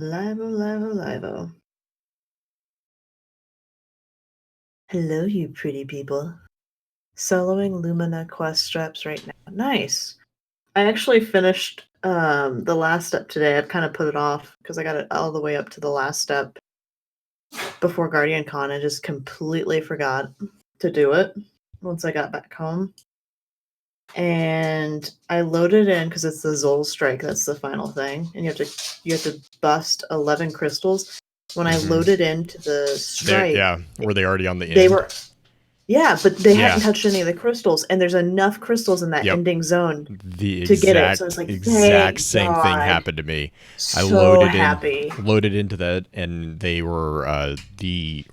Live-o. Hello, you pretty people. Soloing Lumina quest straps right now. Nice. I actually finished the last step today. I'd kind of put it off because I got it all the way up to the last step before Guardian Con. I just completely forgot to do it once I got back home. And I loaded in because it's the Zol Strike. That's the final thing, and you have to bust 11 crystals. When I loaded into the strike, were they already on the they end? were, but they hadn't touched any of the crystals, and there's enough crystals in that ending zone to get it. So it's like exact same thing happened to me. I loaded into that, and they were they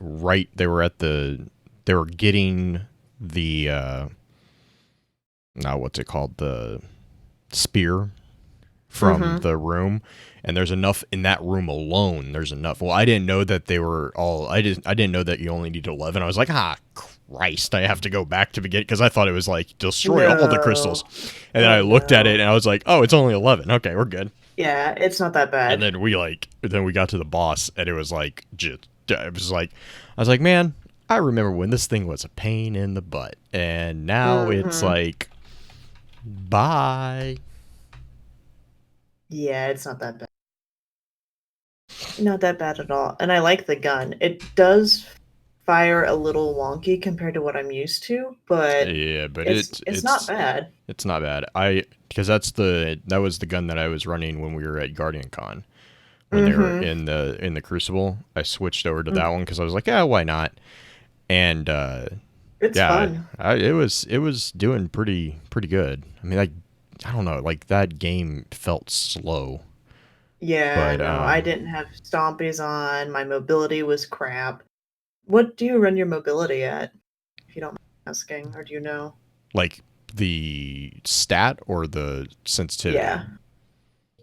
were getting the now what's it called, the spear from the room, and there's enough in that room alone. There's enough. Well, I didn't know that they were all. I didn't know that you only need 11. I was like, Christ, I have to go back to begin, because I thought it was like destroy all the crystals, and then I looked at it and I was like, oh, it's only 11. Okay, we're good. Yeah, it's not that bad. And then we got to the boss, and it was like I was like, man, I remember when this thing was a pain in the butt, and now it's like, bye. Yeah, it's not that bad. Not that bad at all. And I like the gun. It does fire a little wonky compared to what I'm used to, but it's not bad. It's not bad. Because that was the gun that I was running when we were at Guardian Con. When they were in the Crucible, I switched over to that one because I was like, yeah, why not? And it's fun. It was doing pretty good. I mean, I don't know, like that game felt slow. Yeah, no, I didn't have stompies on. My mobility was crap. What do you run your mobility at, if you don't mind asking, or do you know? Like the stat or the sensitivity? Yeah.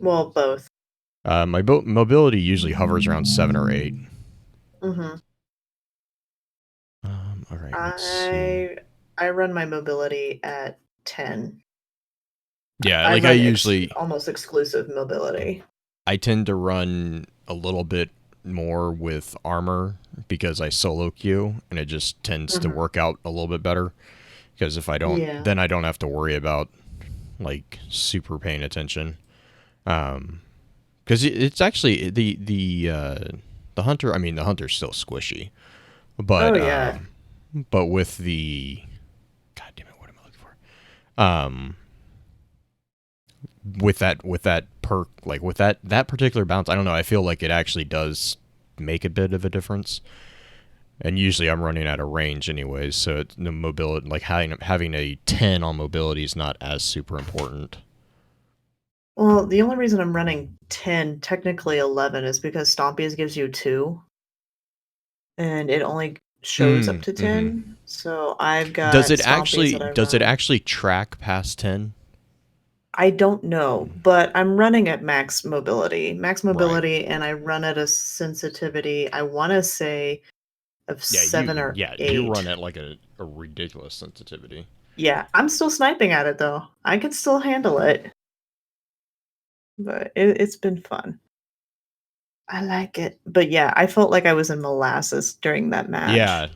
Well, both. My mobility usually hovers around 7 or 8. Mm-hmm. All right. Let's see. I run my mobility at 10. Yeah, like I usually almost exclusive mobility. I tend to run a little bit more with armor because I solo queue, and it just tends to work out a little bit better. Because if I don't, then I don't have to worry about like super paying attention. Because it's actually the hunter. I mean, the hunter's still squishy, but but with the, God damn it, what am I looking for? With that perk, like with that particular bounce, I don't know, I feel like it actually does make a bit of a difference. And usually I'm running at a range anyways, so the mobility, like having a 10 on mobility is not as super important. Well, the only reason I'm running 10, technically 11, is because Stompies gives you 2, and it only shows up to 10. So I've got. Does it actually track past 10? I don't know, but I'm running at max mobility, and I run at a sensitivity, I want to say, of 7 or 8. Yeah, you run at like a ridiculous sensitivity. Yeah, I'm still sniping at it though. I can still handle it. But it's been fun. I like it. But yeah, I felt like I was in molasses during that match. Yeah.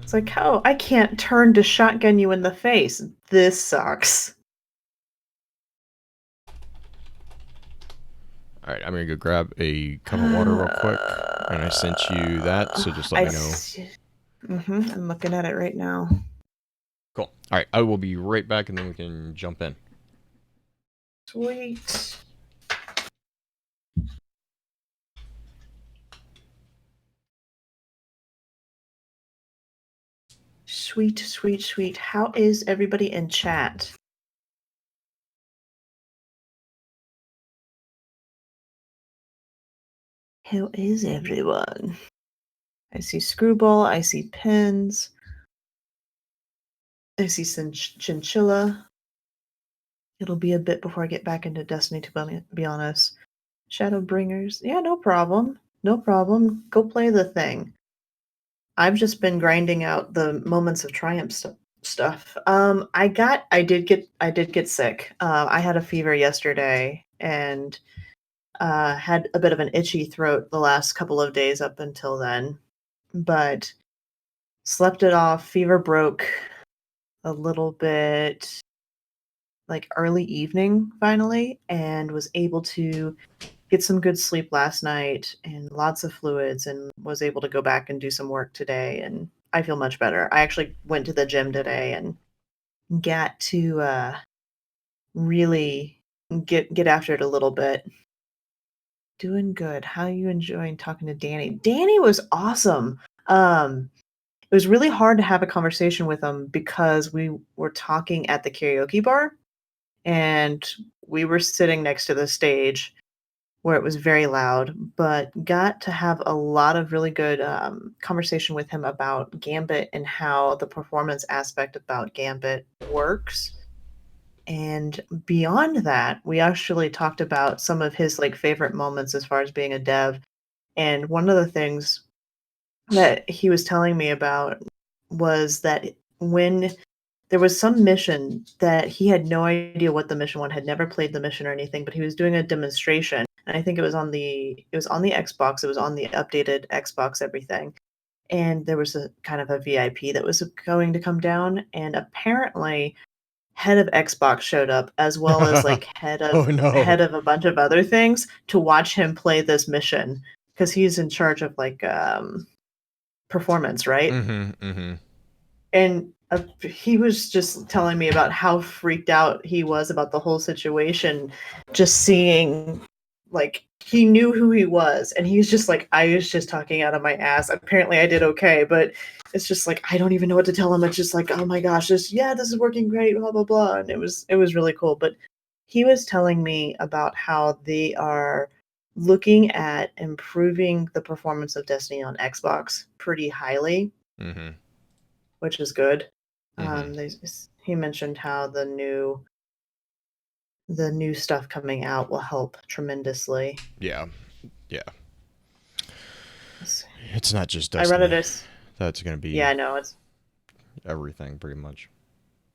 It's like, oh, I can't turn to shotgun you in the face. This sucks. All right, I'm going to go grab a cup of water real quick. And I sent you that, so just let me know. I'm looking at it right now. Cool. All right, I will be right back, and then we can jump in. Sweet. Sweet, sweet, sweet. How is everybody in chat? How is everyone? I see Screwball. I see Pins. I see Chinchilla. It'll be a bit before I get back into Destiny, to be honest. Shadowbringers. Yeah, no problem. No problem. Go play the thing. I've just been grinding out the Moments of Triumph stuff. I did get sick. I had a fever yesterday and had a bit of an itchy throat the last couple of days up until then, but slept it off. Fever broke a little bit like early evening finally, and was able to get some good sleep last night and lots of fluids, and was able to go back and do some work today, and I feel much better. I actually went to the gym today and got to really get after it a little bit. Doing good. How are you enjoying talking to Danny? Danny was awesome. It was really hard to have a conversation with him because we were talking at the karaoke bar, and we were sitting next to the stage where it was very loud, but got to have a lot of really good conversation with him about Gambit and how the performance aspect about Gambit works. And beyond that, we actually talked about some of his like favorite moments as far as being a dev. And one of the things that he was telling me about was that when there was some mission that he had no idea what the mission was, had never played the mission or anything, but he was doing a demonstration. And I think it was on the Xbox, it was on the updated Xbox everything. And there was a kind of a VIP that was going to come down, and apparently head of Xbox showed up as well as like head Oh of no. head of a bunch of other things to watch him play this mission because he's in charge of like performance, right? Mm-hmm. Mm-hmm. And he was just telling me about how freaked out he was about the whole situation, just seeing like he knew who he was, and he was just like, I was just talking out of my ass. Apparently I did okay, but it's just like I don't even know what to tell him. It's just like, oh my gosh, this is working great, blah blah blah. And it was really cool. But he was telling me about how they are looking at improving the performance of Destiny on Xbox pretty highly, Mm-hmm. which is good. Mm-hmm. He mentioned how the new stuff coming out will help tremendously. Yeah. Yeah. Let's see. It's not just I run it Destiny. as That's gonna be yeah, I know it's everything pretty much.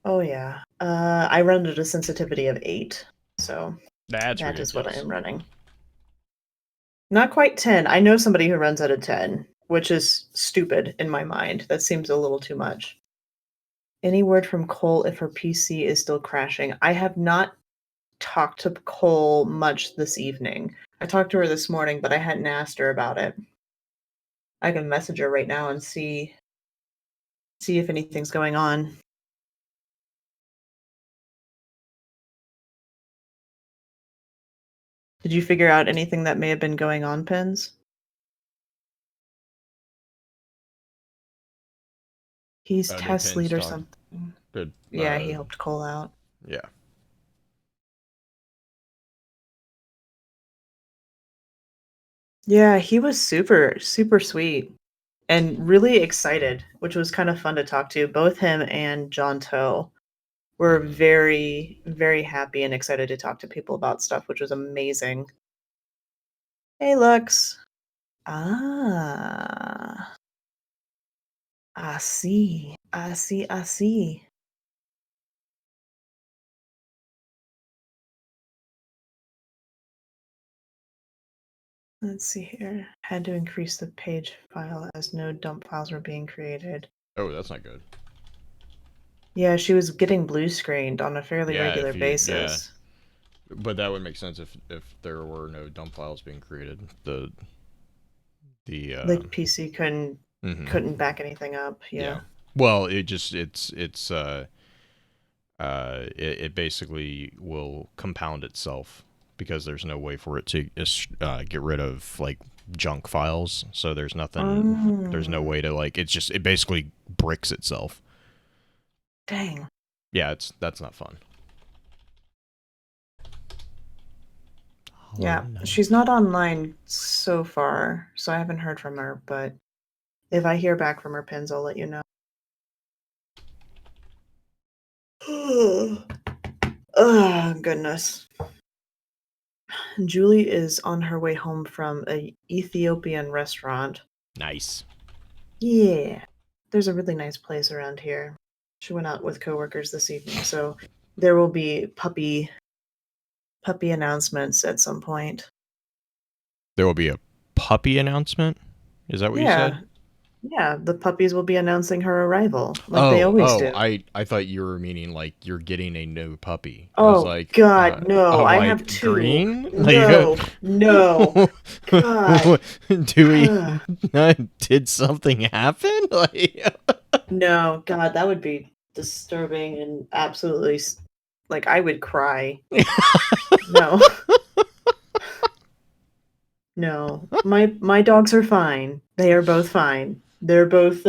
oh yeah. I run it a sensitivity of 8, so That's that is what I ridiculous. am running. Not quite 10. I know somebody who runs at a 10, which is stupid in my mind. That seems a little too much. Any word from Cole if her PC is still crashing? I have not talked to Cole much this evening. I talked to her this morning, but I hadn't asked her about it. I can message her right now and see if anything's going on. Did you figure out anything that may have been going on, Pins? He's Did test Pins lead or talk? something. Did Yeah, he helped Cole out. yeah. Yeah, he was super, super sweet and really excited, which was kind of fun to talk to. Both him and John Toe were Mm-hmm. very, very happy and excited to talk to people about stuff, which was amazing. Hey, Lux. Ah, I see. I see. I see. Let's see here. Had to increase the page file as no dump files were being created. Oh, that's not good. Yeah, she was getting blue screened on a fairly Yeah, regular if you yeah, basis. but that would make sense if there were no dump files being created. The Like PC couldn't mm-hmm. couldn't back anything up. Yeah. Yeah. Well, it basically will compound itself because there's no way for it to get rid of like junk files. So there's nothing. There's no Oh, way to like. It basically bricks itself. dang. Yeah, that's not fun. Hollow Yeah, Knight. she's not online so far, so I haven't heard from her, but if I hear back from her pins, I'll let you know. Oh, goodness. Julie is on her way home from a Ethiopian restaurant. Nice. Yeah, there's a really nice place around here. She went out with coworkers this evening, so there will be puppy announcements at some point. There will be a puppy announcement? Is that what you said? Yeah, yeah, the puppies will be announcing her arrival, like they Oh, always oh, do. I thought you were meaning like you're getting a new puppy. I was Oh like, God, no! I'm I have like two. green. Like, No, no, God, do we Ugh. did something happen? Like, No, God, that would be disturbing and absolutely like I would cry. No, no, my dogs are fine. They are both fine. They're both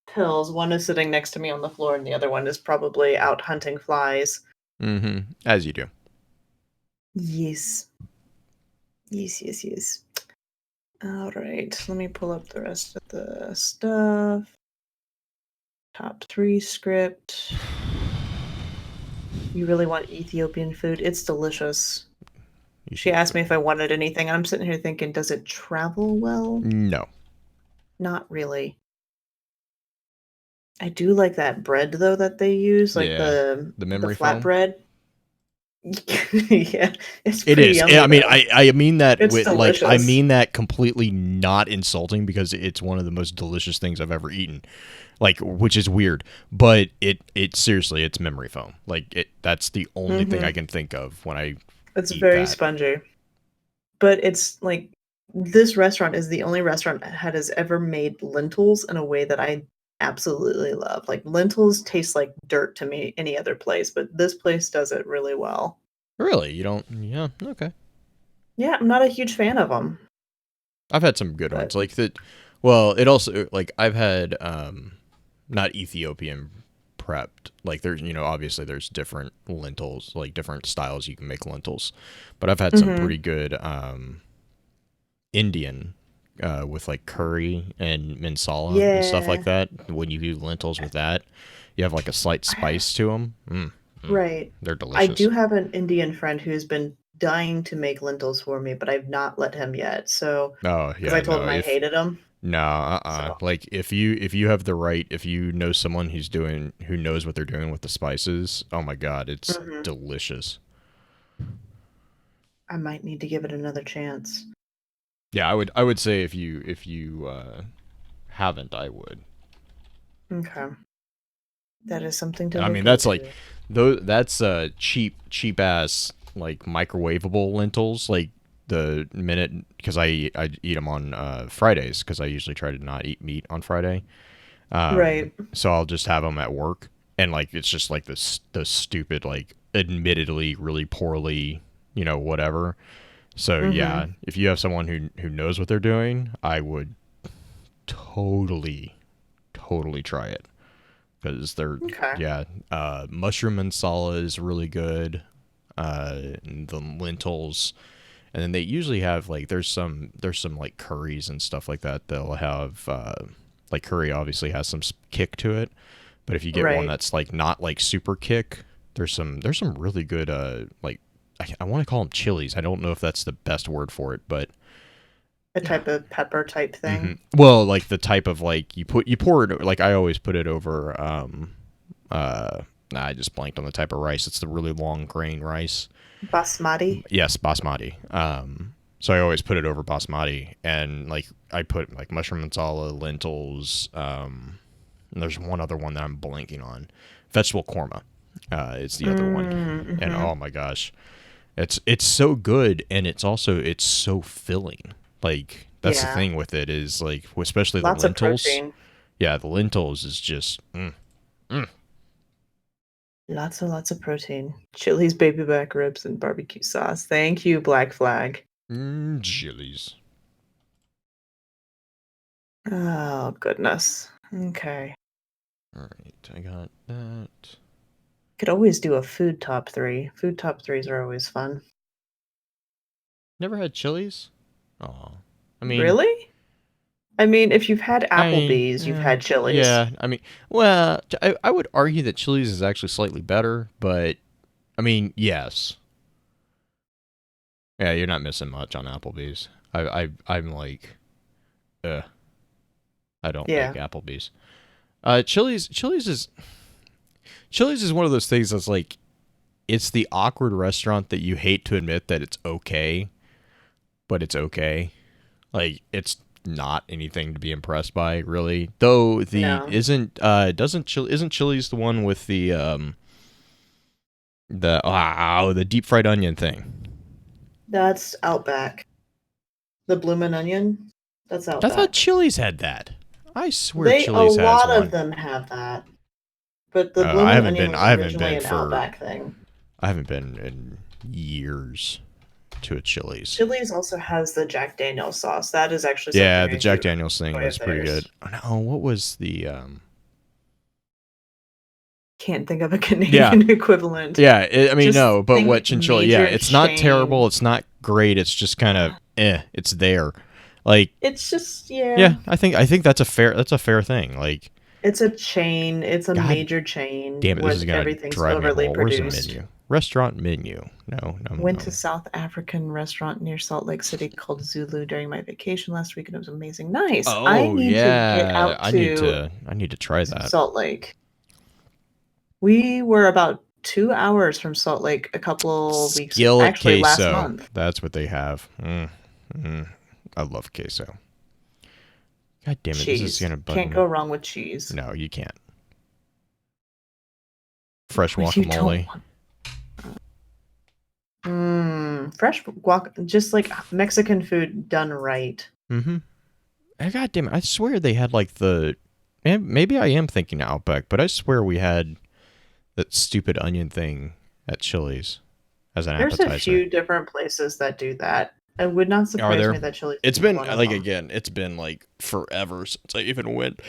pills. One is sitting next to me on the floor, and the other one is probably out hunting flies. as you do. Yes, yes, yes, yes. All right, let me pull up the rest of the stuff. Top 3 script. You really want Ethiopian food? It's delicious. She asked me if I wanted anything. I'm sitting here thinking, does it travel well? No. Not really. I do like that bread though that they use, like Yeah. The the memory foam. flatbread. Yeah, it's It pretty is. yummy I mean, though. I mean that It's with like I delicious. mean that completely not insulting because it's one of the most delicious things I've ever eaten. Like, which is weird, but it seriously, it's memory foam. Like that's the only thing I Mhm. can think of when I It's eat very that. spongy. But it's like this restaurant is the only restaurant that has ever made lentils in a way that I absolutely love. Like lentils taste like dirt to me any other place, but this place does it really well. Really, you don't? Yeah, okay. Yeah, I'm not a huge fan of them, I've had some good ones but like that. Well, it also like I've had not Ethiopian prepped. Like there's obviously there's different lentils, like different styles you can make lentils, but I've had some pretty mhm. good Indian with like curry and mansala and stuff like Yeah. that. When you do lentils with that, you have like a slight I spice to them. right. They're I delicious. do have an Indian friend who's been dying to make lentils for me, but I've not let him yet. So, Oh because I yeah, told no, him I if hated them. no, So, like if you have the right, if you know someone who knows what they're doing with the spices, oh my god, it's mhm. delicious. I might need to give it another chance. Yeah, I would say if you haven't, I would. Okay. That is something to I mean, look that's like into. that's cheap ass like microwavable lentils like the minute because I eat them on Fridays because I usually try to not eat meat on Friday. Right. So I'll just have them at work, and like it's just like this the stupid like admittedly really poorly whatever. So yeah, Mhm. if you have someone who knows what they're doing, I would totally try it because they're Okay. yeah mushroom mansala is really good. And the lentils, and then they usually have like there's some like curries and stuff like that. They'll have like curry obviously has some kick to it, but if you get one Right. that's like not like super kick, there's some really good like I want to call them chilies. I don't know if that's the best word for it, but A type of pepper type thing. well, like the type of like you pour it like I always put it over I just blanked on the type of rice. It's the really long grain rice. Basmati. Yes, basmati. So I always put it over basmati, and like I put like mushroom masala, lentils. And there's one other one that I'm blanking on. Vegetable korma. It's the other one, and oh Mhm. my gosh, it's so good, and it's so filling. Like that's the Yeah. thing with it is like especially the Lots of lentils. protein. Yeah, the lentils is just Lots of protein. Chili's baby back ribs and barbecue sauce. Thank you, Black Flag. chilies. Oh, goodness. Okay. All right, I got that. Could always do a food top 3. Food top 3s are always fun. Never had chilies. Oh, I mean, Really? I mean, if you've had Applebee's, you've had Chili's. yeah. I mean, well, I would argue that chilies is actually slightly better, but I mean, yes. Yeah, you're not missing much on Applebee's. I'm like, uh, I don't like Yeah. Applebee's. Chili's is. Chili's is one of those things that's like, it's the awkward restaurant that you hate to admit that it's okay, but it's okay. Like, it's not anything to be impressed by, really. Though No, isn't Chili's the one with the deep fried onion thing? that's Outback. The bloomin' onion, that's I thought Outback. Chili's had that. I swear A Chili's has lot of one. them have that, but the bloomin' onion was I haven't originally been an for Outback thing. I haven't been in years to a Chili's. Chili's also has the Jack Daniel's sauce. That is actually Yeah, something the I Jack do Daniel's thing enjoy of is pretty good. theirs. Oh, no, what was the Can't think of a Yeah. Canadian equivalent. Yeah, I mean Just no, but what think chinchilla? Yeah, major it's not terrible, chain. it's not great, it's just kind of it's there. Like, It's just yeah, yeah. I think that's a fair thing. Like, It's a chain. It's a god major chain damn it, this where is gonna everything's drive me up a overly wall. Where's the produced. menu? Restaurant menu. No, no, Went to no. South African restaurant near Salt Lake City called Zulu during my vacation last week, and it was amazing. Nice. I Oh need to get yeah, out I need to to I need to try that. Salt Lake. We were about 2 hours from Salt Lake a couple weeks, Skillet actually last queso. month. That's what they have. I love queso. God damn it, this is Cheese. gonna bug Can't me. go wrong with cheese. No, you can't. Fresh You don't guacamole. want fresh guac, just like Mexican food done right. Mm-hmm. God damn it, I swear they had like maybe I am thinking Outback, but I swear we had that stupid onion thing at Chili's as an There's a appetizer. few different places that do that. It would not Are surprise there? me that Chili's It's is been one of like, them. again, it's been like forever since I even went.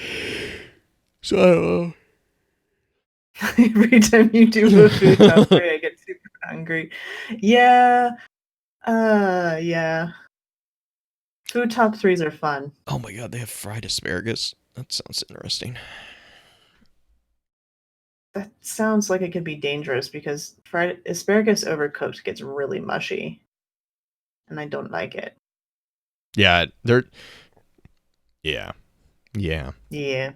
So I don't Every time you do a food top know. three, I get super hungry. Yeah, yeah. Food top threes are fun. Oh my god, they have fried asparagus. That sounds interesting. That sounds like it could be dangerous because fried asparagus overcooked gets really mushy, and I don't like it. Yeah, they're yeah. Yeah. Yeah.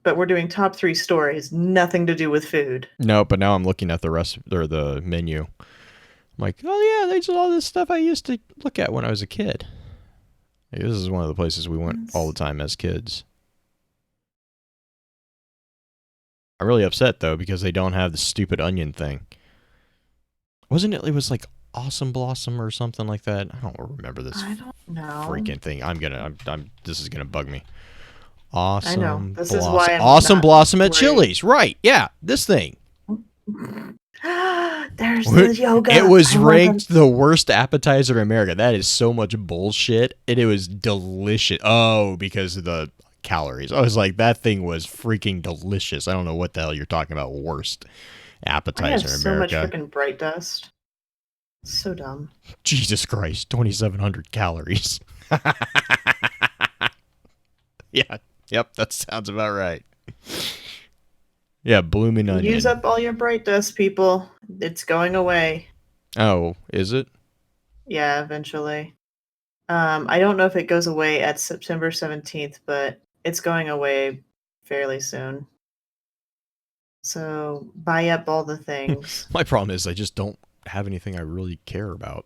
But we're doing top three stories, nothing to do with food. No, but now I'm looking at the rest or the menu. I'm like, oh yeah, there's all this stuff I used to look at when I was a kid. Like, this is one of the places we went all the time as kids. I'm really upset though because they don't have the stupid onion thing. Wasn't it? It was like Awesome Blossom or something like that. I don't remember this I don't know. freaking thing. This is gonna bug me. I know. Awesome This is Blossom. why I'm Awesome not Blossom at worried. Chili's. Right. Yeah. This thing. There's the yoga. It was I want ranked the worst appetizer in America. That is so much bullshit. And it was delicious. Oh, because of the calories. I was like, that thing was freaking delicious. I don't know what the hell you're talking about. Worst I have appetizer in so much America. freaking bright dust. So dumb. Jesus Christ. 2,700 calories. Yeah. Yep. That sounds about right. Yeah. Blooming onion. Use up all your bright dust, people. It's going away. Oh, is it? Yeah, eventually. I don't know if it goes away at September 17th, but it's going away fairly soon. So buy up all the things. My problem is I just don't have anything I really care about.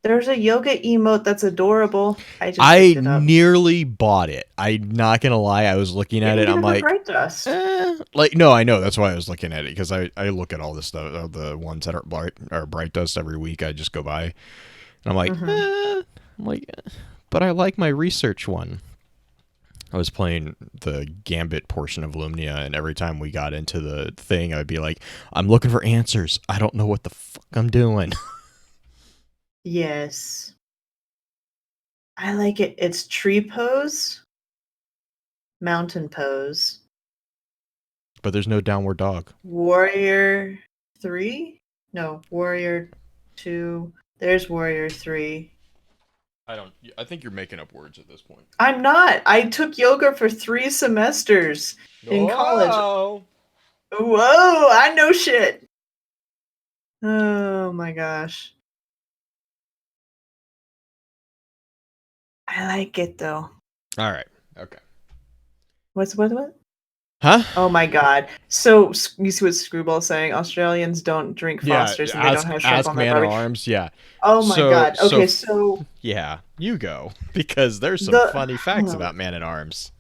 There's a yoga emote that's adorable. I just I picked it up. nearly bought it. I'm not gonna lie. I was looking You at can it. get I'm it for like, bright dust. like no, I know. That's why I was looking at it because I look at all this stuff, the ones that are bright dust every week. I just go by, and I'm like, but I like my research one. I was playing the Gambit portion of Lumnia, and every time we got into the thing, I'd be like, I'm looking for answers. I don't know what the fuck I'm doing. Yes. I like it. It's tree pose, mountain pose, But there's no downward dog. warrior 3? No, warrior 2. There's warrior 3. I think you're making up words at this point. I'm not. I took yoga for 3 semesters in college. Oh. Whoa, I know shit. Oh my gosh. I like it though. All right. Okay. What? Huh? Oh my god. So you see what Screwball's saying? Australians don't drink Yeah, Fosters and they don't have shrimp on their Man at barbie. Arms. Yeah. Oh my So god. so Okay, f- so yeah, you go because there's some the funny facts about Man at Arms.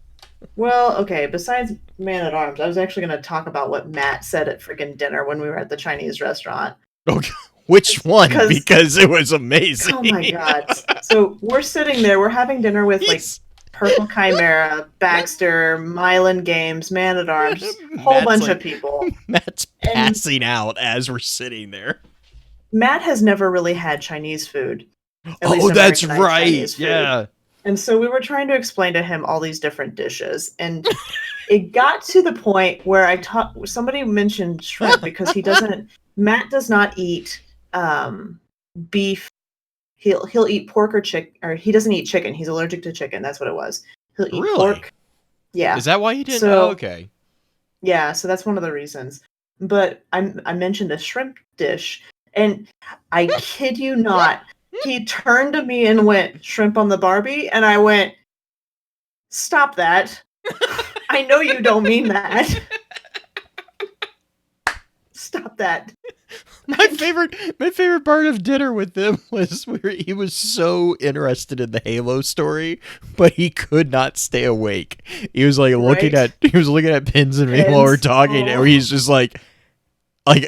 well, okay, besides Man at Arms, I was actually going to talk about what Matt said at freaking dinner when we were at the Chinese restaurant. Okay, which one? Because, Because it was amazing. oh my god. So we're sitting there, we're having dinner with like He's Purple Chimera, Baxter, Mylan Games, Man at Arms, whole Matt's bunch like of people. Matt's And passing out as we're sitting there. Matt has never really had Chinese food, at least Oh, that's Americanized right. Chinese food. Yeah. And so we were trying to explain to him all these different dishes. And it got to the point where somebody mentioned shrimp because Matt does not eat beef. He'll eat pork or chicken, or he doesn't eat chicken. He's allergic to chicken. That's what it was. He'll eat Really? pork. Yeah. Is that why you didn't? Oh, So okay. yeah, so that's one of the reasons. But I mentioned a shrimp dish, and I kid you not, he turned to me and went, "Shrimp on the Barbie?" And I went, "Stop that. I know you don't mean that. Stop that." My favorite part of dinner with them was where he was so interested in the Halo story, but he could not stay awake. He was like looking Right? at pins and me while we're Pins. talking, and Oh. he's just like he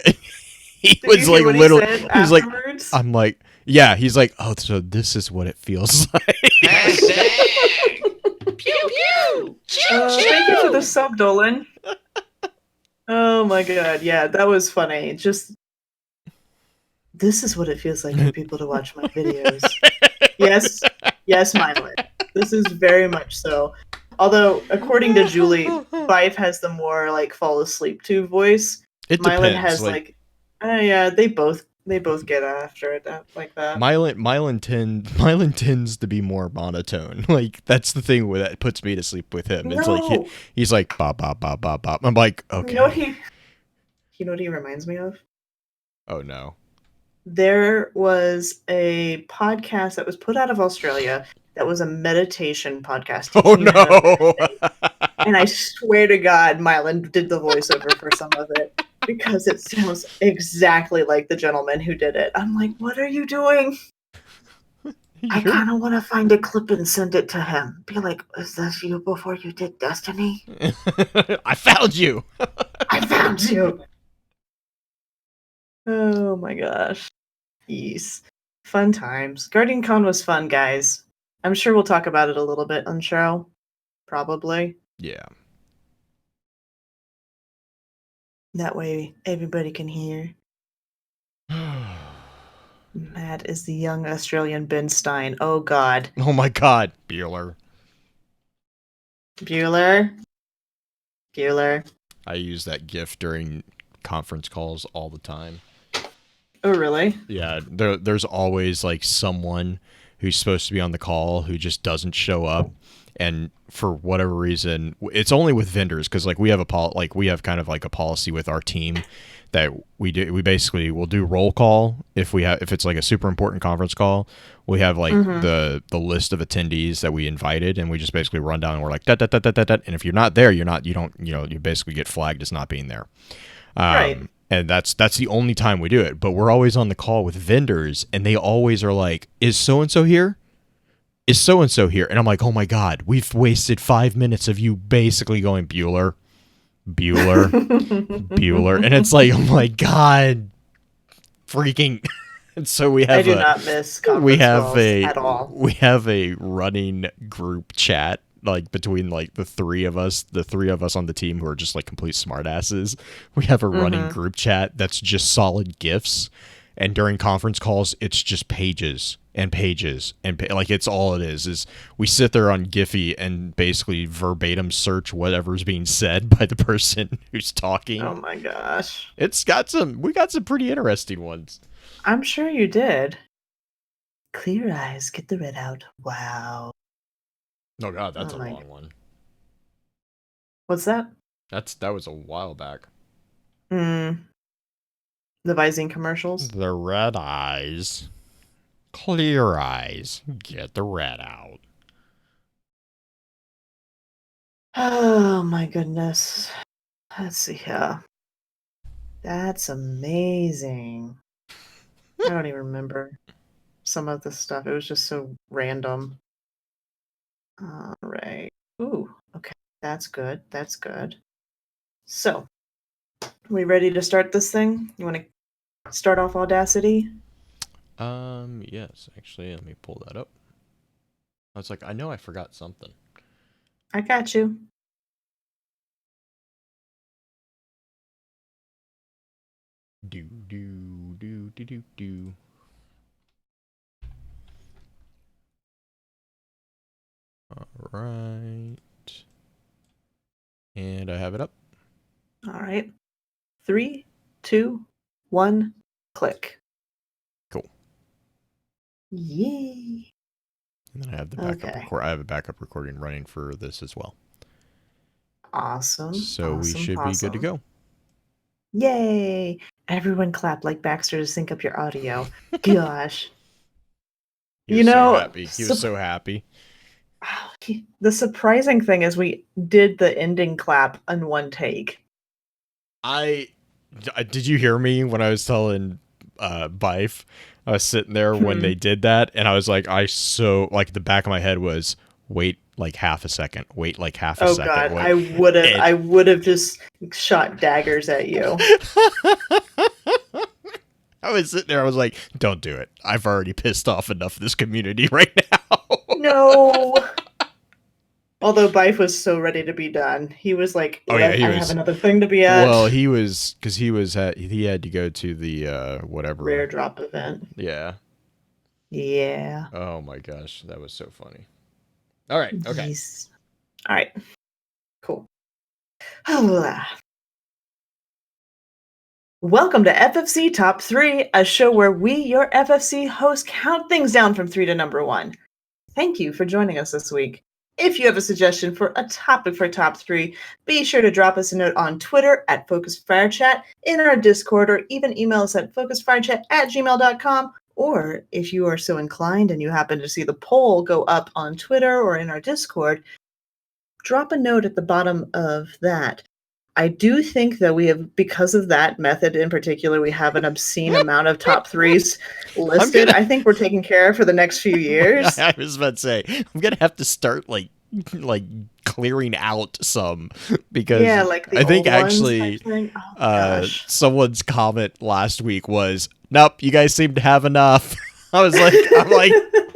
Did was you like hear what he literally said he was like afterwards? I'm like, yeah, he's like, oh, so this is what it feels like. Hashtag pew pew. Thank you for the sub, Dolan. Oh my god, yeah, that was funny. Just this is what it feels like for people to watch my videos. Yes, yes, Mylan. This is very much so. Although, according to Julie, Fife has the more like fall asleep to voice. It Mylan depends. has Like yeah, they both get after it like that. Mylan tends to be more monotone. Like that's the thing with that puts me to sleep with him. It's like No, he's like bop bop bop bop bop. I'm like, you know what okay. he reminds me of? Oh no. There was a podcast that was put out of Australia that was a meditation podcast Oh teaching you how to no. meditate. And I swear to God, Mylan did the voiceover for some of it because it sounds exactly like the gentleman who did it. I'm like, what are you doing? I kind of want to find a clip and send it to him. Be like, is this you before you did Destiny? I found you. I found you. Oh my gosh. Yes. Fun times. Guardian Con was fun, guys. I'm sure we'll talk about it a little bit on show. Probably. Yeah. That way everybody can hear. Matt is the young Australian Ben Stein. Oh god. Oh my god, Bueller. Bueller. I use that GIF during conference calls all the time. Oh really? Yeah, there's always like someone who's supposed to be on the call who just doesn't show up, and for whatever reason, it's only with vendors because like we have we have kind of like a policy with our team that we basically will do roll call if it's like a super important conference call. We have like the list of attendees that we invited, and we just basically run down and we're like that, and if you're not there, you basically get flagged as not being there. Right. And that's the only time we do it. But we're always on the call with vendors, and they always are like, "Is so and so here? Is so and so here?" And I'm like, "Oh my god, we've wasted 5 minutes of you basically going Bueller, Bueller," and it's like, "Oh my god, freaking!" And so we have I do not miss conference calls at all. we have a running group chat like between like the three of us on the team who are just like complete smartasses. We have a running group chat that's just solid gifs, and during conference calls it's just pages and pages and like it's all it is we sit there on Giphy and basically verbatim search whatever's being said by the person who's talking. Oh my gosh. We got some pretty interesting ones. I'm sure you did. Clear eyes, get the red out. Wow. Oh god, that's Oh a my long one. What's that? That was a while back. The Visine commercials. The red eyes. Clear eyes. Get the red out. Oh my goodness. Let's see here. That's amazing. I don't even remember some of the stuff. It was just so random. All right. Ooh, okay. That's good. That's good. So, we ready to start this thing? You want to start off Audacity? Yes, actually, let me pull that up. I was like, I know I forgot something. I got you. Do. All right. And I have it up. All right. 3, 2, 1, click. Cool. Yay. And then I have the backup Okay. I have a backup recording running for this as well. Awesome. So we Awesome. should be good to go. Yay. Everyone clap like Baxter to sync up your audio. Gosh. He was so happy. He was so happy. The surprising thing is we did the ending clap in one take. Did you hear me when I was telling Bife? I was sitting there when they did that, and I was like, the back of my head was, wait like half a second. Wait like half a second. God, wait. I would have just shot daggers at you. I was sitting there, I was like, don't do it. I've already pissed off enough of this community right now. No. Although Bife was so ready to be done. He was like, I have another thing to be at. Well, he had to go to the whatever rare drop event. Yeah. Yeah. Oh my gosh, that was so funny. All right, okay. Yes. All right. Cool. Welcome to FFC Top 3, a show where we, your FFC hosts, count things down from 3 to number 1. Thank you for joining us this week. If you have a suggestion for a topic for Top 3, be sure to drop us a note on Twitter at FocusFireChat, in our Discord, or even email us at focusfirechat@gmail.com. Or if you are so inclined and you happen to see the poll go up on Twitter or in our Discord, drop a note at the bottom of that. I do think that we have, because of that method in particular, we have an obscene amount of top 3s listed. I think we're taking care of for the next few years. I was about to say, I'm going to have to start like clearing out some, because I think actually someone's comment last week was, nope, you guys seem to have enough. I'm like,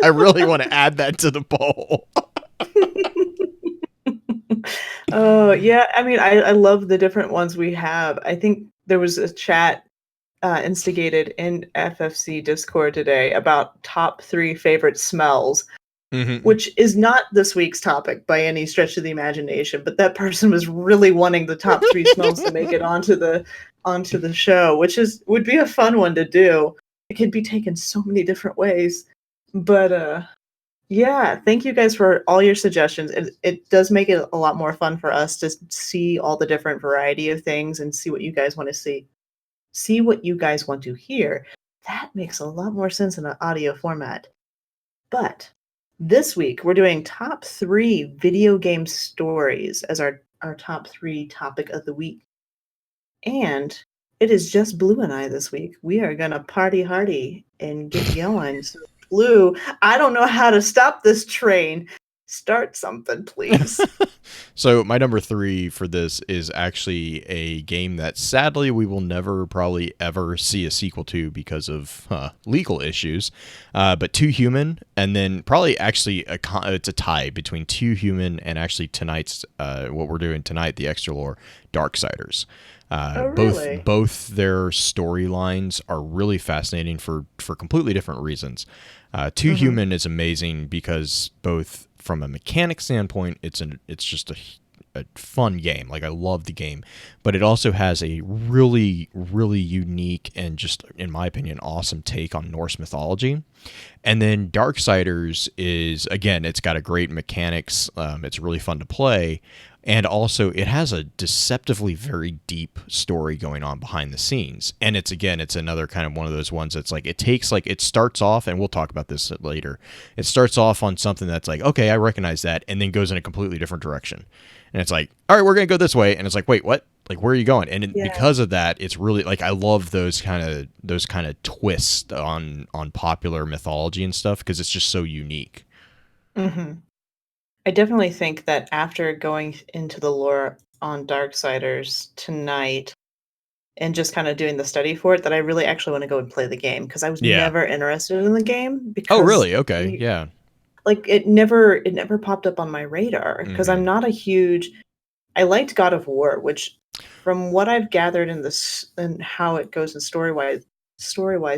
I really want to add that to the poll. Oh, yeah. I mean, I love the different ones we have. I think there was a chat instigated in FFC Discord today about top 3 favorite smells, which is not this week's topic by any stretch of the imagination, but that person was really wanting the top 3 smells to make it onto the show, which would be a fun one to do. It could be taken so many different ways. But yeah, thank you guys for all your suggestions. It does make it a lot more fun for us to see all the different variety of things and see what you guys want to see what you guys want to hear. That makes a lot more sense in an audio format. But this week, we're doing top 3 video game stories as our top 3 topic of the week. And it is just Blue and I this week. We are going to party hardy and get going. So Blue, I don't know how to stop this train. Start something, please. So my number 3 for this is actually a game that sadly we will never probably ever see a sequel to because of legal issues. But Too Human, and then probably actually it's a tie between Too Human and actually tonight's what we're doing tonight, the Extra Lore, Darksiders. Really? Both their storylines are really fascinating for completely different reasons. Too Human is amazing because both from a mechanic standpoint, it's just a fun game. Like, I love the game, but it also has a really, really unique and just, in my opinion, awesome take on Norse mythology. And then Darksiders is, again, it's got a great mechanics. It's really fun to play. And also, it has a deceptively very deep story going on behind the scenes. And it's another kind of one of those ones that's like, it starts off, and we'll talk about this later. It starts off on something that's like, okay, I recognize that, and then goes in a completely different direction. And it's like, all right, we're going to go this way. And it's like, wait, what? Like, where are you going? And Yeah. because of that, it's really like, I love those kind of twists on popular mythology and stuff, because it's just so unique. Hmm. I definitely think that after going into the lore on Darksiders tonight and just kind of doing the study for it, that I really actually want to go and play the game, because I was Yeah. never interested in the game Oh, because really? Okay. Yeah. like it never popped up on my radar, because I'm Mm-hmm. not a huge I liked God of War, which from what I've gathered in this and how it goes in story wise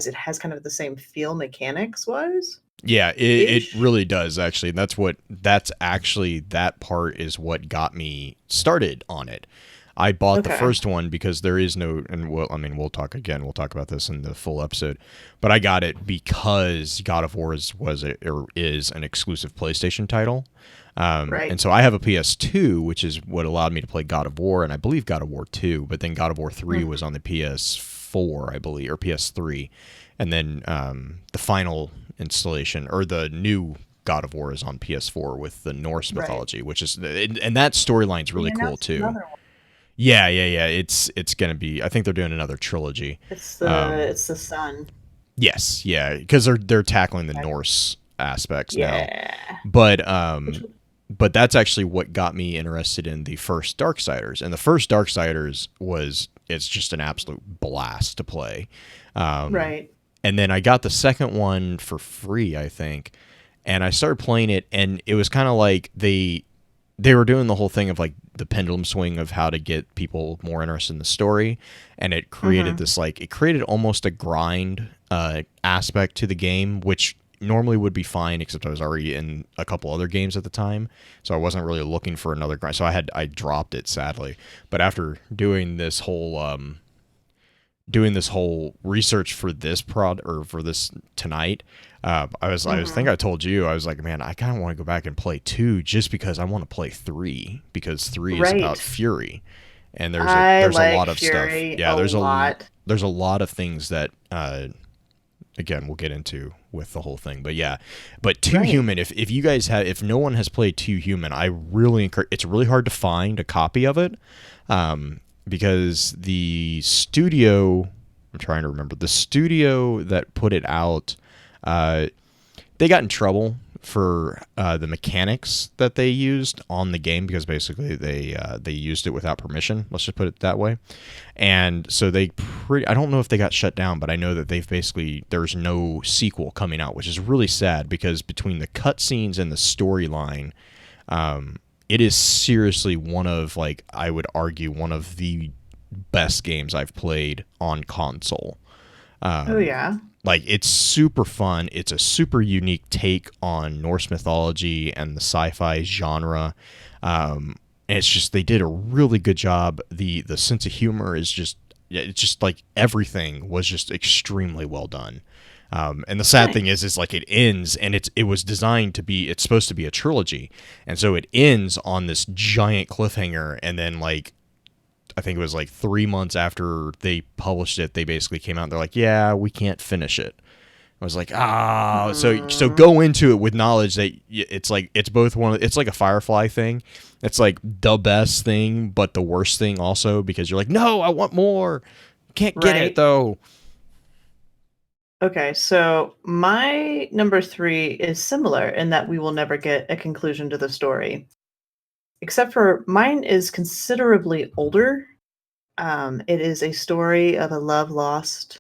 it has kind of the same feel mechanics wise Yeah, it ish. really does actually. And that part is what got me started on it. I bought the Okay. first one because there is no, and we'll talk again. We'll talk about this in the full episode. But I got it because God of War is an exclusive PlayStation title. And Right. so I have a PS2, which is what allowed me to play God of War, and I believe God of War 2, but then God of War 3 was Mhm. on the PS4, I believe, or PS3. And then the final installation, or the new God of War, is on PS4 with the Norse Right. mythology, which is, and that storyline's They really cool announced too. another one. Yeah, yeah, yeah. It's gonna be. I think they're doing another trilogy. It's the sun. Yes, yeah, because they're tackling the Norse aspects now. Yeah. But Which but that's actually what got me interested in the first Darksiders. And the first Darksiders it's just an absolute blast to play. Um, right. and then I got the second one for free, I think, and I started playing it, and it was kind of like they were doing the whole thing of like the pendulum swing of how to get people more interested in the story, and Mhm. it created almost a grind aspect to the game, which normally would be fine, except I was already in a couple other games at the time, so I wasn't really looking for another grind. So I dropped it, sadly. But after doing this whole research for this prod, or for this tonight, I think Mhm. I told you, I was like, man, I kind of want to go back and play 2, just because I want to play 3, because 3 is about Right. Fury, and I there's a like lot of stuff. Fury Yeah, a lot. there's a lot of things that again, we'll get into with the whole thing. But yeah, but Two Right. Human, if you guys have, if no one has played Two Human, I really encourage. It's really hard to find a copy of it, because the studio, I'm trying to remember, the studio that put it out, uh, they got in trouble for the mechanics that they used on the game, because basically they used it without permission. Let's just put it that way. And so I don't know if they got shut down, but I know that there's no sequel coming out, which is really sad, because between the cutscenes and the storyline, it is seriously one of, like, I would argue, one of the best games I've played on console. Oh yeah. Like, it's super fun. It's a super unique take on Norse mythology and the sci-fi genre. And it's just, they did a really good job. The sense of humor is just, yeah, it's just like everything was just extremely well done. And the sad thing Nice. is like, it ends, and it was designed to be, it's supposed to be a trilogy, and so it ends on this giant cliffhanger, and then, like, I think it was like 3 months after they published it, they basically came out and they're like, yeah, we can't finish it. I was like, ah, so Mm, go into it with knowledge that it's like, it's both it's like a Firefly thing. It's like the best thing, but the worst thing also, because you're like, no, I want more. Can't get it right. though. Okay, so my number 3 is similar in that we will never get a conclusion to the story. Except for mine is considerably older. It is a story of a love lost,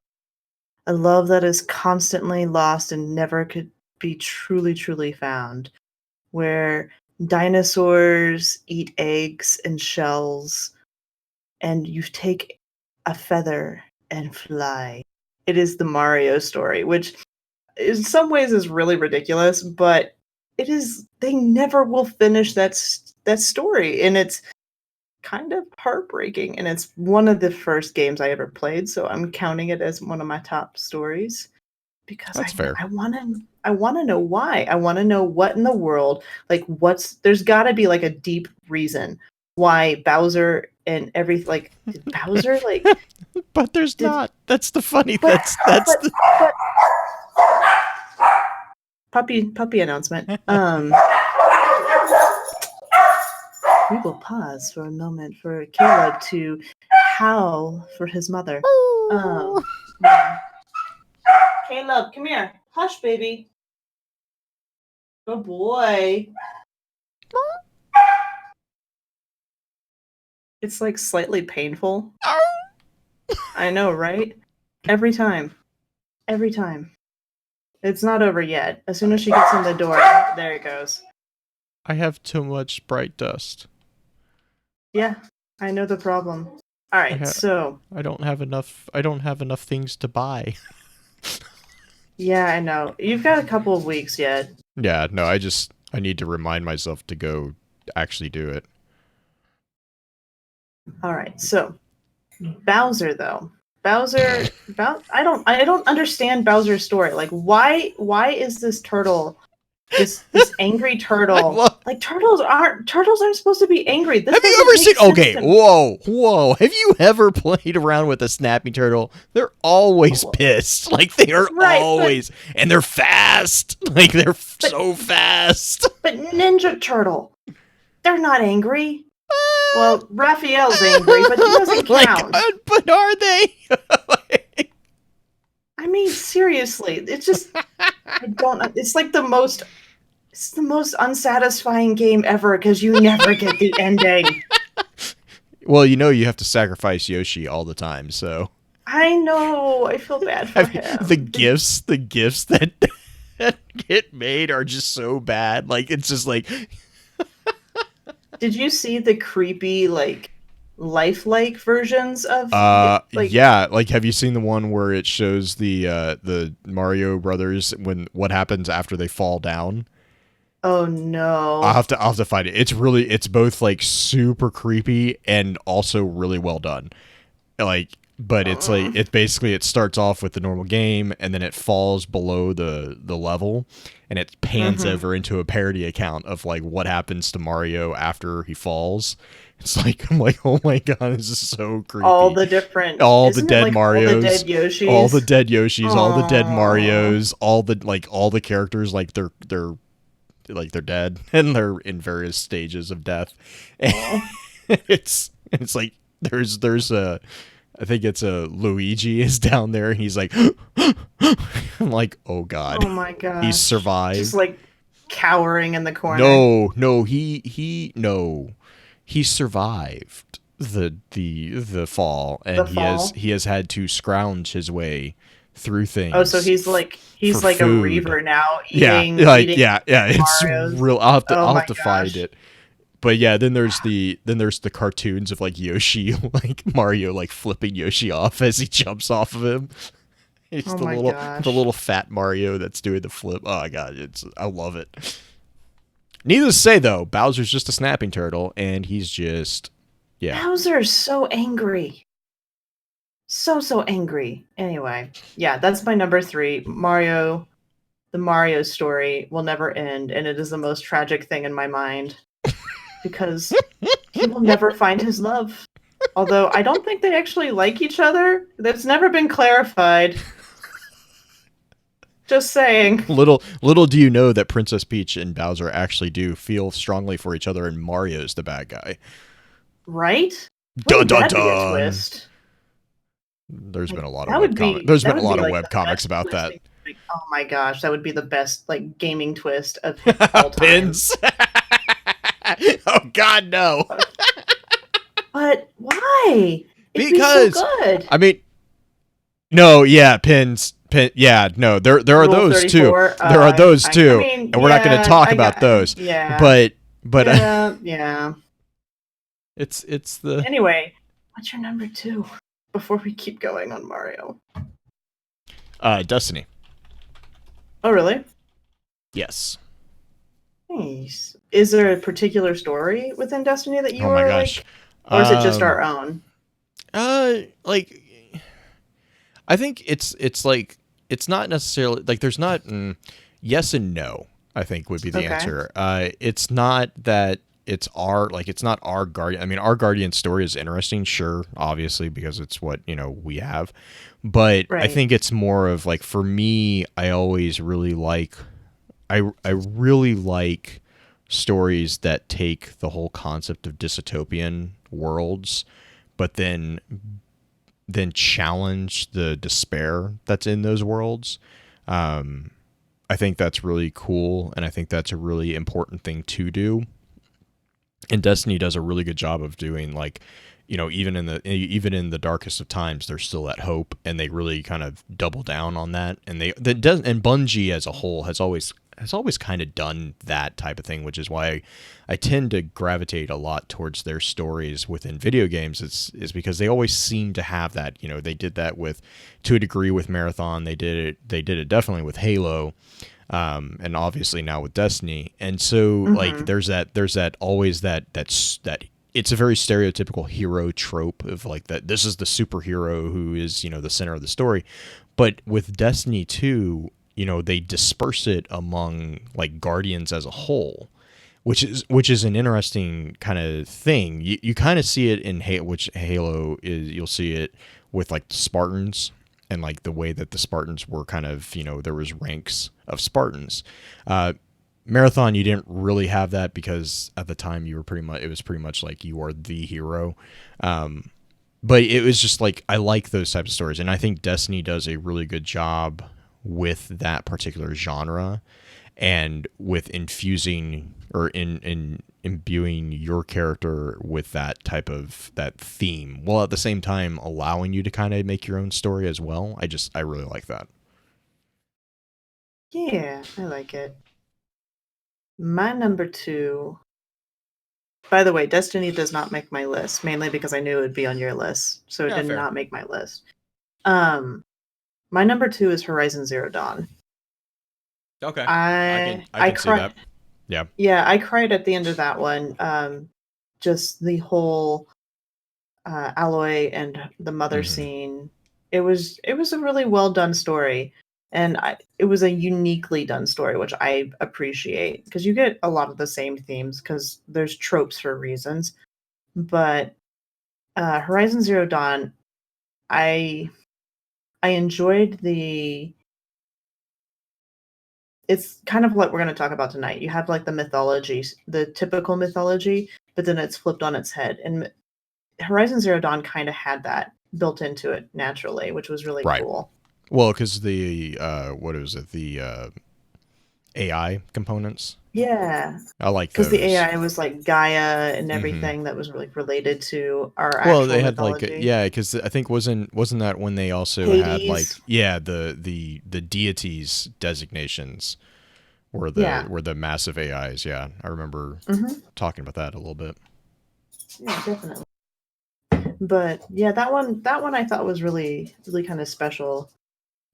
a love that is constantly lost and never could be truly, truly found, where dinosaurs eat eggs and shells, and you take a feather and fly. It is the Mario story, which in some ways is really ridiculous, but they never will finish that story, and it's kind of heartbreaking, and it's one of the first games I ever played, so I'm counting it as one of my top stories because That's fair. I wanna know why. I wanna know what in the world, like, there's gotta be, like, a deep reason why Bowser and everything, like, did Bowser, like... But there's not. That's the funny... But, That's but, the... but, puppy announcement. We will pause for a moment for Caleb to howl for his mother. Yeah. Caleb, come here. Hush, baby. Good boy. It's like slightly painful. I know, right? Every time. Every time. It's not over yet. As soon as she gets in the door, there it goes. I have too much bright dust. Yeah, I know the problem. All right, so I don't have enough things to buy. yeah, I know. You've got a couple of weeks yet. Yeah, no, I need to remind myself to go actually do it. All right, so Bowser though. I don't understand Bowser's story. Like why is this turtle this angry turtle? Like turtles aren't supposed to be angry. This have you ever seen whoa. Have you ever played around with a snapping turtle? They're always pissed. Like they are always and they're fast. Like they're so fast. But Ninja Turtle, they're not angry. Well, Raphael's angry, but he doesn't count. But are they? I mean, seriously, it's just I don't. It's like the most unsatisfying game ever because you never get the ending. Well, you have to sacrifice Yoshi all the time, so. I know. I feel bad for him. The gifts that get made are just so bad. Like it's just like. Did you see the creepy lifelike versions of yeah, like have you seen the one where it shows the Mario brothers what happens after they fall down? Oh no. I'll have to find it. It's both like super creepy and also really well done. Like but it's like it starts off with the normal game and then it falls below the level and it pans over into a parody account of like what happens to Mario after he falls. It's like I'm like, oh my god, this is so creepy. All the dead Marios, all the dead Yoshis, all the dead Marios, all the characters like they're dead and they're in various stages of death. It's like there's a I think it's a Luigi is down there and he's like I'm like, oh god. Oh my god. He survived. Just like cowering in the corner. No, he survived the fall and he has had to scrounge his way through things. Oh, so he's like food. A reaver now eating yeah, it's Marios. real. I'll have to find it. But yeah, then there's the cartoons of like Yoshi, like Mario, like flipping Yoshi off as he jumps off of him. It's the little fat Mario that's doing the flip. Oh my god, I love it. Needless to say though, Bowser's just a snapping turtle, and he's just Bowser's so angry, so angry. Anyway, yeah, that's my number 3. Mario, the Mario story will never end, and it is the most tragic thing in my mind. Because he will never find his love. Although I don't think they actually like each other. That's never been clarified. Just saying. Little do you know that Princess Peach and Bowser actually do feel strongly for each other, and Mario's the bad guy. Right? Dun dun That'd be a dun. twist. There's been a lot of webcomics about that. Like, oh my gosh, that would be the best gaming twist of all time. Pins. Oh God, no! But why? It'd because be so good. I mean, no, yeah, pins. Yeah, no, there are Rule those 34, too. There are those too, and we're not going to talk about those. Yeah, but yeah. It's the anyway. What's your number 2? Before we keep going on Mario. Destiny. Oh really? Yes. Nice. Is there a particular story within Destiny that you oh my gosh. Or is it just our own? Like, I think it's like it's not necessarily like there's not yes and no. I think would be the answer. It's not that it's not our guardian. I mean, our guardian story is interesting, sure, obviously, because it's what, we have. But I Right. think it's more of like, for me, I always really like I really like stories that take the whole concept of dystopian worlds, but then challenge the despair that's in those worlds. I think that's really cool, and I think that's a really important thing to do. And Destiny does a really good job of doing, like, even in the darkest of times, there's still that hope, and they really kind of double down on that. And and Bungie as a whole has always kind of done that type of thing, which is why I tend to gravitate a lot towards their stories within video games. Is because they always seem to have that. They did that to a degree with Marathon. They did it definitely with Halo. And obviously now with Destiny. And so, like, Mm-hmm. there's always that it's a very stereotypical hero trope of, like, that this is the superhero who is, the center of the story. But with Destiny 2, they disperse it among, like, Guardians as a whole, which is an interesting kind of thing. You kind of see it in Halo is, you'll see it with, like, the Spartans, and, like, the way that the Spartans were kind of, there was ranks of Spartans. Marathon, you didn't really have that, because at the time it was pretty much like you are the hero. But it was just like, I like those types of stories, and I think Destiny does a really good job with that particular genre, and with infusing or in imbuing your character with that theme, while at the same time allowing you to kind of make your own story as well. I really like that. Yeah, I like it. My number two. By the way, Destiny does not make my list, mainly because I knew it would be on your list, so it Yeah, did fair. not make my list. Um, my number two is Horizon Zero Dawn. Okay. I can I I I can see cried. that. Yeah. Yeah, I cried at the end of that one. Just the whole Alloy and the mother Mm-hmm. scene. It was a really well done story, and it was a uniquely done story, which I appreciate, because you get a lot of the same themes because there's tropes for reasons. But Horizon Zero Dawn, I I enjoyed the. It's kind of what we're going to talk about tonight. You have, like, the mythology, the typical mythology, but then it's flipped on its head. And Horizon Zero Dawn kind of had that built into it naturally, which was really Right. cool. Well, because the what is it? The AI components. Yeah, I like because the those. AI was like Gaia and Mm-hmm. everything that was really related to our Well, actual they had, like, mythology. yeah, because I think wasn't that when they also had, like, Hades. yeah, the deities designations Yeah. were the massive AIs. Yeah, I remember Hmm. talking about that a little bit. Yeah, definitely. But yeah, that one I thought was really really kind of special,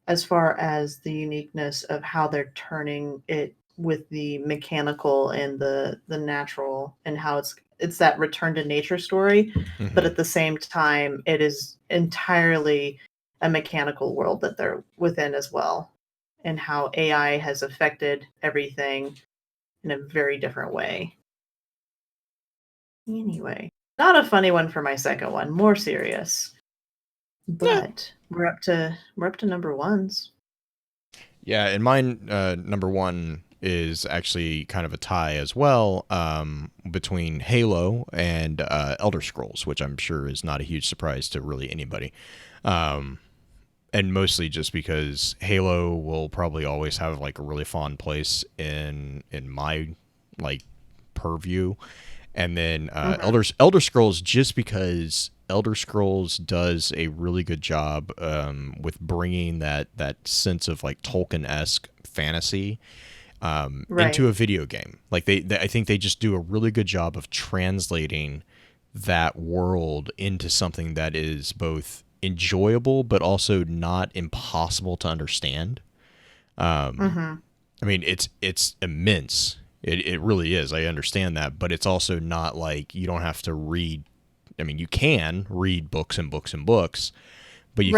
as far as the uniqueness of how they're turning it with the mechanical and the natural, and how it's that return to nature story, but Mm-hmm. at the same time it is entirely a mechanical world that they're within as well, and how AI has affected everything in a very different way. Anyway, not a funny one for my second one, more serious. Yeah. But we're up to number ones. Yeah, and mine, number one is actually kind of a tie as well, between Halo and Elder Scrolls, which I'm sure is not a huge surprise to really anybody. Um, and mostly just because Halo will probably always have, like, a really fond place in my, like, purview. And then Mhm. Elder Scrolls, just because Elder Scrolls does a really good job, with bringing that sense of, like, Tolkien esque fantasy, into Right. a video game. Like, I think they just do a really good job of translating that world into something that is both enjoyable but also not impossible to understand. Mhm. I mean, it's immense. It really is. I understand that, but it's also not like you don't have to read. I mean, you can read books and books and books, but Right.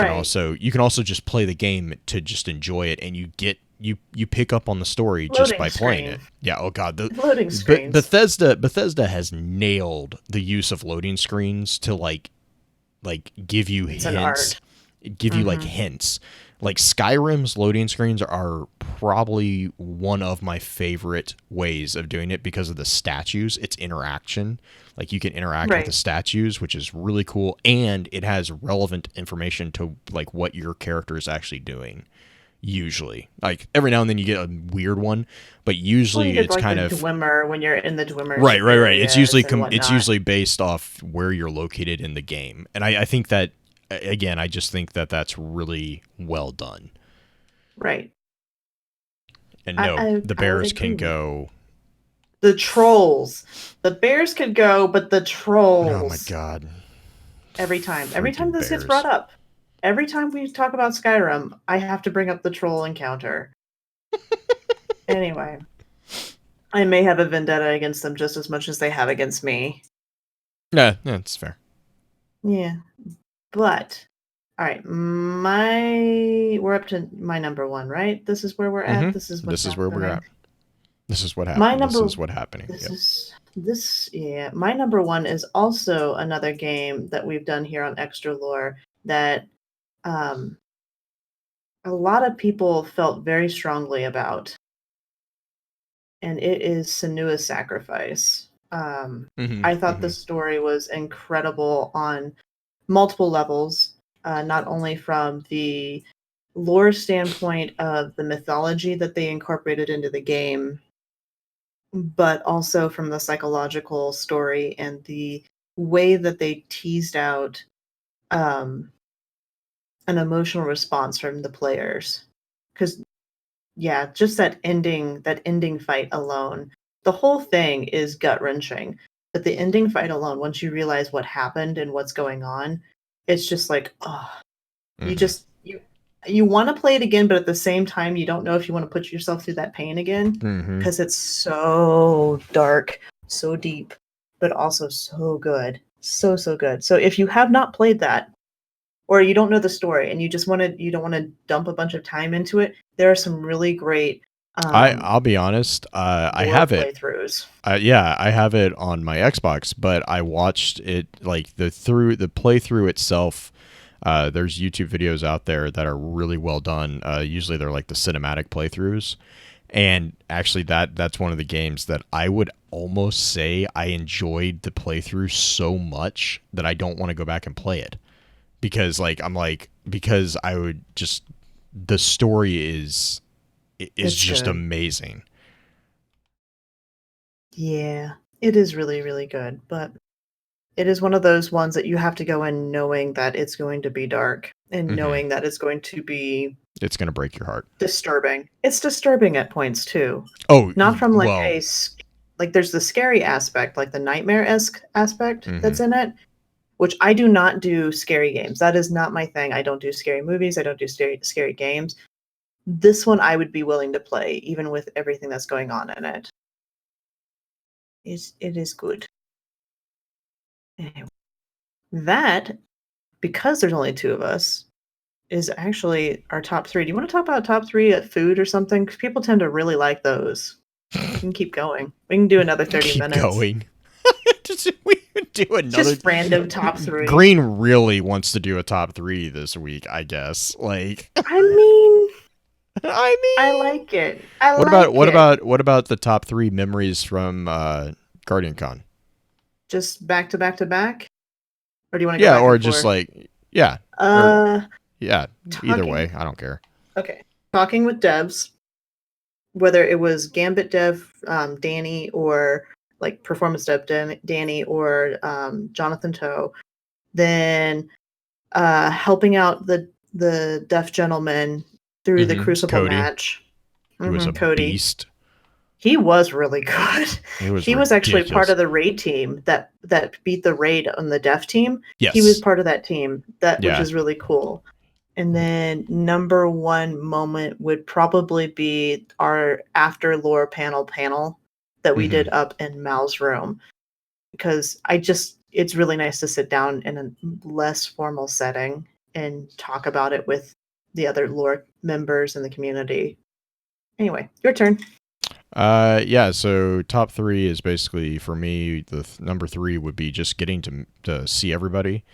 you can also just play the game to just enjoy it, and you get you pick up on the story just Loading by playing it. screen. Yeah. Oh God. Loading screens. Bethesda has nailed the use of loading screens to like give you It's an hints, art. give you like hints. Like Skyrim's loading screens are probably one of my favorite ways of doing it because of the statues. It's interaction. Like you can interact with the Right. statues, which is really cool, and it has relevant information to like what your character is actually doing. Usually, like every now and then you get a weird one, but Well, you usually get it's like the kind of Dwemer when you're in the Dwemer's right. It's usually areas and it's whatnot. usually based off where you're located in the game, and I think that again, I just think that that's really well done. Right. And I, no, I the I would bears can agree. go. The trolls. The bears could go, but the Oh my trolls. god, Every time freaking this gets brought bears! up, every time we talk about Skyrim, I have to bring up the troll encounter. Anyway, I may have a vendetta against them just as much as they have against me. Yeah, that's fair. Yeah, but all right, we're up to my number one, right? This is where we're at. This is what's This is where we're happening. at. This is what My happened. This number is what happening. this Yep. is this yeah, my number one is also another game that we've done here on Extra Lore that um a lot of people felt very strongly about, and it is Senua's Sacrifice. I thought the story was incredible on multiple levels, not only from the lore standpoint of the mythology that they incorporated into the game, but also from the psychological story and the way that they teased out um, an emotional response from the players. Because yeah, just that ending fight alone, the whole thing is gut wrenching. But the ending fight alone, once you realize what happened and what's going on, it's just like, oh, you Mm-hmm. just you want to play it again, but at the same time, you don't know if you want to put yourself through that pain again Mm-hmm. because it's so dark, so deep, but also so good, so good. So if you have not played that, or you don't know the story and you don't want to dump a bunch of time into it, there are some really great I'll be honest. I lore have it. playthroughs. Yeah, I have it on my Xbox, but I watched it like the playthrough itself. There's YouTube videos out there that are really well done. Usually they're like the cinematic playthroughs, and actually that's one of the games that I would almost say I enjoyed the playthrough so much that I don't want to go back and play it because because I would just the story is It's just good. amazing. Yeah, it is really, really good, but it is one of those ones that you have to go in knowing that it's going to be dark and Hmm. knowing that it's going to be It's gonna break your heart. disturbing. It's disturbing at points too. Oh Not from like well. like there's the scary aspect, like the nightmare-esque aspect Hmm. that's in it, which I do not do scary games. That is not my thing. I don't do scary movies. I don't do scary games. This one I would be willing to play, even with everything that's going on in it. It is good. Anyway, that, because there's only two of us, is actually our top three. Do you want to talk about top three at food or something? Because people tend to really like those. We can keep going. We can do another 30 Keep minutes. going. We could do another. Just random top three. Green really wants to do a top three this week, I guess. Like, I mean, I I mean, like it. I like it. what about the top three memories from Guardian Con? Just back to back to back? Or do you want to go Yeah, back or and just forth? like yeah, or Uh, yeah. Either talking. way, I don't care. Okay. Talking with devs, whether it was Gambit dev Danny, or like performance dev Danny, or Jonathan Toe, then helping out the deaf gentleman through the Crucible Cody, match. he was a Cody. beast. He was really good. He was He was actually part ridiculous. of the raid team that beat the raid on the deaf team. He was Yes. part of that team, which Yeah. is really cool. And then number one moment would probably be our after lore panel that we Hmm. did up in Mal's room, because it's really nice to sit down in a less formal setting and talk about it with the other lore members in the community. Anyway, your turn. Yeah, so top 3 is basically, for me, the number 3 would be just getting to see everybody.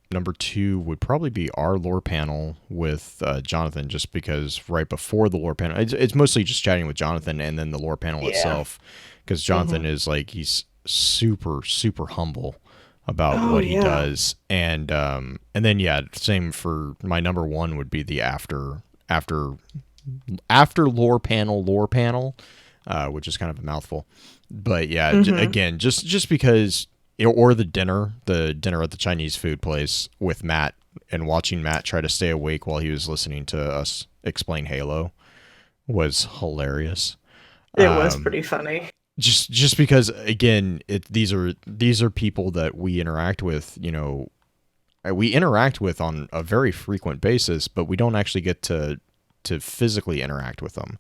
Number 2 would probably be our lore panel with Jonathan, just because right before the lore panel, it's mostly just chatting with Jonathan, and then the lore panel itself, because Jonathan is like, he's super, super humble about what he does. And then, yeah, same for my number 1 would be the after lore panel, which is kind of a mouthful, but yeah, again, just because, or the dinner at the Chinese food place with Matt, and watching Matt try to stay awake while he was listening to us explain Halo was hilarious. It was pretty funny. Just because, again, these are people that we interact with, we interact with on a very frequent basis, but we don't actually get to physically interact with them.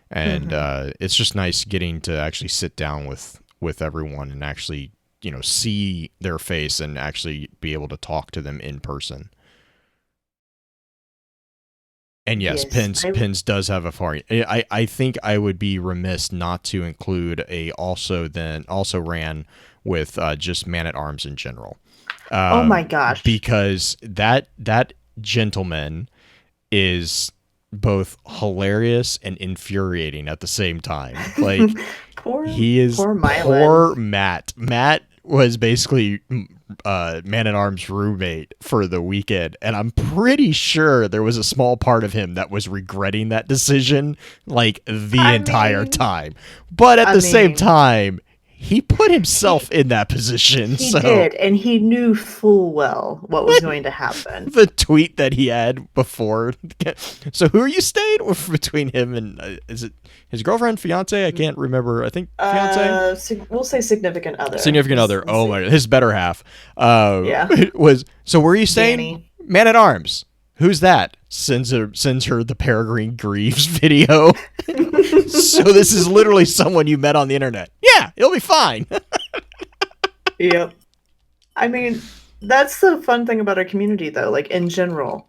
And it's just nice getting to actually sit down with everyone and actually, see their face and actually be able to talk to them in person. And yes, Pins does have a part. I think I would be remiss not to include also ran with just Man-at-Arms in general. Oh my gosh. Because that gentleman is both hilarious and infuriating at the same time. Like, poor Matt. Matt was basically Man-at-Arms' roommate for the weekend, and I'm pretty sure there was a small part of him that was regretting that decision, like, the entire time. But at the same time, he put himself in that position. He did, and he knew full well what was going to happen. The tweet that he had before. So who are you staying with between him and, is it his girlfriend, fiance? I can't remember. I think fiance? We'll say significant other. Significant other. Oh my God. His better half. Yeah. So where are you staying? Danny. Man-at-Arms. Who's that? Sends her the Peregrine Greaves video. So this is literally someone you met on the internet. Yeah, it'll be fine. Yep. I mean, that's the fun thing about our community, though. Like, in general,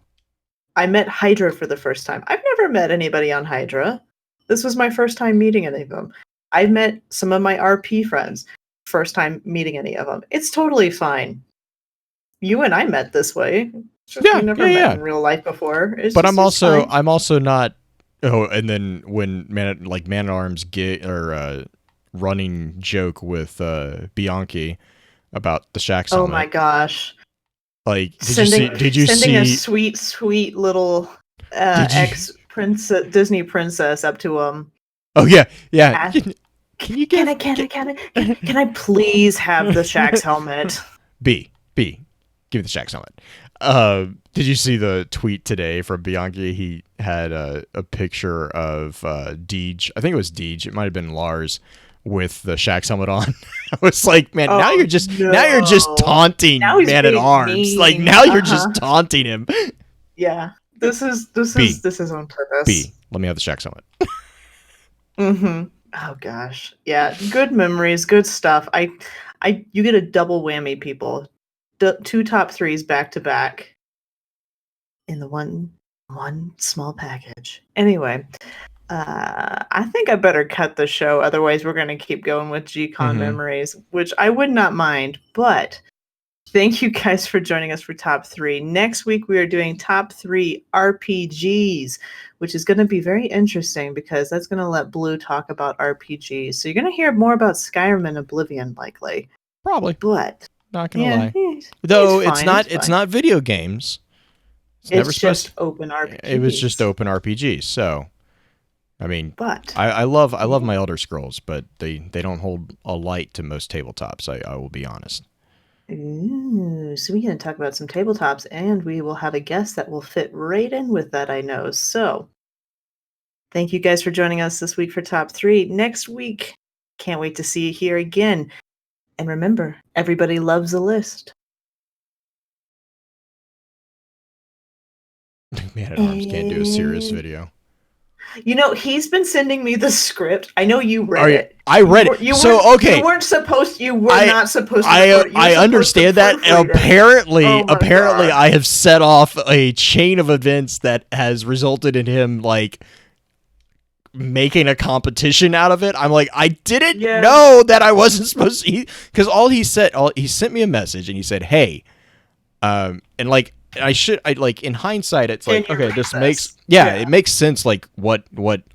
I met Hydra for the first time. I've never met anybody on Hydra. This was my first time meeting any of them. I've met some of my RP friends. First time meeting any of them. It's totally fine. You and I met this way. We never met in real life before. But I'm also not. Oh, and then when Man-at-Arms running joke with Bianchi about the Shax helmet. Oh my gosh! Like, did you see a sweet little ex-princess Disney princess up to him? Oh yeah. Can I please have the Shax helmet? B, give me the Shax helmet. Did you see the tweet today from Bianchi? He had a picture of Deej. I think it was Deej. It might have been Lars with the Shax helmet on. I was like, man, now you're just taunting Man-at-Arms. Like, now you're just taunting him. Yeah, this is on purpose. B, let me have the Shax helmet. Oh gosh, yeah, good memories, good stuff. You get a double whammy, people. 2 top 3s back to back in the one small package. Anyway, I think I better cut the show. Otherwise, we're going to keep going with G-Con memories, which I would not mind. But thank you guys for joining us for top 3. Next week, we are doing top 3 RPGs, which is going to be very interesting because that's going to let Blue talk about RPGs. So you're going to hear more about Skyrim and Oblivion, likely. Probably. But not gonna lie. Though it's not video games. It's just open RPGs. It was just open RPGs. So, I mean, but I love my Elder Scrolls, but they don't hold a light to most tabletops. I will be honest. Ooh, so we're going to talk about some tabletops, and we will have a guest that will fit right in with that, I know. So, thank you guys for joining us this week for top 3. Next week, can't wait to see you here again. And remember, everybody loves a list. Man-at-Arms can't do a serious video. He's been sending me the script. I know you read it. I read it. You were not supposed to. I understand that. Apparently, I have set off a chain of events that has resulted in him, like, making a competition out of it. I'm like, I didn't Yeah. know that I wasn't supposed to eat, because he sent me a message and he said, hey, and like, I like, in hindsight, it's like, okay, this makes, it makes sense, like what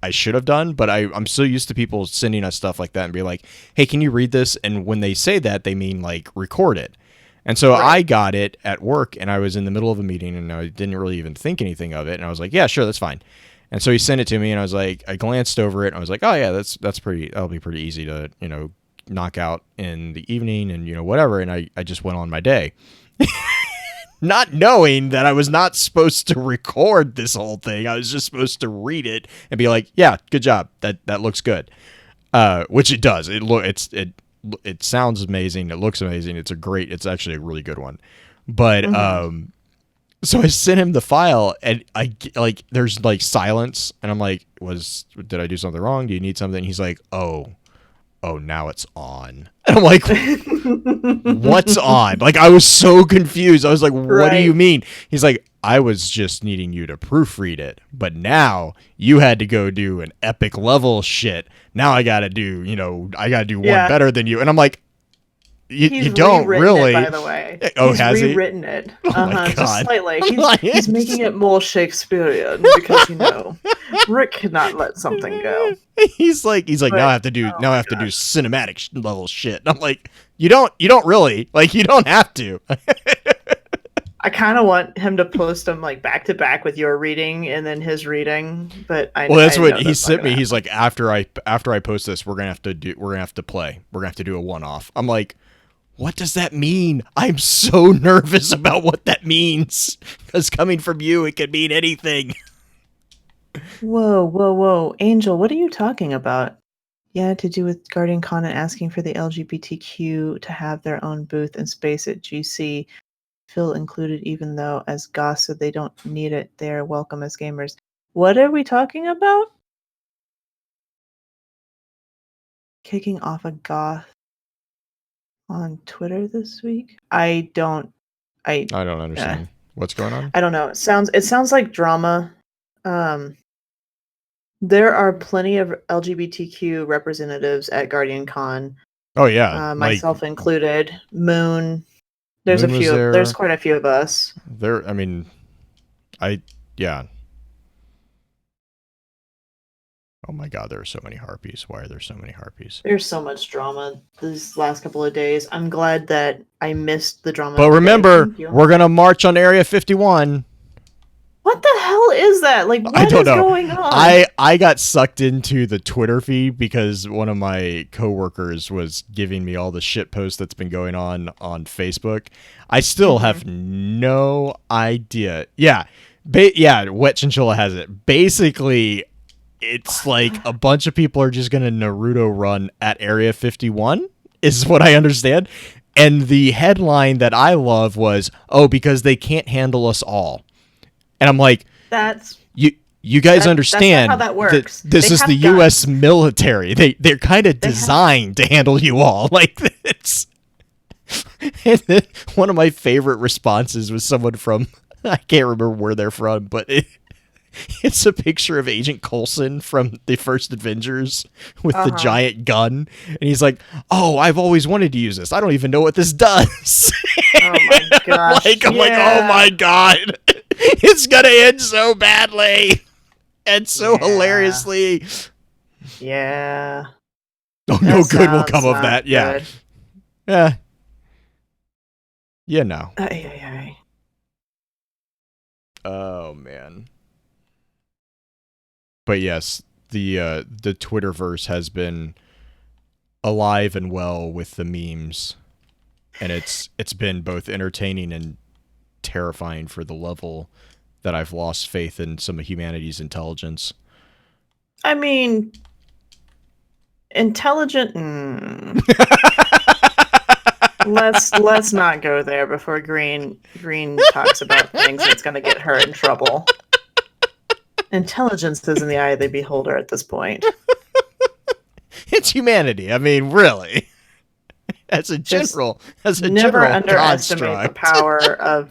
I should have done, but I'm so used to people sending us stuff like that and be like, hey, can you read this? And when they say that, they mean like record it. And so I got it at work, and I was in the middle of a meeting, and I didn't really even think anything of it, and I was like, yeah, sure, that's fine. And so he sent it to me, and I was like, I glanced over it, and I was like, oh yeah, that'll be pretty easy to, knock out in the evening, and whatever. And I just went on my day. Not knowing that I was not supposed to record this whole thing. I was just supposed to read it and be like, yeah, good job. That looks good. Which it does. It sounds amazing. It looks amazing. It's actually a really good one. But, so I sent him the file, and there's like silence, and I'm like, did I do something wrong? Do you need something? He's like, oh, now it's on. And I'm like, what's on? Like, I was so confused. I was like, what do you mean? He's like, I was just needing you to proofread it, but now you had to go do an epic level shit. Now I got to do, one better than you. And I'm like, you don't really. It, by the way. Oh, has he? He's rewritten it. Oh just slightly. He's making it more Shakespearean because Rick cannot let something go. He's like, now I have to do cinematic level shit. And I'm like, you don't really, like, you don't have to. I kind of want him to post them like back to back with your reading and then his reading, but that's what he sent me. He's like, after I post this, we're gonna have to play. We're gonna have to do a one-off. I'm like, what does that mean? I'm so nervous about what that means, because coming from you, it could mean anything. Whoa, Angel, what are you talking about? Yeah, to do with Guardian Con and asking for the LGBTQ to have their own booth and space at GC. Phil included, even though as goths, so they don't need it. They're welcome as gamers. What are we talking about? Kicking off a goth on Twitter this week? I don't understand what's going on. I don't know. It sounds like drama. There are plenty of LGBTQ representatives at Guardian Con. Oh yeah, myself included. Moon. There's a few. There's quite a few of us. Yeah. Oh my God, there are so many harpies. Why are there so many harpies? There's so much drama these last couple of days. I'm glad that I missed the drama. But remember, we're gonna march on Area 51. What the hell is that? Like, what is going on? I got sucked into the Twitter feed because one of my coworkers was giving me all the shit posts that's been going on Facebook. I still have no idea. Yeah, Wet Chinchilla has it. Basically, it's like a bunch of people are just gonna Naruto run at Area 51, is what I understand. And the headline that I love was, because they can't handle us all. And I'm like, you guys understand that's not how that works. This is the guns. U.S. military. They're kind of designed to handle you all like this. And then one of my favorite responses was someone from, I can't remember where they're from, but it's a picture of Agent Coulson from the first Avengers with the giant gun. And he's like, I've always wanted to use this. I don't even know what this does. Oh my gosh. I'm like, oh my God. It's going to end so badly and so hilariously. Yeah. Oh, no good will come of that. Yeah. Good. Yeah. Yeah, no. Oh, man. But yes, the Twitterverse has been alive and well with the memes, and it's been both entertaining and terrifying for the level that I've lost faith in some of humanity's intelligence. I mean, intelligent. Let's not go there before Green talks about things that's going to get her in trouble. Intelligence is in the eye of the beholder at this point. It's humanity. I mean, really. As a general never underestimate the power of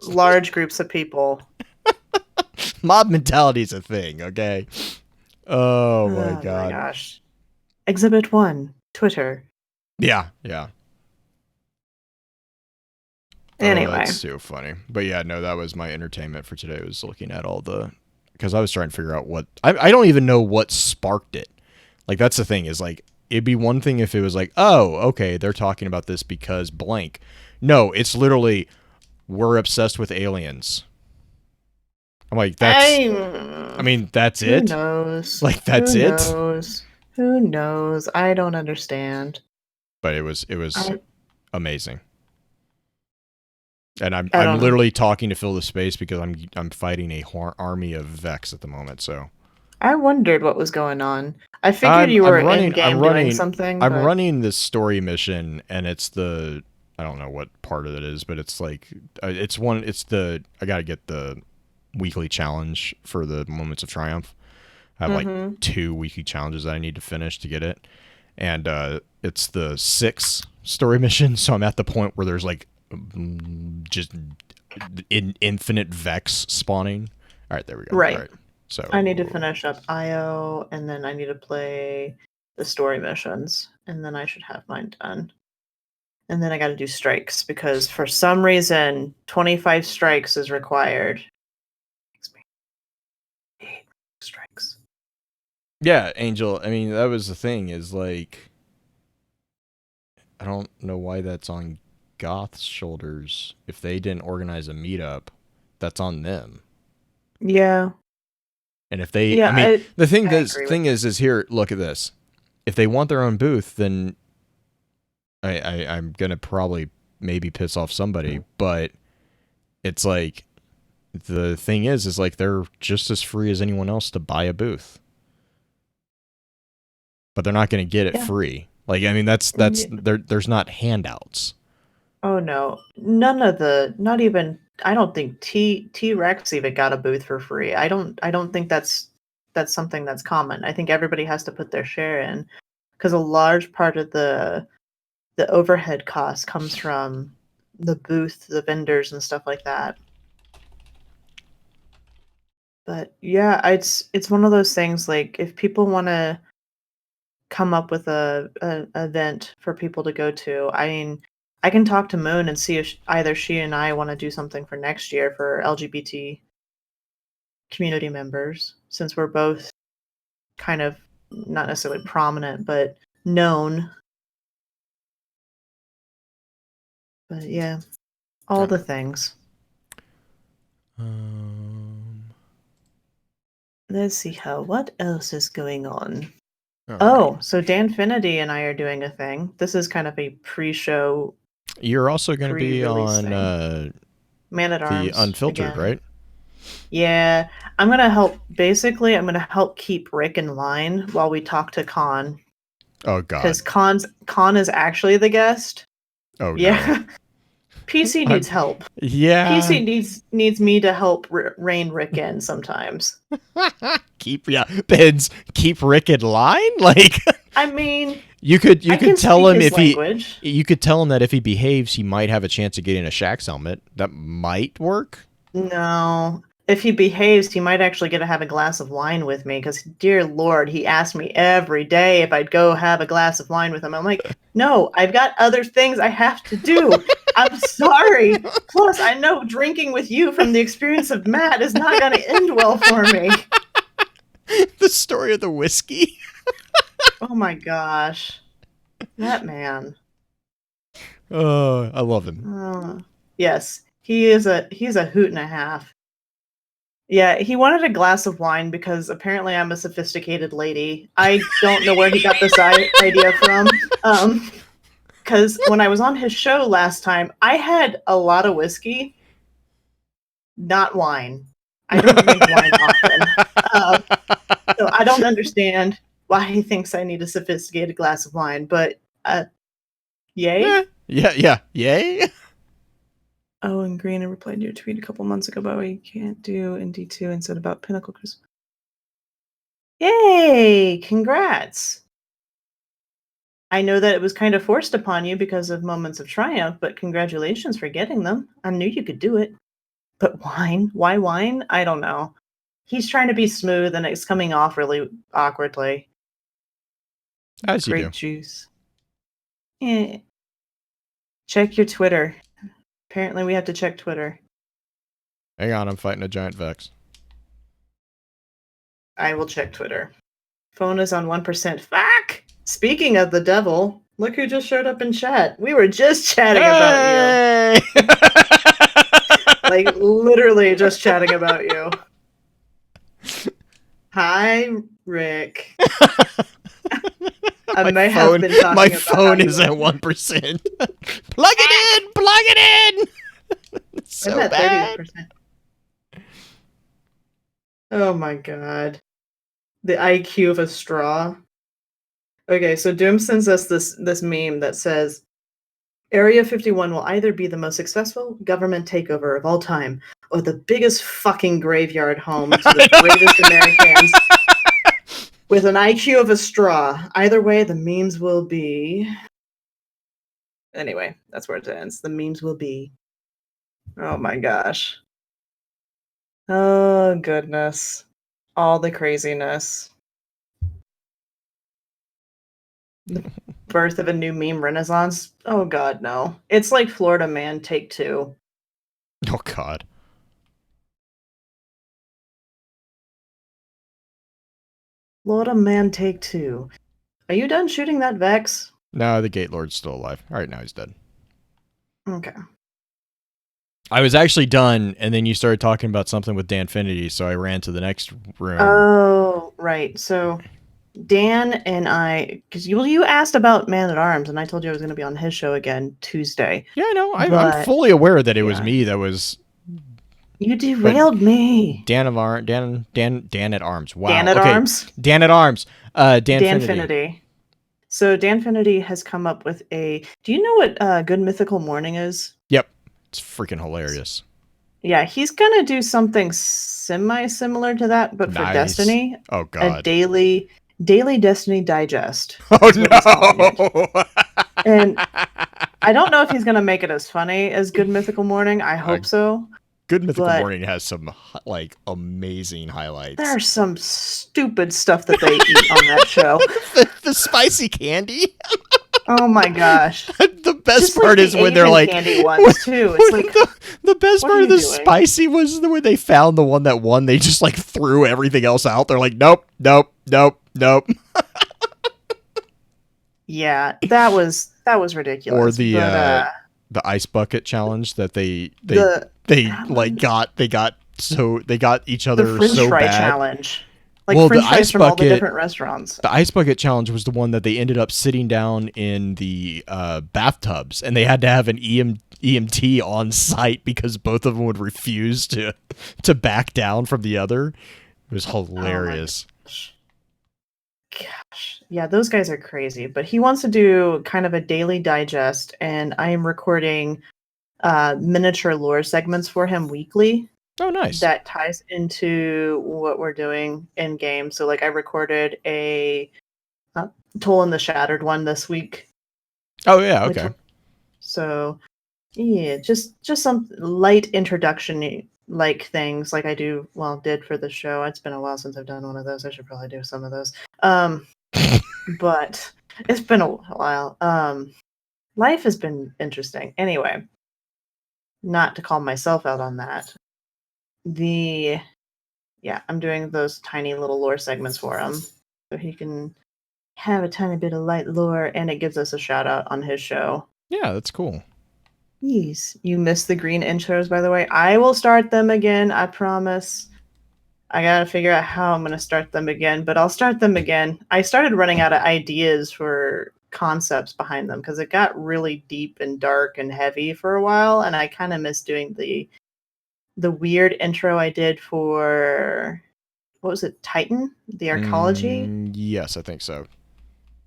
large groups of people. Mob mentality is a thing, okay? Oh my Oh my god. gosh. Exhibit 1, Twitter. Yeah, yeah. Oh, that's Anyway, so funny. But yeah, no, that was my entertainment for today. Was looking at all the because I was trying to figure out what I don't even know what sparked it. Like that's the thing is like it'd be one thing if it was like, oh, okay, they're talking about this because blank. No, it's literally we're obsessed with aliens. I'm like, I I mean, that's who it? knows? Like that's Who it? knows? Who knows? I don't understand. But it was I amazing. And I I'm don't know. literally talking to fill the space because I'm fighting a army of Vex at the moment. So I wondered what was going on. I figured you I'm were in running game doing something, I'm but running this story mission, and it's the I don't know what part of it is, but it's like it's the I gotta get the weekly challenge for the Moments of Triumph. I have like mm-hmm. 2 weekly challenges that I need to finish to get it, and it's the 6 story mission. So I'm at the point where there's like just infinite Vex spawning. All right, there we go. All Right. right, so I need to finish up IO, and then I need to play the story missions, and then I should have mine done. And then I got to do strikes because for some reason 25 strikes is required. Strikes. yeah, Angel. I mean, that was the thing. Is like I don't know why that's on Goth's shoulders. If they didn't organize a meetup, that's on them. Yeah. And if they, I Yeah, mean, the I agree with you. is here. Look at this. If they want their own booth, then I'm gonna probably maybe piss off somebody. But it's like the thing is like they're just as free as anyone else to buy a booth, but they're not gonna get it Yeah. free. Like I mean, that's Yeah. there's not handouts. Oh no. None of the not even I don't think T-Rex even got a booth for free. I don't think that's something that's common. I think everybody has to put their share in because a large part of the overhead cost comes from the booth, the vendors and stuff like that. But yeah, it's one of those things like if people want to come up with a event for people to go to. I mean, I can talk to Moon and see if either she and I want to do something for next year for LGBT community members, since we're both kind of not necessarily prominent, but known. But yeah, all Okay. the things. Um. Let's see how what else is going on. All right. Oh, so Dan Finity and I are doing a thing. This is kind of a pre-show, You're also going to be pre-release on thing. Man at the Arms Unfiltered, again. right? Yeah, I'm gonna help. Basically, I'm gonna help keep Rick in line while we talk to Con, Oh God. because Con is actually the guest. Oh no. Yeah, PC I'm. needs help. Yeah. PC needs me to help rein Rick in sometimes. Keep Pins. Keep Rick in line. Like I mean, you I could can tell speak him his if he. language. You could tell him that if he behaves, he might have a chance of getting a Shaxx helmet. That might work. No. If he behaves, he might actually get to have a glass of wine with me because, dear Lord, he asked me every day if I'd go have a glass of wine with him. I'm like, no, I've got other things I have to do. I'm sorry. Plus, I know drinking with you from the experience of Matt is not going to end well for me. The story of the whiskey. Oh my gosh. That man. Oh, I love him. Yes, he's a hoot and a half. Yeah, he wanted a glass of wine because apparently I'm a sophisticated lady. I don't know where he got this idea from. Because when I was on his show last time, I had a lot of whiskey, not wine. I don't drink wine often. Uh, so I don't understand why he thinks I need a sophisticated glass of wine, but yay. Yeah. Yay. Oh, and Green replied to your tweet a couple months ago about what you can't do in D2 and said about Pinnacle Cruise. Yay! Congrats! I know that it was kind of forced upon you because of Moments of Triumph, but congratulations for getting them. I knew you could do it. But wine? Why wine? I don't know. He's trying to be smooth, and it's coming off really awkwardly. As you Grape do. juice. Eh. Check your Twitter. Apparently, we have to check Twitter. Hang on, I'm fighting a giant Vex. I will check Twitter. Phone is on 1%. Fuck! Speaking of the devil, look who just showed up in chat. We were just chatting about you. Like, literally just chatting about you. Hi, Rick. My phone is at 1%. Plug it in! Plug it in! It's so I'm at bad. 30%. Oh my god. The IQ of a straw. Okay, so Doom sends us this meme that says, Area 51 will either be the most successful government takeover of all time, or the biggest fucking graveyard home to the greatest Americans with an IQ of a straw. Either way, the memes will be... Anyway, that's where it ends. The memes will be... Oh my gosh. Oh, goodness. All the craziness. The birth of a new meme renaissance? Oh god, no. It's like Florida Man Take 2. Oh god. Florida Man Take 2. Are you done shooting that Vex? No, the Gate Lord's still alive. Alright, now he's dead. Okay. I was actually done, and then you started talking about something with Danfinity, so I ran to the next room. Oh, right. So Dan and I, because you asked about Man at Arms, and I told you I was going to be on his show again Tuesday. Yeah, I know. I'm fully aware that it was yeah. me that was. You derailed me. Dan at Arms. Wow. Dan at Arms. Dan at Arms. Danfinity. So Danfinity has come up with a. Do you know what Good Mythical Morning is? Yep, it's freaking hilarious. Yeah, he's gonna do something semi-similar to that, but for Destiny. Oh god. A daily Destiny digest. Oh no. And I don't know if he's gonna make it as funny as Good Mythical Morning. I hope so. Good Mythical Morning has some like amazing highlights. There's some stupid stuff that they eat on that show. The spicy candy. Oh my gosh! The best part is when they're like candy ones too. It's like the best part of the spicy was when they found the one that won. They just like threw everything else out. They're like, nope. Yeah, that was ridiculous. Or the ice bucket challenge that they got each other the French so fry bad. Challenge. Like French fries from all the different restaurants. The ice bucket challenge was the one that they ended up sitting down in the bathtubs, and they had to have an EMT on site because both of them would refuse to back down from the other. It was hilarious. Gosh. Yeah, those guys are crazy. But he wants to do kind of a daily digest, and I am recording miniature lore segments for him weekly. Oh, nice. That ties into what we're doing in game. So, like, I recorded a Toll in the Shattered one this week. Oh yeah, okay. So, yeah, just some light introduction like things like I did for the show. It's been a while since I've done one of those. I should probably do some of those. But it's been a while. Life has been interesting. Anyway, not to call myself out on that. I'm doing those tiny little lore segments for him so he can have a tiny bit of light lore, and it gives us a shout out on his show. Yeah, that's cool. Yes, you missed the green intros, by the way. I will start them again, I promise. I gotta figure out how I'm gonna start them again, but I'll start them again. I started running out of ideas for concepts behind them because it got really deep and dark and heavy for a while, and I kind of miss doing the weird intro I did for, what was it, Titan? The Arcology? Yes, I think so.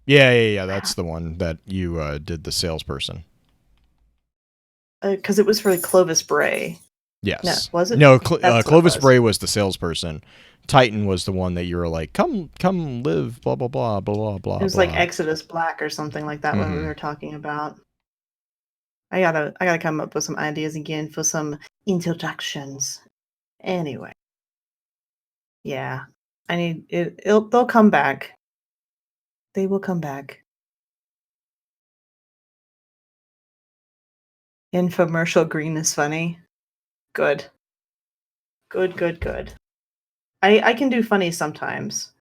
Yeah. That's the one that you did the salesperson. Because it was for Clovis Bray. Yes. No, was it? No, Clovis Bray was the salesperson. Titan was the one that you were like, come live, blah, blah, blah, blah, blah, It was like Exodus Black or something like that when we were talking about. I gotta come up with some ideas again for some introductions. Anyway. Yeah. I need it. They'll come back. They will come back. Infomercial green is funny. Good. Good, good, good. I can do funny sometimes.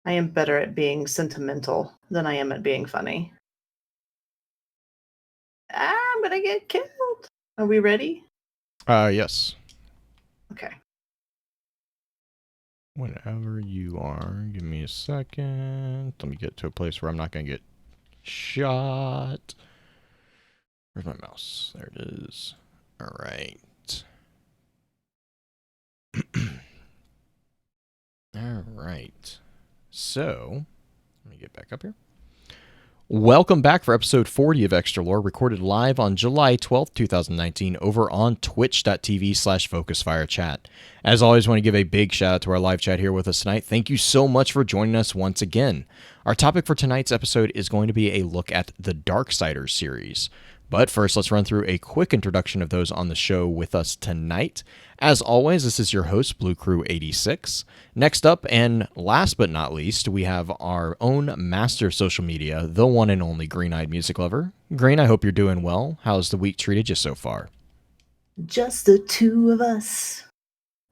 I am better at being sentimental than I am at being funny. I'm gonna get killed. Are we ready? Yes. Okay. Whenever you are, give me a second. Let me get to a place where I'm not going to get shot. Where's my mouse? There it is. All right. All right. So, let me get back up here. Welcome back for episode 40 of Extra Lore, recorded live on July 12th, 2019, over on twitch.tv/FocusFireChat. As always, I want to give a big shout out to our live chat here with us tonight. Thank you so much for joining us once again. Our topic for tonight's episode is going to be a look at the Darksiders series. But first, let's run through a quick introduction of those on the show with us tonight. As always, this is your host, Blue Crew 86. Next up, and last but not least, we have our own master of social media, the one and only Green-Eyed Music Lover. Green, I hope you're doing well. How's the week treated you so far? Just the two of us.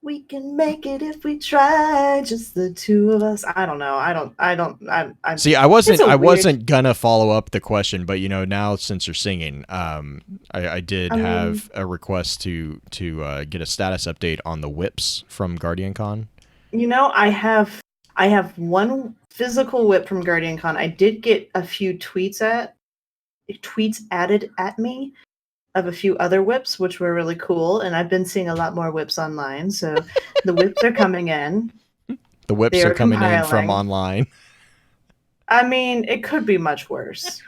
We can make it if we try. Just the two of us. I don't know. I'm See, I wasn't gonna follow up the question, but now since you're singing, I did have a request to get a status update on the whips from Guardian Con. I have one physical whip from Guardian Con. I did get a few tweets added at me of a few other whips, which were really cool, and I've been seeing a lot more whips online, so the whips are coming in. The whips are coming in from online. I mean, it could be much worse.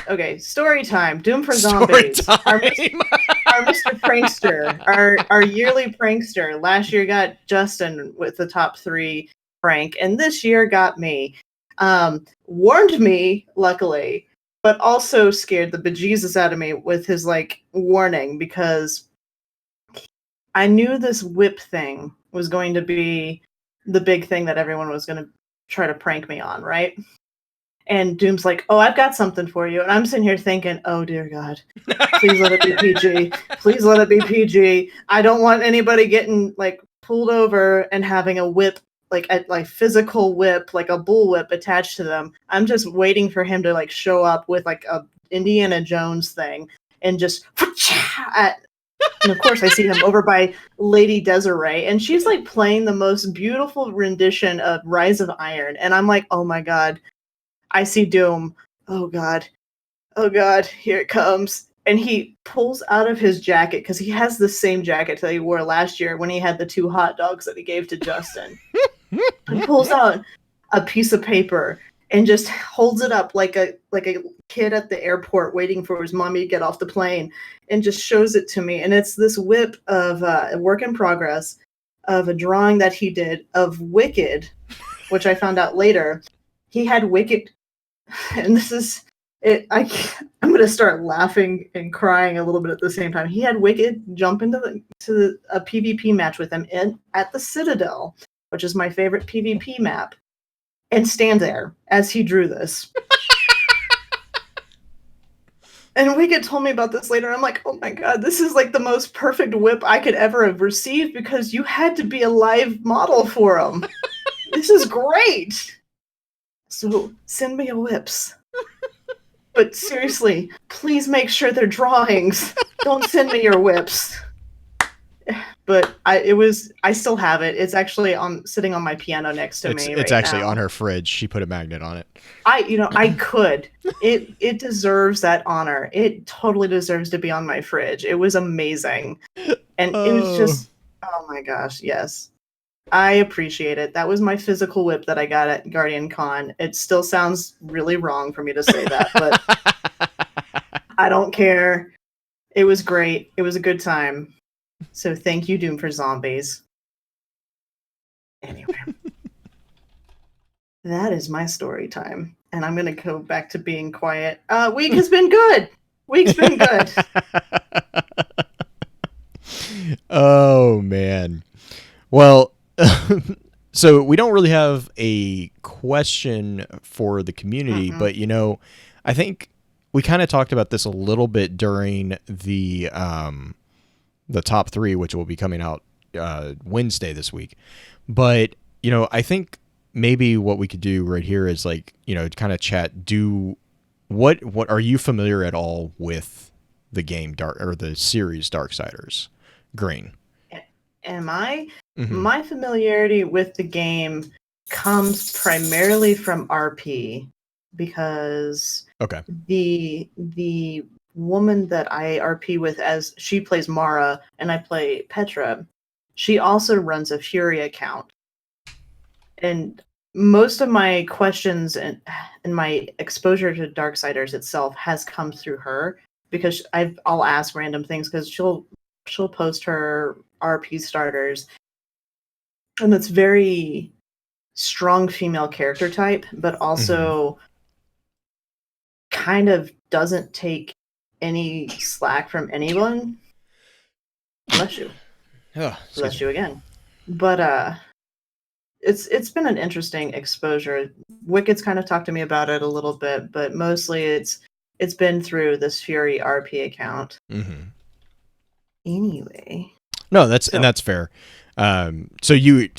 Okay, story time. Doom for Zombies. Our Mr. Prankster, our yearly prankster, last year got Justin with the top 3 prank, and this year got me. Warned me, luckily, but also scared the bejesus out of me with his warning, because I knew this whip thing was going to be the big thing that everyone was going to try to prank me on, right? And Doom's like, "Oh, I've got something for you." And I'm sitting here thinking, "Oh, dear God, please let it be PG. Please let it be PG. I don't want anybody getting pulled over and having a whip, a physical whip, like a bullwhip attached to them. I'm just waiting for him to show up with a Indiana Jones thing and just and of course I see him over by Lady Desiree, and she's playing the most beautiful rendition of Rise of Iron, and I'm like, oh my God, I see Doom. Oh God, here it comes. And he pulls out of his jacket, because he has the same jacket that he wore last year when he had the 2 hot dogs that he gave to Justin. He pulls out a piece of paper and just holds it up like a kid at the airport waiting for his mommy to get off the plane, and just shows it to me. And it's this whip of a work in progress of a drawing that he did of Wicked, which I found out later. He had Wicked, and this is it. I'm going to start laughing and crying a little bit at the same time. He had Wicked jump into a PvP match with him at the Citadel, which is my favorite PvP map, and stand there as he drew this. And Wicked told me about this later. I'm like, oh my God, this is the most perfect whip I could ever have received, because you had to be a live model for him. This is great. So send me your whips. But seriously, please make sure they're drawings. Don't send me your whips. But I still have it. It's actually sitting on my piano next to me. It's actually on her fridge. She put a magnet on it. I could. It deserves that honor. It totally deserves to be on my fridge. It was amazing. And it was just, oh my gosh, yes. I appreciate it. That was my physical whip that I got at Guardian Con. It still sounds really wrong for me to say that, but I don't care. It was great. It was a good time. So thank you, Doom for Zombies. Anyway. That is my story time. And I'm going to go back to being quiet. Week has been good. Week's been good. Oh man. Well, so we don't really have a question for the community, Mm-mm. but I think we kind of talked about this a little bit during the top three, which will be coming out Wednesday this week. But I think maybe what we could do right here is like kind of chat. What are you familiar at all with the game Dark or the series Darksiders? Green. Am I? Mm-hmm. My familiarity with the game comes primarily from RP because Okay. the woman that I RP with, as she plays Mara and I play Petra, she also runs a Fury account. And most of my questions and my exposure to Darksiders itself has come through her because I'll ask random things because she'll post her RP starters, and it's very strong female character type, but Mm-hmm. also kind of doesn't take any slack from anyone. Bless you. Oh, excuse Bless me. you again. But it's been an interesting exposure. Wicked's kind of talked to me about it a little bit, but mostly it's been through this Fury RP account. Mm-hmm. Anyway, No, so that's fair. So you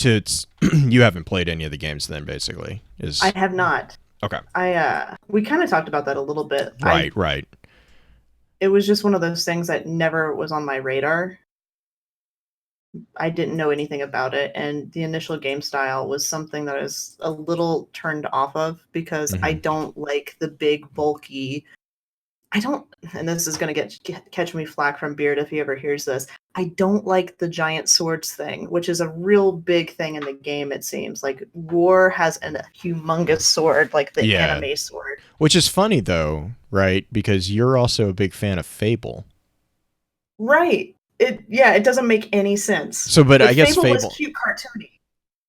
haven't played any of the games then, basically I is have not. okay. I we kind of talked about that a little bit. Right, right. It was just one of those things that never was on my radar. I didn't know anything about it, and the initial game style was something that I was a little turned off of because I Mm-hmm. don't like the big, bulky. I don't, and this is going to catch me flack from Beard if he ever hears this. I don't like the giant swords thing, which is a real big thing in the game. It seems like War has a humongous sword, like the Yeah, anime sword. which is funny though, right? Because you're also a big fan of Fable. Right. It doesn't make any sense. So, but I If guess Fable was Fable. cute cartoony,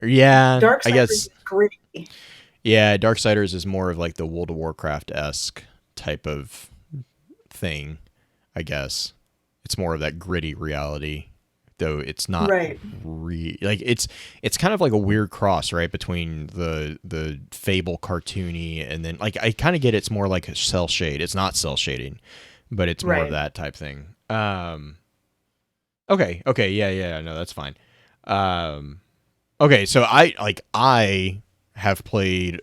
Yeah, I Darksiders guess. is gritty. Yeah, Darksiders is more of like the World of Warcraft esque type of thing. I guess it's more of that gritty reality, though it's not Right. like it's kind of like a weird cross, right, between the Fable cartoony and then like I kind of get it's more like a cell shade. It's not cell shading, but it's more of Right. that type thing. Okay, yeah, no, that's fine. Um, okay, so I have played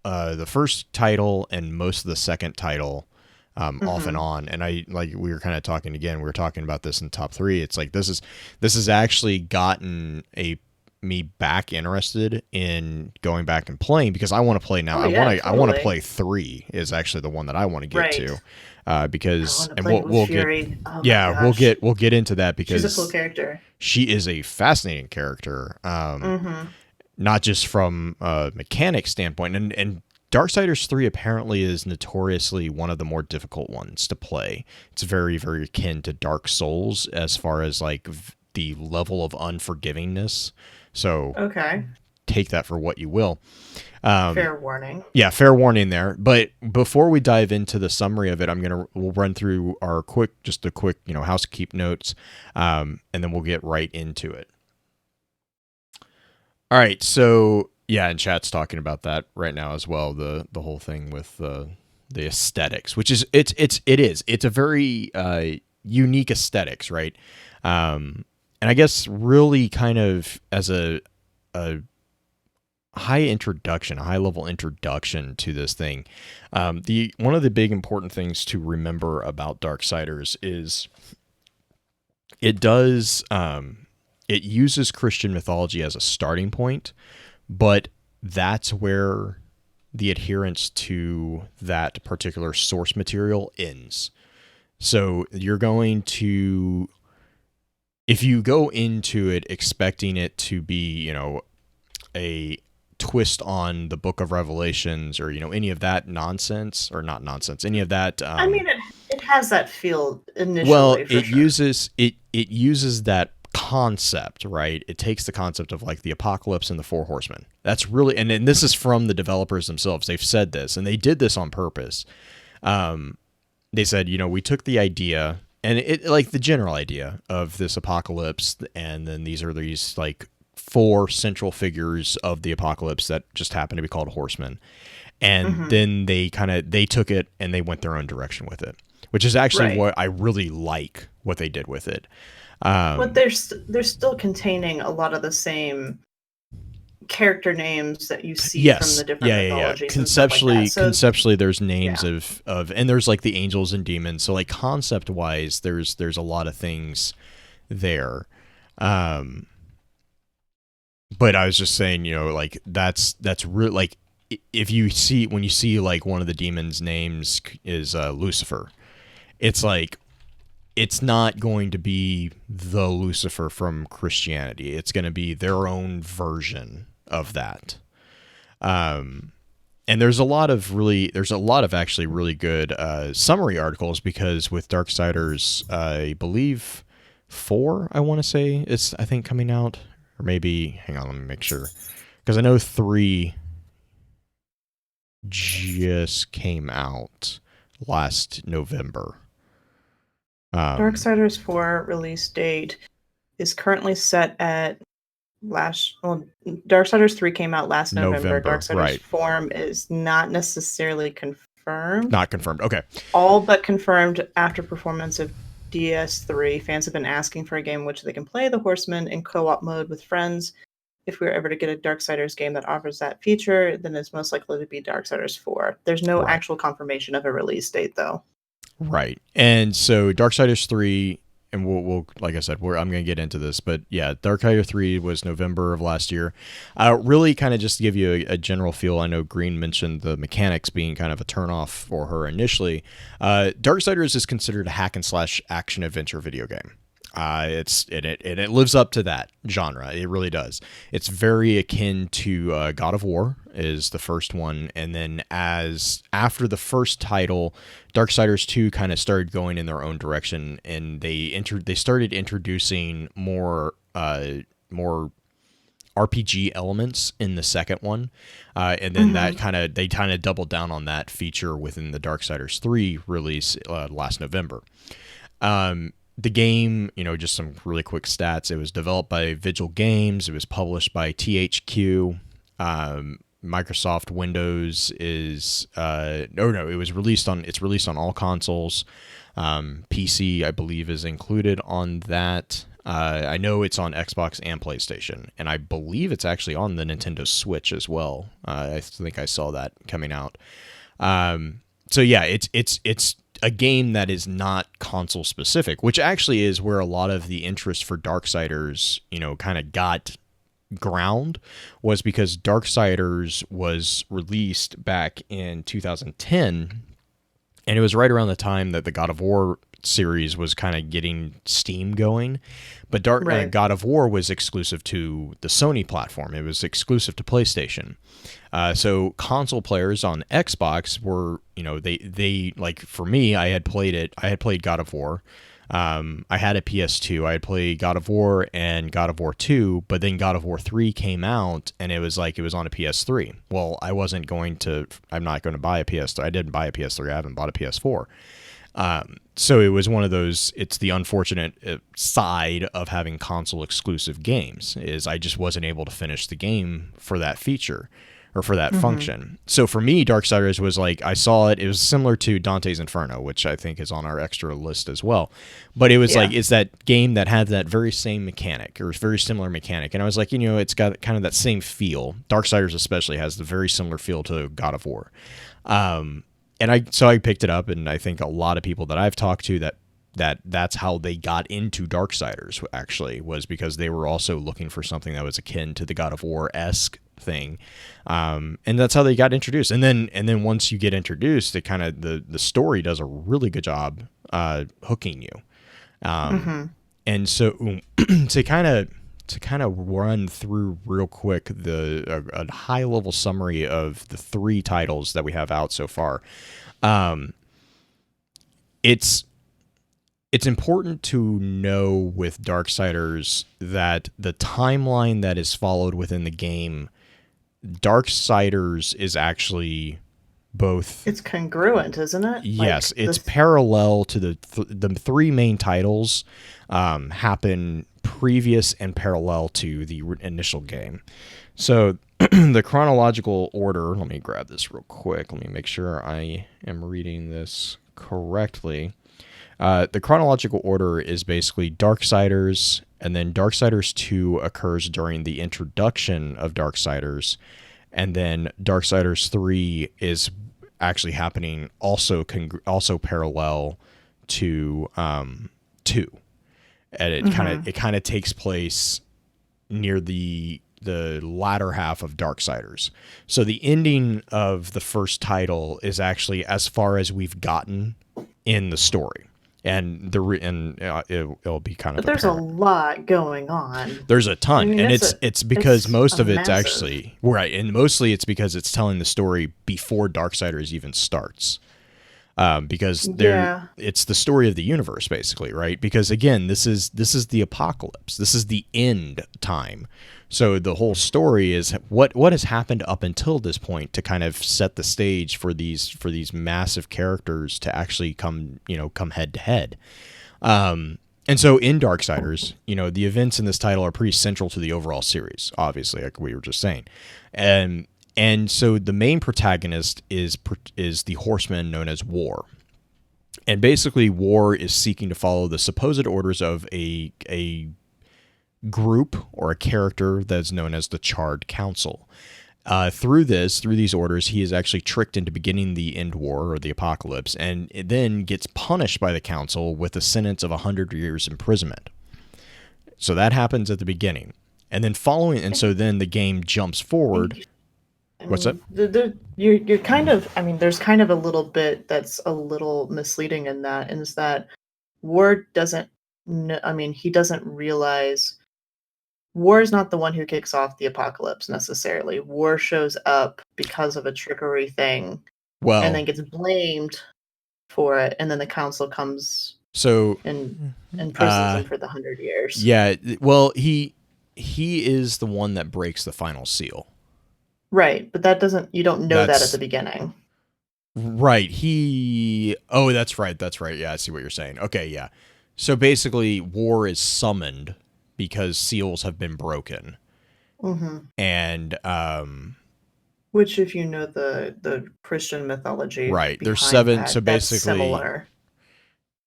the first title and most of the second title off and Mm-hmm. on, and I like we were kind of talking again. We were talking about this in top three. It's like this has actually gotten me back interested in going back and playing because I want to play now. Oh yeah, I want to totally. play three is actually the one that I want to get Right. to I because want to and play it with we'll get Fury. Oh my yeah gosh. we'll get into that She's a cool because character. she is a fascinating character. Mm-hmm. Not just from a mechanic standpoint, and Darksiders 3 apparently is notoriously one of the more difficult ones to play. It's very, very akin to Dark Souls as far as like the level of unforgivingness. So Okay. take that for what you will. Fair warning. Yeah, fair warning there. But before we dive into the summary of it, we'll run through our just a quick, housekeep notes, and then we'll get right into it. All right, so yeah, and chat's talking about that right now as well. The whole thing with the aesthetics, which is it's a very unique aesthetics, right? And I guess really kind of as a a high level introduction to this thing. The one of the big important things to remember about Darksiders is it does it uses Christian mythology as a starting point, but that's where the adherence to that particular source material ends. So you're going to if you go into it expecting it to be, a twist on the book of Revelations or, any of that nonsense or not nonsense, any of that I mean, it has that feel well, initially for it sure. uses that concept, right? It takes the concept of like the apocalypse and the four horsemen. That's really and this is from the developers themselves. They've said this and they did this on purpose. They said, we took the idea And it like the general idea of this apocalypse, and then these are these like 4 central figures of the apocalypse that just happen to be called horsemen. And then they took it and they went their own direction with it, which is actually Right. what I really like what they did with it. But they're still containing a lot of the same character names that you see from Yes. the different Yeah. mythologies and stuff like that. So Conceptually, there's names yeah. of, and there's like the angels and demons. So like concept wise, there's a lot of things there. Um, but I was just saying, like that's real. Like if you see, when you see like one of the demons' names is Lucifer, it's like, it's not going to be the Lucifer from Christianity. It's going to be their own version of that. And there's a lot of actually really good summary articles, because with Darksiders, I believe 4, I want to say, it's, I think, coming out, or maybe, hang on, let me make sure, because I know 3 just came out last November. Darksiders 4 release date is currently set at Darksiders 3 came out last November. Darksiders Right. 4 is not necessarily confirmed. Not confirmed. Okay. All but confirmed after performance of DS3. Fans have been asking for a game in which they can play the Horsemen in co-op mode with friends. If we were ever to get a Darksiders game that offers that feature, then it's most likely to be Darksiders 4. There's no actual confirmation of a release date, though. Right. And so Darksiders 3, and we'll like I said, I'm going to get into this, but yeah, Darksiders 3 was November of last year. Really kind of just to give you a general feel, I know Green mentioned the mechanics being kind of a turnoff for her initially. Darksiders is considered a hack and slash action adventure video game. It lives up to that genre. It really does. It's very akin to God of War is the first one, and then after the first title, Darksiders 2 kind of started going in their own direction, and they started introducing more RPG elements in the second one, and then they kind of doubled down on that feature within the Darksiders 3 release last November. The game, just some really quick stats. It was developed by Vigil Games. It was published by THQ. Microsoft Windows is it was released on all consoles. PC, I believe, is included on that. I know it's on Xbox and PlayStation, and I believe it's actually on the Nintendo Switch as well. I think I saw that coming out. So yeah, it's a game that is not console specific, which actually is where a lot of the interest for Darksiders, kind of got ground, was because Darksiders was released back in 2010, and it was right around the time that the God of War series was kind of getting steam going. But God of War was exclusive to the Sony platform. It was exclusive to PlayStation. So console players on Xbox were, they like, for me, I had played God of War. I had a PS2. I had played God of War and God of War 2, but then God of War 3 came out, and it was on a PS3. Well, I'm not going to buy a PS3. I didn't buy a PS3. I haven't bought a PS4. So it was one of those, it's the unfortunate side of having console exclusive games, is I just wasn't able to finish the game for that feature or for that function. So for me, Darksiders was like, I saw it was similar to Dante's Inferno, which I think is on our extra list as well. But it was like, it's that game that had that very same mechanic, or very similar mechanic. And I was like, it's got kind of that same feel. Darksiders especially has the very similar feel to God of War. And I picked it up, and I think a lot of people that I've talked to that's how they got into Darksiders, actually, was because they were also looking for something that was akin to the God of War-esque thing. And that's how they got introduced. And then once you get introduced, it kind of the story does a really good job hooking you. And so to kind of run through real quick a high level summary of the 3 titles that we have out so far. It's important to know with Darksiders that the timeline that is followed within the game, Darksiders is actually both. It's congruent, isn't it? Yes, Like it's this. parallel to the three main titles happen previous and parallel to the initial game. So the chronological order, let me grab this real quick. Let me make sure I am reading this correctly. The chronological order is basically Darksiders, and then Darksiders 2 occurs during the introduction of Darksiders, and then Darksiders 3 is actually happening also parallel to 2. And it kind of takes place near the latter half of Darksiders. So the ending of the first title is actually as far as we've gotten in the story, and it'll be kind of But there's a apparent. lot going on. There's a I ton, mean, and it's because most a of it's massive. actually right, and mostly it's because it's telling the story before Darksiders even starts. Because Yeah. it's the story of the universe basically, right? Because again, this is the apocalypse. This is the end time. So the whole story is what has happened up until this point to kind of set the stage for these massive characters to actually come head to head. And so in Darksiders, the events in this title are pretty central to the overall series, obviously, like we were just saying. And so the main protagonist is the horseman known as War. And basically War is seeking to follow the supposed orders of a group or a character that's known as the Charred Council. Through these orders, he is actually tricked into beginning the end war or the apocalypse, and it then gets punished by the council with a sentence of 100 years imprisonment. So that happens at the beginning, and then then the game jumps forward. I What's that? mean, you're kind of. I mean, there's kind of a little bit that's a little misleading in that, and is that Ward doesn't. I mean, he doesn't realize War is not the one who kicks off the apocalypse necessarily. War shows up because of a trickery thing, and Well, then gets blamed for it, and then the council comes so and imprisons uh, him for the 100 years. yeah, well he is the one that breaks the final seal. Right, but that doesn't. You don't know that at the That's beginning. right. That's right. That's right. Yeah, I see what you're saying. Okay, yeah. So basically, War is summoned because seals have been broken, Hmm. and Which, if you know the Christian mythology right, there's behind 7. So that, that's basically, similar.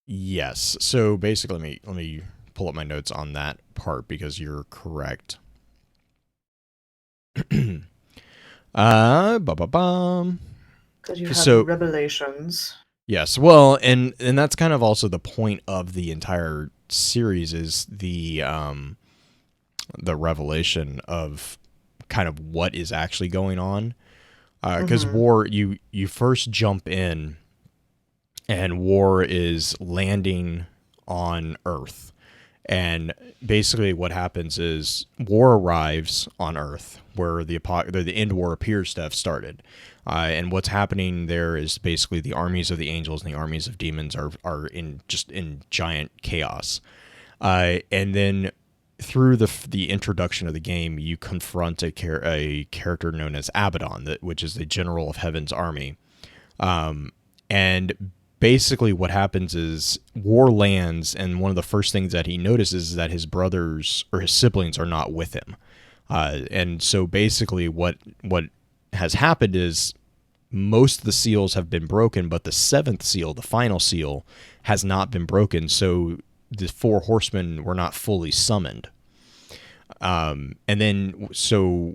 yes. So basically, let me pull up my notes on that part because you're correct. Ba ba bum. Because you have So revelations. yes, well, and that's kind of also the point of the entire series is the revelation of kind of what is actually going on. Because Hmm. War, you first jump in, and War is landing on Earth, and basically what happens is War arrives on Earth where the end war appears to have started. And what's happening there is basically the armies of the angels and the armies of demons are in giant chaos. And then through the introduction of the game, you confront a character known as Abaddon, which is the general of Heaven's army. And basically what happens is War lands, and one of the first things that he notices is that his brothers or his siblings are not with him. And so basically what has happened is most of the seals have been broken, but the 7th seal, the final seal, has not been broken. So the 4 horsemen were not fully summoned. And then so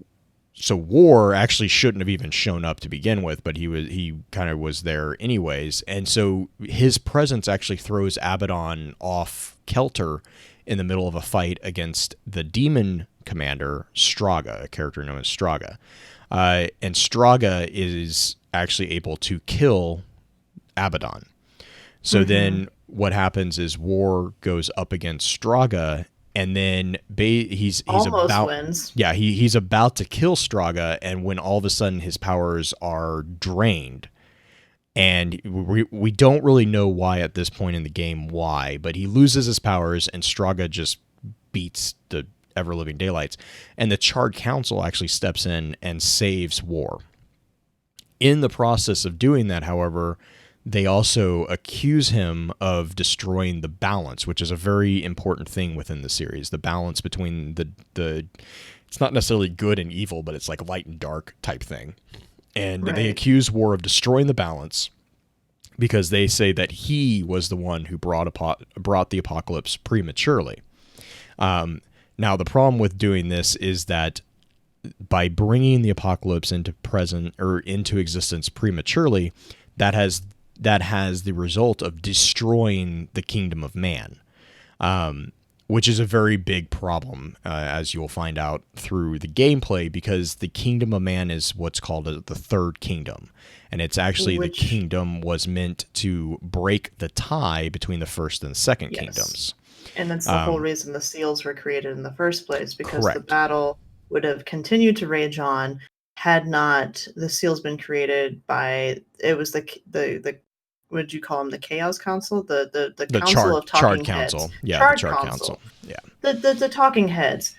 War actually shouldn't have even shown up to begin with, but he kind of was there anyways. And so his presence actually throws Abaddon off kilter in the middle of a fight against the demon commander Straga, a character known as Straga. And Straga is actually able to kill Abaddon. So then what happens is War goes up against Straga, and then he's Almost about wins. yeah he's about to kill Straga, and when all of a sudden his powers are drained, and we don't really know why at this point in the game why, but he loses his powers and Straga just beats the ever living daylights, and the Charred Council actually steps in and saves War. In the process of doing that, however, they also accuse him of destroying the balance, which is a very important thing within the series. The balance between the it's not necessarily good and evil, but it's like light and dark type thing. And they accuse War of destroying the balance because they say that he was the one who brought the apocalypse prematurely. Now, the problem with doing this is that by bringing the apocalypse into existence prematurely, that has the result of destroying the kingdom of man, which is a very big problem, as you will find out through the gameplay, because the kingdom of man is what's called the third kingdom. And it's actually the kingdom was meant to break the tie between the first and the second kingdoms. And that's the whole reason the seals were created in the first place, because the battle would have continued to rage on had not the seals been created by, it was the what did you call them, the Chaos Council, the Council of Talking Heads. Council. Yeah, the Charred Council. Yeah, the Talking Heads.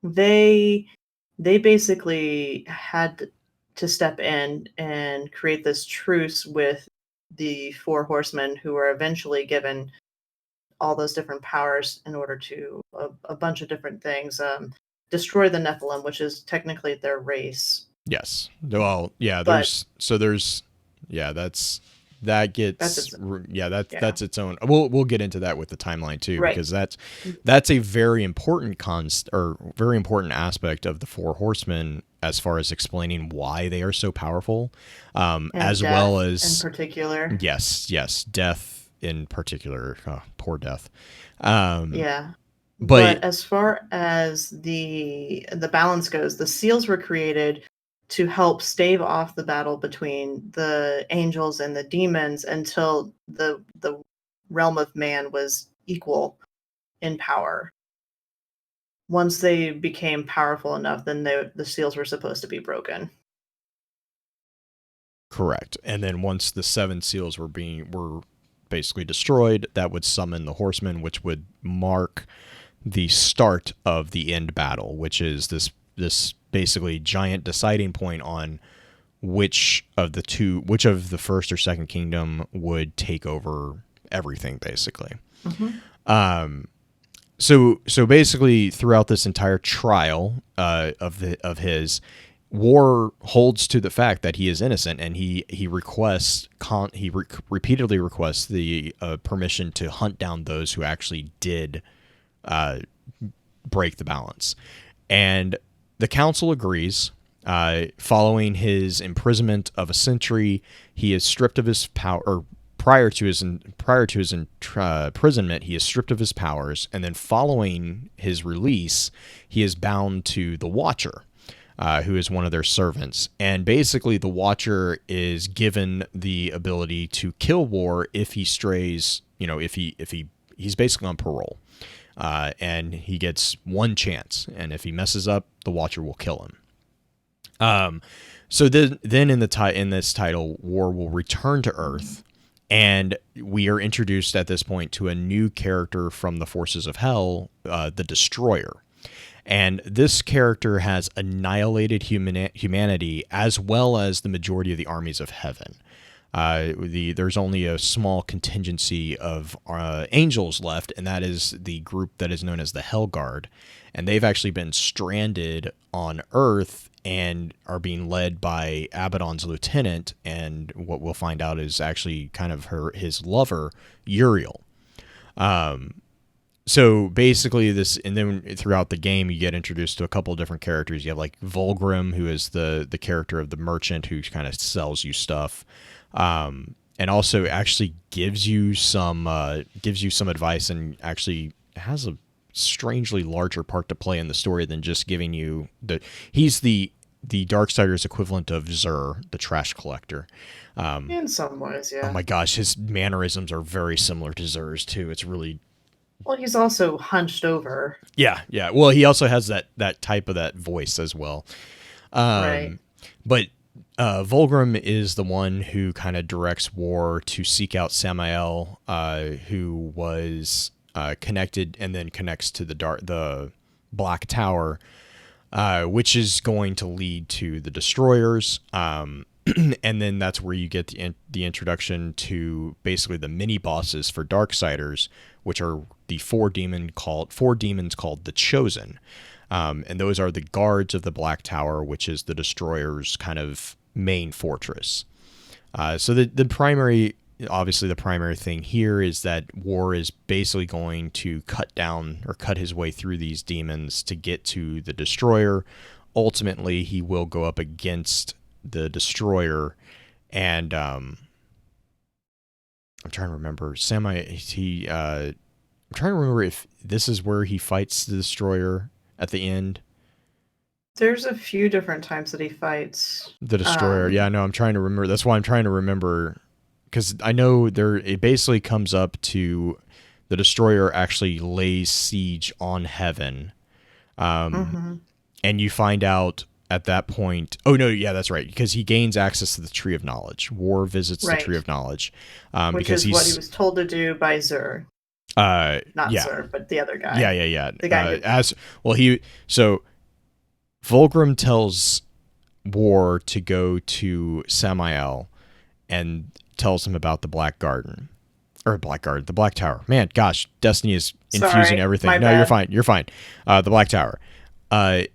They basically had to step in and create this truce with the Four Horsemen, who were eventually given all those different powers in order to a bunch of different things. Destroy the Nephilim, which is technically their race. Yes. Well, yeah. That's its own. We'll get into that with the timeline too, because that's a very important very important aspect of the Four Horsemen as far as explaining why they are so powerful, as well as in particular. Yes, death in particular. Oh, poor death. But as far as the balance goes, the seals were created to help stave off the battle between the angels and the demons until the realm of man was equal in power. Once they became powerful enough, then the seals were supposed to be broken. Correct. And then once the 7 seals were basically destroyed, that would summon the horsemen, which would mark the start of the end battle, which is this basically giant deciding point on which of the first or second kingdom would take over everything, basically. So basically throughout this entire trial of his, War holds to the fact that he is innocent, and he repeatedly requests the permission to hunt down those who actually did break the balance. And the council agrees. Following his imprisonment of a century, he is stripped of his power. Or prior to his imprisonment, he is stripped of his powers, and then following his release, he is bound to the Watcher, who is one of their servants. And basically, the Watcher is given the ability to kill War if he strays. He's basically on parole. And he gets one chance, and if he messes up, the Watcher will kill him. So then in this title, War will return to Earth, and we are introduced at this point to a new character from the forces of Hell, the Destroyer. And this character has annihilated humanity as well as the majority of the armies of heaven. There's only a small contingency of angels left, and that is the group that is known as the Hell Guard. And they've actually been stranded on Earth and are being led by Abaddon's lieutenant, and what we'll find out is actually kind of his lover, Uriel. So basically and then throughout the game, you get introduced to a couple of different characters. You have like Volgrim, who is the character of the merchant who kind of sells you stuff. And also actually gives you some advice, and actually has a strangely larger part to play in the story than just giving you he's the Darksiders equivalent of Zur, the trash collector. In some ways, yeah. Oh my gosh, his mannerisms are very similar to Zur's too. It's really... Well, he's also hunched over. Yeah. Well, he also has that type of that voice as well. Right. But Volgrim is the one who kind of directs War to seek out Samael, who was connected and then connects to the Black Tower. which is going to lead to the destroyers. And then that's where you get the introduction to basically the mini bosses for Darksiders, which are the four demons called the Chosen. And those are the guards of the Black Tower, which is the destroyer's kind of main fortress. So the primary thing here is that War is basically going to cut his way through these demons to get to the destroyer. Ultimately, he will go up against the destroyer, and I'm trying to remember. I'm trying to remember if this is where he fights the destroyer at the end. There's a few different times that he fights The destroyer. Yeah, no, I'm trying to remember. That's why I'm trying to remember, because I know it basically comes up to the destroyer actually lays siege on heaven. And you find out at that point, oh no, yeah, that's right, because he gains access to the Tree of Knowledge. War visits the Tree of Knowledge, which because is what he was told to do by Zur. Not Zur, but the other guy. Yeah. The guy so Volgrim tells War to go to Samael and tells him about the Black Tower. Man, gosh, Destiny is infusing everything. No, you're fine. The Black Tower.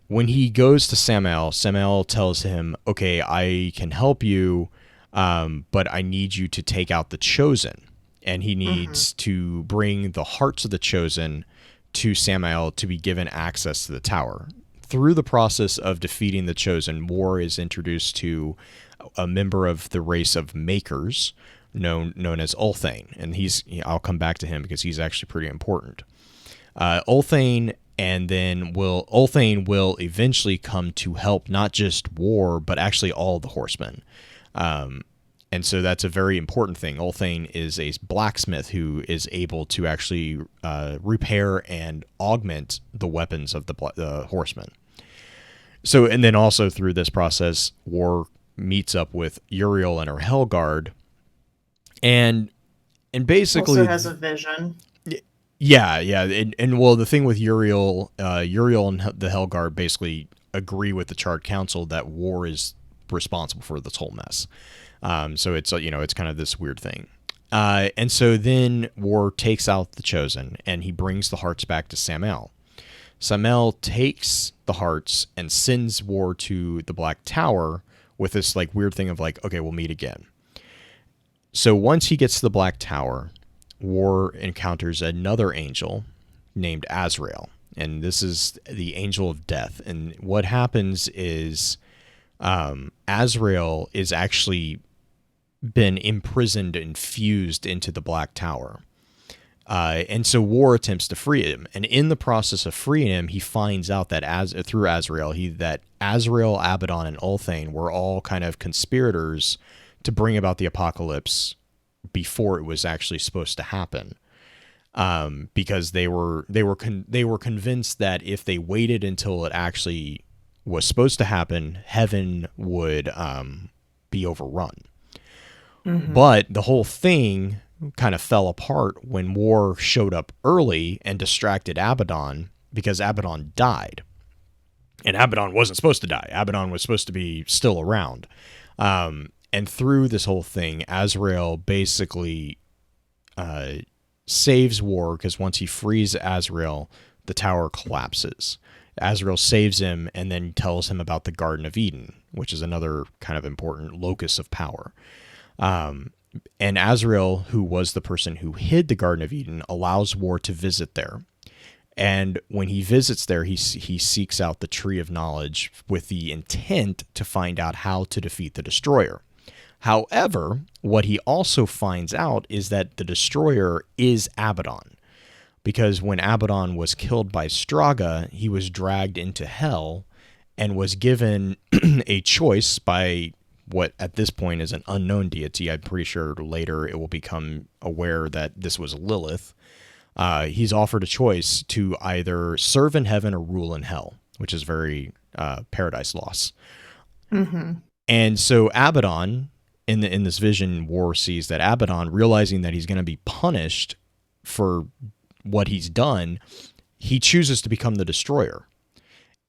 When he goes to Samael tells him, okay, I can help you, but I need you to take out the Chosen. And he needs to bring the hearts of the Chosen to Samael to be given access to the tower. Through the process of defeating the Chosen, War is introduced to a member of the race of Makers, known as Ulthane. And I'll come back to him because he's actually pretty important. Ulthane will eventually come to help not just War, but actually all the horsemen. And so that's a very important thing. Ulthane is a blacksmith who is able to actually repair and augment the weapons of the horsemen. So, and then also through this process, War meets up with Uriel and her Hellguard, and basically also has a vision. Yeah, and well, the thing with Uriel and the Hellguard basically agree with the Charred Council that War is responsible for this whole mess. So it's it's kind of this weird thing. And so then War takes out the Chosen, and he brings the hearts back to Samael. Samael takes the hearts and sends War to the Black Tower with this like weird thing of like, okay, we'll meet again. So once he gets to the Black Tower, War encounters another angel named Azrael, and this is the angel of death. And what happens is Azrael is actually been imprisoned and fused into the Black Tower. And so War attempts to free him. And in the process of freeing him, he finds out that through Azrael, that Azrael, Abaddon, and Ulthane were all kind of conspirators to bring about the apocalypse before it was actually supposed to happen. Because they were convinced that if they waited until it actually was supposed to happen, heaven would be overrun. But the whole thing kind of fell apart when War showed up early and distracted Abaddon, because Abaddon died. And Abaddon wasn't supposed to die. Abaddon was supposed to be still around. And through this whole thing, Azrael basically saves War, because once he frees Azrael, the tower collapses. Azrael saves him and then tells him about the Garden of Eden, which is another kind of important locus of power. And Azrael, who was the person who hid the Garden of Eden, allows War to visit there. And when he visits there, he seeks out the Tree of Knowledge with the intent to find out how to defeat the Destroyer. However, what he also finds out is that the Destroyer is Abaddon. Because when Abaddon was killed by Straga, he was dragged into hell and was given a choice by what at this point is an unknown deity. I'm pretty sure later it will become aware that this was Lilith. He's offered a choice to either serve in heaven or rule in hell, which is very Paradise Lost. And so Abaddon, in this vision, War sees that Abaddon, realizing that he's going to be punished for what he's done, he chooses to become the Destroyer.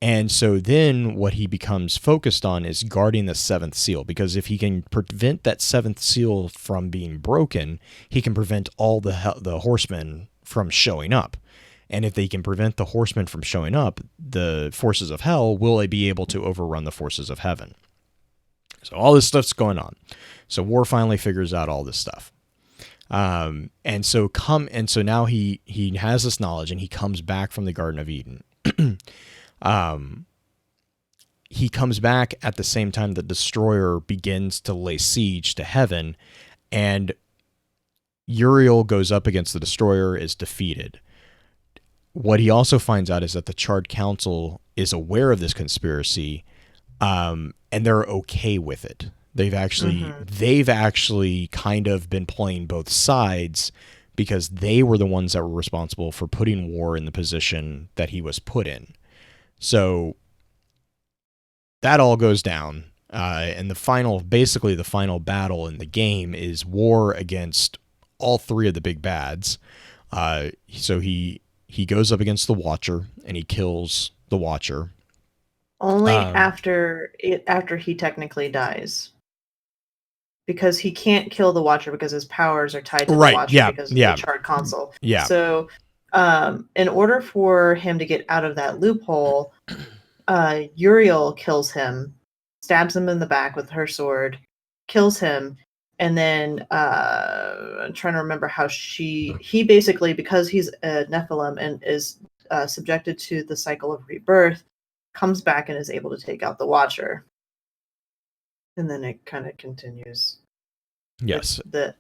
And so then what he becomes focused on is guarding the seventh seal, because if he can prevent that seventh seal from being broken, he can prevent all the horsemen from showing up. And if they can prevent the horsemen from showing up, the forces of hell will be able to overrun the forces of heaven. So all this stuff's going on. So War finally figures out all this stuff. And so now he has this knowledge, and he comes back from the Garden of Eden. He comes back at the same time the Destroyer begins to lay siege to heaven, and Uriel goes up against the Destroyer, is defeated. What he also finds out is that the Charred Council is aware of this conspiracy, and they're okay with it. They've actually kind of been playing both sides, because they were the ones that were responsible for putting War in the position that he was put in. So that all goes down, and the final battle in the game is War against all three of the big bads. So he goes up against the Watcher, and he kills the Watcher. Only after he technically dies. Because he can't kill the Watcher because his powers are tied to the Watcher because of the Charred Council. Yeah. So in order for him to get out of that loophole, Uriel kills him, stabs him in the back with her sword, kills him, and then I'm trying to remember how he basically, because he's a Nephilim and is subjected to the cycle of rebirth, comes back and is able to take out the Watcher. And then it kind of continues. Yes. The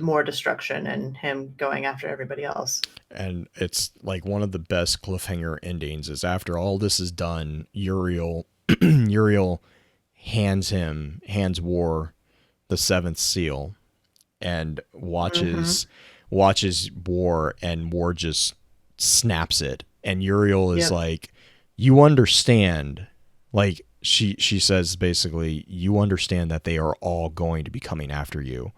more destruction and him going after everybody else. And it's like one of the best cliffhanger endings is after all this is done, Uriel hands War the seventh seal and watches War, and War just snaps it. And Uriel is like, you understand, like, She says basically, you understand that they are all going to be coming after you.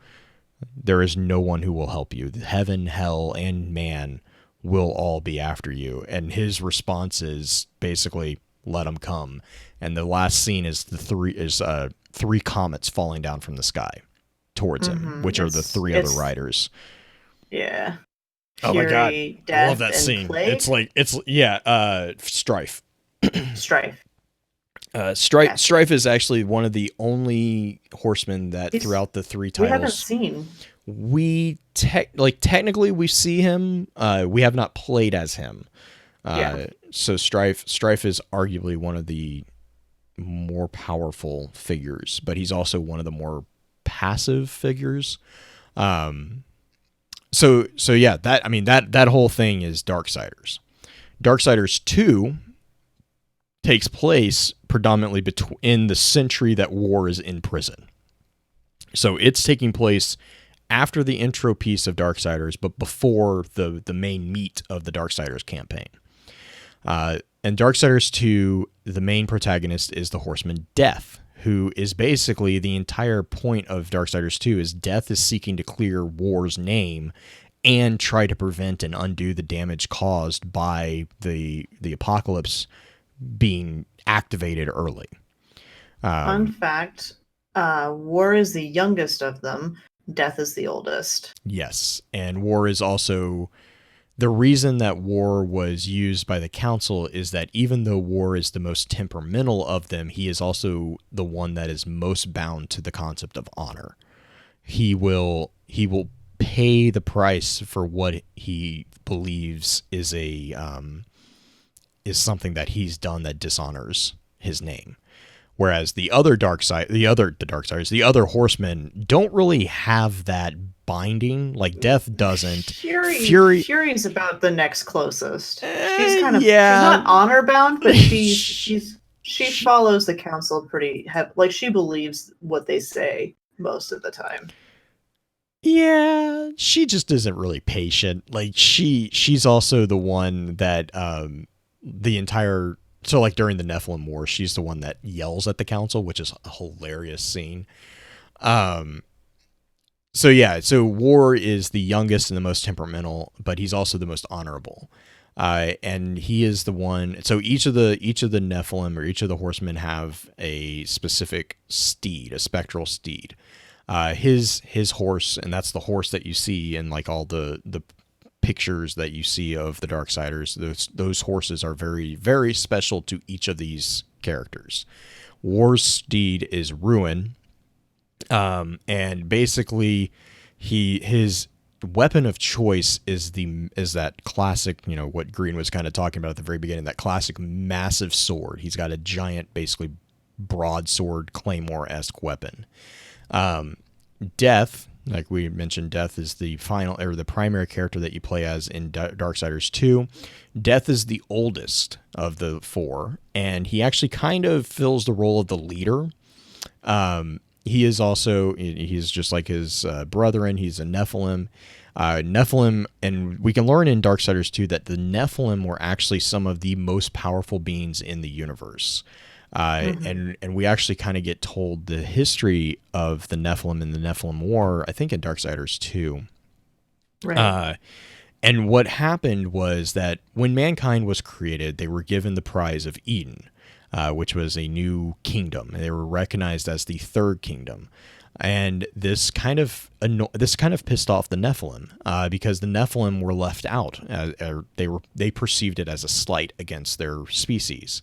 There is no one who will help you. Heaven, hell, and man will all be after you. And his response is basically, let them come. And the last scene is three comets falling down from the sky towards him, which are the three other riders. Yeah. Oh my god, I love that scene. Plague? Strife. Strife is actually one of the only horsemen that throughout the three titles we haven't seen. We technically we see him. We have not played as him. So Strife is arguably one of the more powerful figures, but he's also one of the more passive figures. So yeah, that whole thing is Darksiders. Darksiders 2 takes place predominantly in the century that War is in prison. So it's taking place after the intro piece of Darksiders, but before the main meat of the Darksiders campaign. And Darksiders 2, the main protagonist is the horseman Death, who is basically the entire point of Darksiders 2 is Death is seeking to clear War's name and try to prevent and undo the damage caused by the apocalypse being activated early. Fun fact, War is the youngest of them. Death is the oldest. Yes, and War is also... The reason that War was used by the council is that even though War is the most temperamental of them, he is also the one that is most bound to the concept of honor. He will pay the price for what he believes is something that he's done that dishonors his name. Whereas the other horsemen don't really have that binding. Like Death doesn't. Fury's about the next closest. She's kind of she's not honor bound, but she follows the council pretty heavy. Like she believes what they say most of the time. Yeah, she just isn't really patient. Like she's also the one that the entire. So, like, during the Nephilim War, she's the one that yells at the council, which is a hilarious scene. So War is the youngest and the most temperamental, but he's also the most honorable. And he is the one. So each of the Nephilim or each of the horsemen have a specific steed, a spectral steed. His horse, and that's the horse that you see in like all the pictures that you see of the Darksiders. Those horses are very, very special to each of these characters. War's steed is Ruin, and basically his weapon of choice is that classic, what Green was kind of talking about at the very beginning, that classic massive sword. He's got a giant, basically broadsword claymore-esque weapon. Death, like we mentioned, Death is the final or the primary character that you play as in Darksiders 2. Death is the oldest of the four, and he actually kind of fills the role of the leader. He's just like his brethren. He's a Nephilim. Nephilim, and we can learn in Darksiders 2 that the Nephilim were actually some of the most powerful beings in the universe. And we actually kind of get told the history of the Nephilim and the Nephilim War, I think in Darksiders 2. Right. And what happened was that when mankind was created, they were given the prize of Eden, which was a new kingdom. They were recognized as the third kingdom. And this kind of pissed off the Nephilim, because the Nephilim were left out. They perceived it as a slight against their species.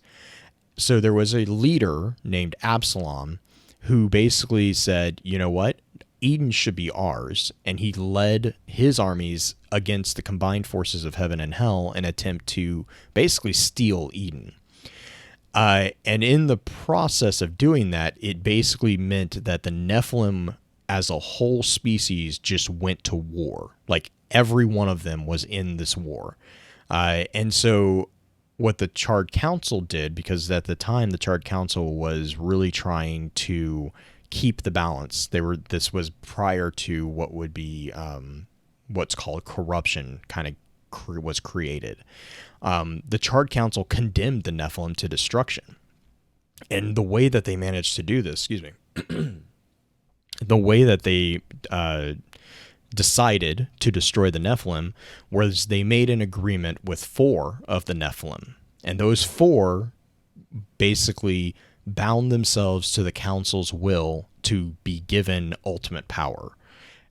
So there was a leader named Absalom who basically said, you know what, Eden should be ours. And he led his armies against the combined forces of heaven and hell in an attempt to basically steal Eden. And in the process of doing that, it basically meant that the Nephilim as a whole species just went to war. Like every one of them was in this war. And so what the Charred Council did, because at the time the Charred Council was really trying to keep the balance. This was prior to what would be what's called corruption kind of was created. The Charred Council condemned the Nephilim to destruction. And the way that they managed to do this, the way that they decided to destroy the Nephilim was they made an agreement with 4 of the Nephilim. And those 4 basically bound themselves to the council's will to be given ultimate power.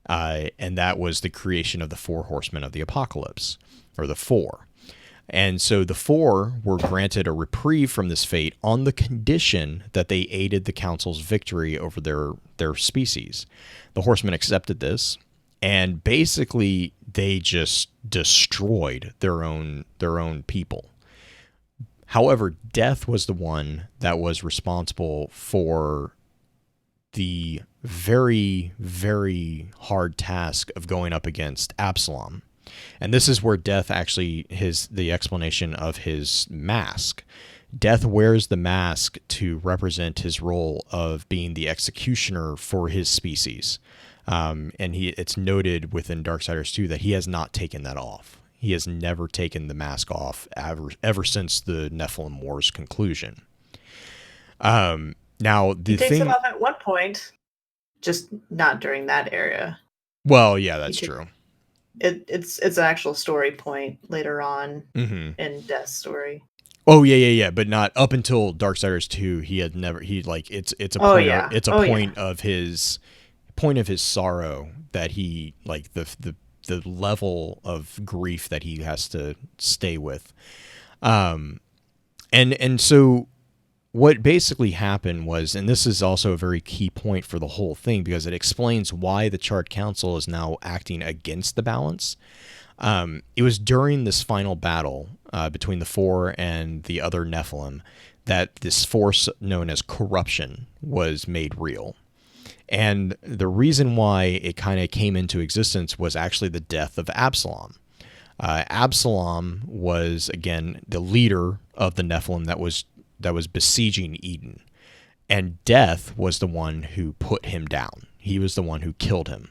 And that was the creation of the 4 horsemen of the apocalypse, or the 4. And so the 4 were granted a reprieve from this fate on the condition that they aided the council's victory over their species. The horsemen accepted this, and basically they just destroyed their own people. However, Death was the one that was responsible for the very, very hard task of going up against Absalom. And this is where Death actually, the explanation of his mask. Death wears the mask to represent his role of being the executioner for his species. And it's noted within Darksiders 2 that he has not taken that off. He has never taken the mask off ever since the Nephilim War's conclusion. Now, the he takes thing... it off at one point, just not during that area. Well, yeah, that's true. It's an actual story point later on in Death's story. Oh yeah, but not up until Darksiders 2. He had never. It's a point of his sorrow that he like the level of grief that he has to stay with, and so what basically happened was, and this is also a very key point for the whole thing because it explains why the Charred Council is now acting against the balance. It was during this final battle between the 4 and the other Nephilim that this force known as corruption was made real. And the reason why it kind of came into existence was actually the death of Absalom. Absalom was, again, the leader of the Nephilim that was besieging Eden. And Death was the one who put him down. He was the one who killed him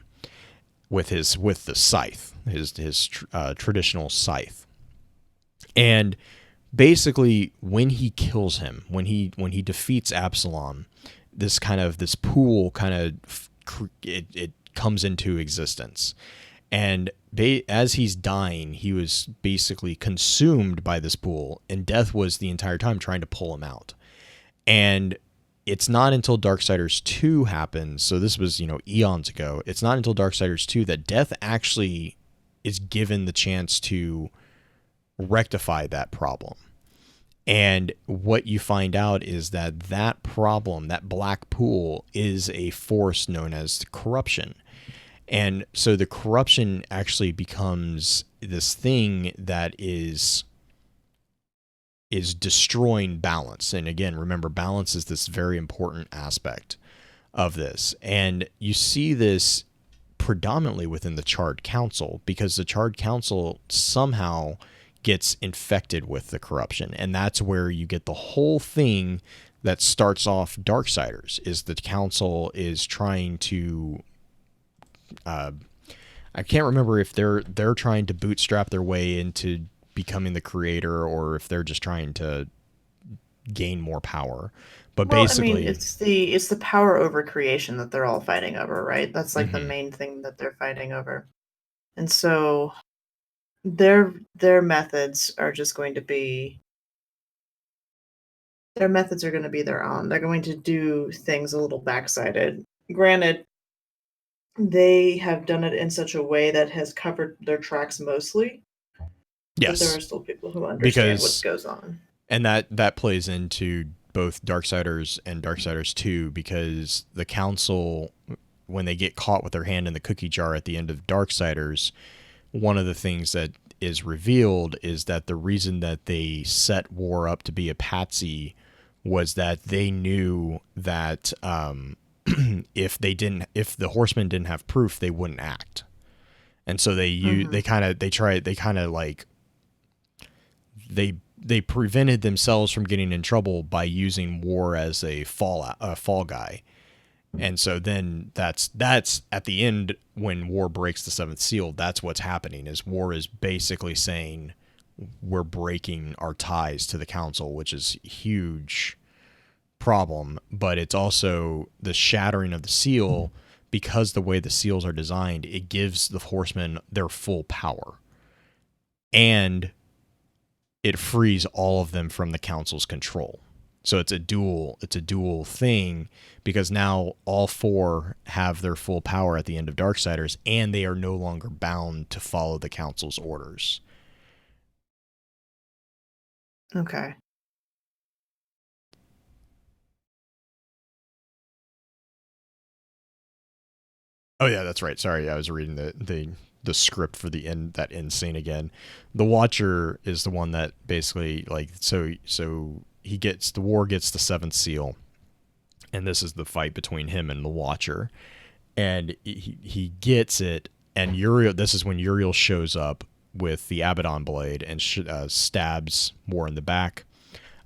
with the scythe, his traditional scythe. And basically, when he kills him, when he defeats Absalom, this pool it comes into existence. And as he's dying, he was basically consumed by this pool, and Death was the entire time trying to pull him out. And it's not until Darksiders 2 happens, so this was, eons ago. It's not until Darksiders 2 that Death actually is given the chance to rectify that problem. And what you find out is that problem, that black pool, is a force known as corruption. And so the corruption actually becomes this thing that is destroying balance. And again, remember, balance is this very important aspect of this. And you see this predominantly within the Charred Council, because the Charred Council somehow gets infected with the corruption. And that's where you get the whole thing that starts off Darksiders, is the council is trying to I can't remember if they're trying to bootstrap their way into becoming the creator, or if they're just trying to gain more power. But basically, it's the power over creation that they're all fighting over, right? That's like the main thing that they're fighting over. And so their methods are just going to be their own. They're going to do things a little backsided. Granted, they have done it in such a way that has covered their tracks mostly. yes, but there are still people who understand what goes on. And that plays into both Darksiders and Darksiders 2, because the council, when they get caught with their hand in the cookie jar at the end of Darksiders, one of the things that is revealed is that the reason that they set War up to be a patsy was that they knew that if the Horsemen didn't have proof, they wouldn't act. And so they prevented themselves from getting in trouble by using War as a fall guy. And so then that's at the end, when War breaks the seventh seal, that's what's happening, is War is basically saying we're breaking our ties to the council, which is a huge problem. But it's also the shattering of the seal, because the way the seals are designed, it gives the Horsemen their full power. And it frees all of them from the council's control. So it's a dual thing, because now all four have their full power at the end of Darksiders, and they are no longer bound to follow the council's orders. Okay. Oh yeah, that's right. Sorry, I was reading the script for that end scene again. The Watcher is the one that basically, like, so the War gets the seventh seal, and this is the fight between him and the Watcher, and he gets it, and Uriel. This is when Uriel shows up with the Abaddon blade and stabs War in the back,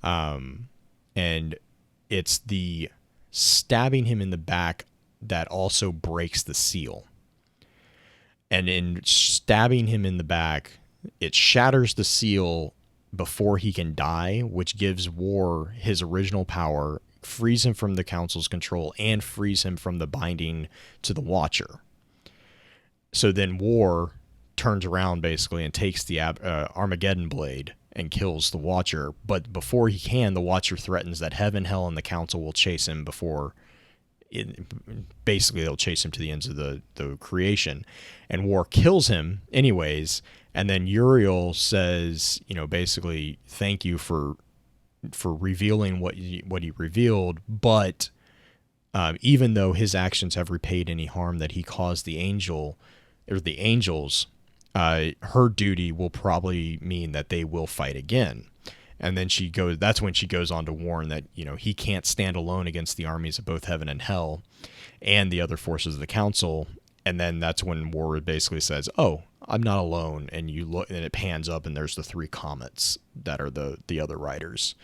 and it's the stabbing him in the back that also breaks the seal. And in stabbing him in the back, it shatters the seal before he can die, which gives War his original power, frees him from the council's control, and frees him from the binding to the Watcher. So then War turns around basically and takes the Armageddon blade and kills the Watcher. But before he can, the Watcher threatens that heaven, hell, and the council will chase him basically they'll chase him to the ends of the creation. And War kills him anyways, and then Uriel says, basically, thank you for revealing what he revealed, but even though his actions have repaid any harm that he caused the angels, her duty will probably mean that they will fight again. And then that's when she goes on to warn that, he can't stand alone against the armies of both heaven and hell and the other forces of the council. And then that's when War basically says, oh, I'm not alone. And you look, and it pans up, and there's the three comets that are the other riders.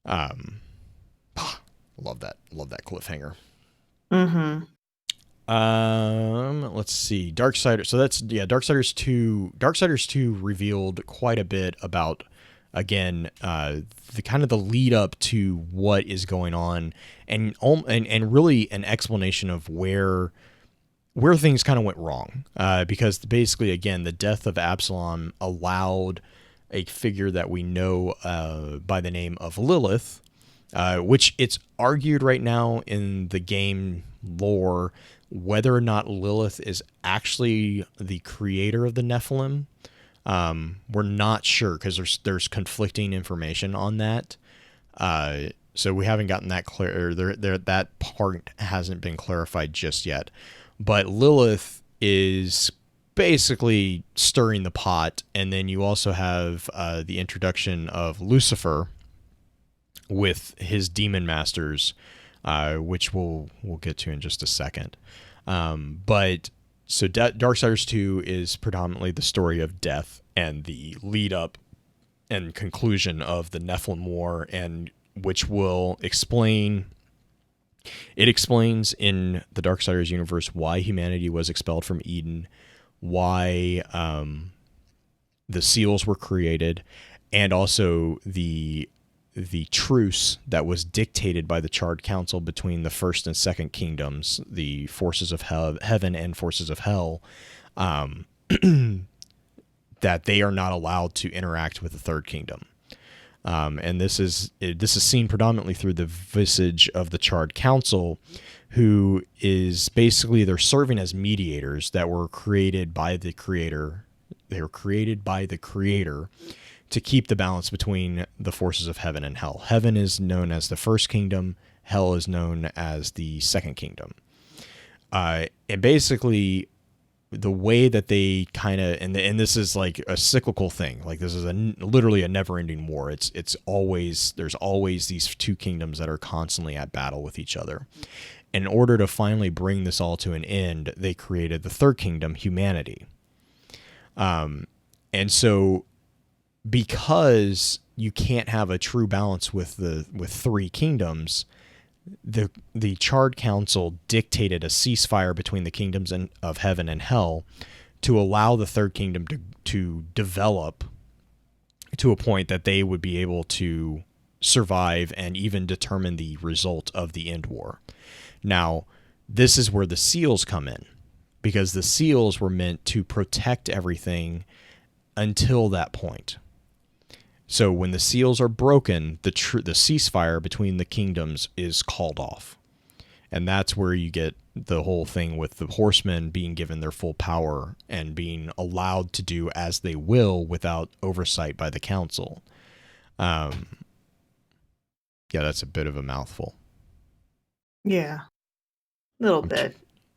Love that cliffhanger. Mm-hmm. Let's see. Darksiders. So that's, Darksiders 2. Darksiders 2 revealed quite a bit about, again, the kind of the lead up to what is going on, and really an explanation of where where things kind of went wrong, because basically, again, the death of Absalom allowed a figure that we know by the name of Lilith, which it's argued right now in the game lore whether or not Lilith is actually the creator of the Nephilim. We're not sure because there's conflicting information on that. So we haven't gotten that clear. That part hasn't been clarified just yet. But Lilith is basically stirring the pot, and then you also have the introduction of Lucifer with his demon masters, which we'll get to in just a second. But so Darksiders 2 is predominantly the story of death and the lead up and conclusion of the Nephilim War, and which will explain. It explains in the Darksiders universe why humanity was expelled from Eden, why the seals were created, and also the truce that was dictated by the Charred Council between the first and second kingdoms, the forces of heaven and forces of hell, that they are not allowed to interact with the third kingdom. And this is seen predominantly through the visage of the Charred Council, who is basically, they're serving as mediators that were created by the Creator. They were created by the Creator to keep the balance between the forces of heaven and hell. Heaven is known as the first kingdom. Hell is known as the second kingdom. And basically, the way that they kind of, and this is like a cyclical thing, like this is literally a never-ending war. It's always, there's always these two kingdoms that are constantly at battle with each other. In order to finally bring this all to an end, they created the third kingdom, humanity. And so, because you can't have a true balance with three kingdoms, the Charred Council dictated a ceasefire between the kingdoms of heaven and hell to allow the third kingdom to develop to a point that they would be able to survive and even determine the result of the end war. Now, this is where the seals come in, because the seals were meant to protect everything until that point. So when the seals are broken, the ceasefire between the kingdoms is called off. And that's where you get the whole thing with the horsemen being given their full power and being allowed to do as they will without oversight by the council. Yeah, that's a bit of a mouthful. Yeah, a little bit.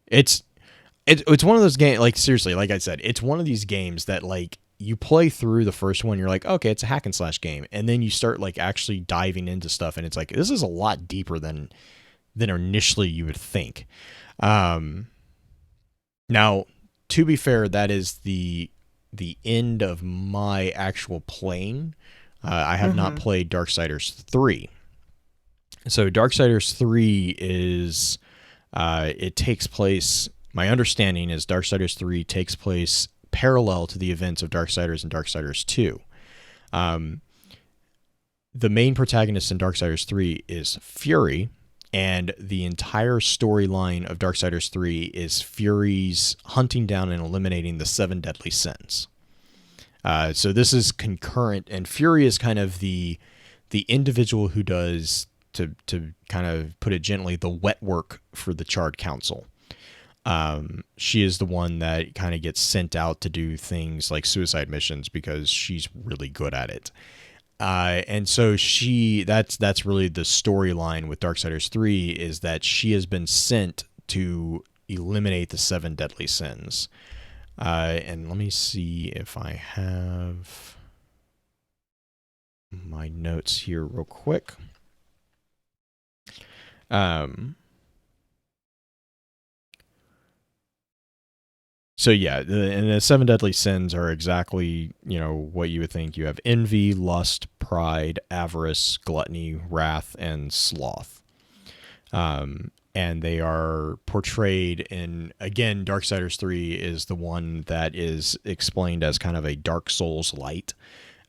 It's one of those games, like, seriously, like I said, it's one of these games that, like, you play through the first one, you're like, okay, it's a hack and slash game. And then you start, like, actually diving into stuff, and it's like, this is a lot deeper than initially you would think. Now, to be fair, that is the end of my actual playing. I have not played Darksiders 3. So Darksiders 3 is, it takes place, my understanding is Darksiders 3 takes place parallel to the events of Darksiders and Darksiders 2. The main protagonist in Darksiders 3 is Fury, and the entire storyline of Darksiders 3 is Fury's hunting down and eliminating the 7 deadly sins. So this is concurrent, and Fury is kind of the individual who does, to kind of put it gently, the wet work for the Charred Council. She is the one that kind of gets sent out to do things like suicide missions because she's really good at it. And so that's really the storyline with Darksiders 3, is that she has been sent to eliminate the 7 deadly sins. And let me see if I have my notes here real quick. So yeah, and the 7 deadly sins are exactly, what you would think. You have envy, lust, pride, avarice, gluttony, wrath, and sloth. And they are portrayed in, again, Darksiders 3 is the one that is explained as kind of a Dark Souls light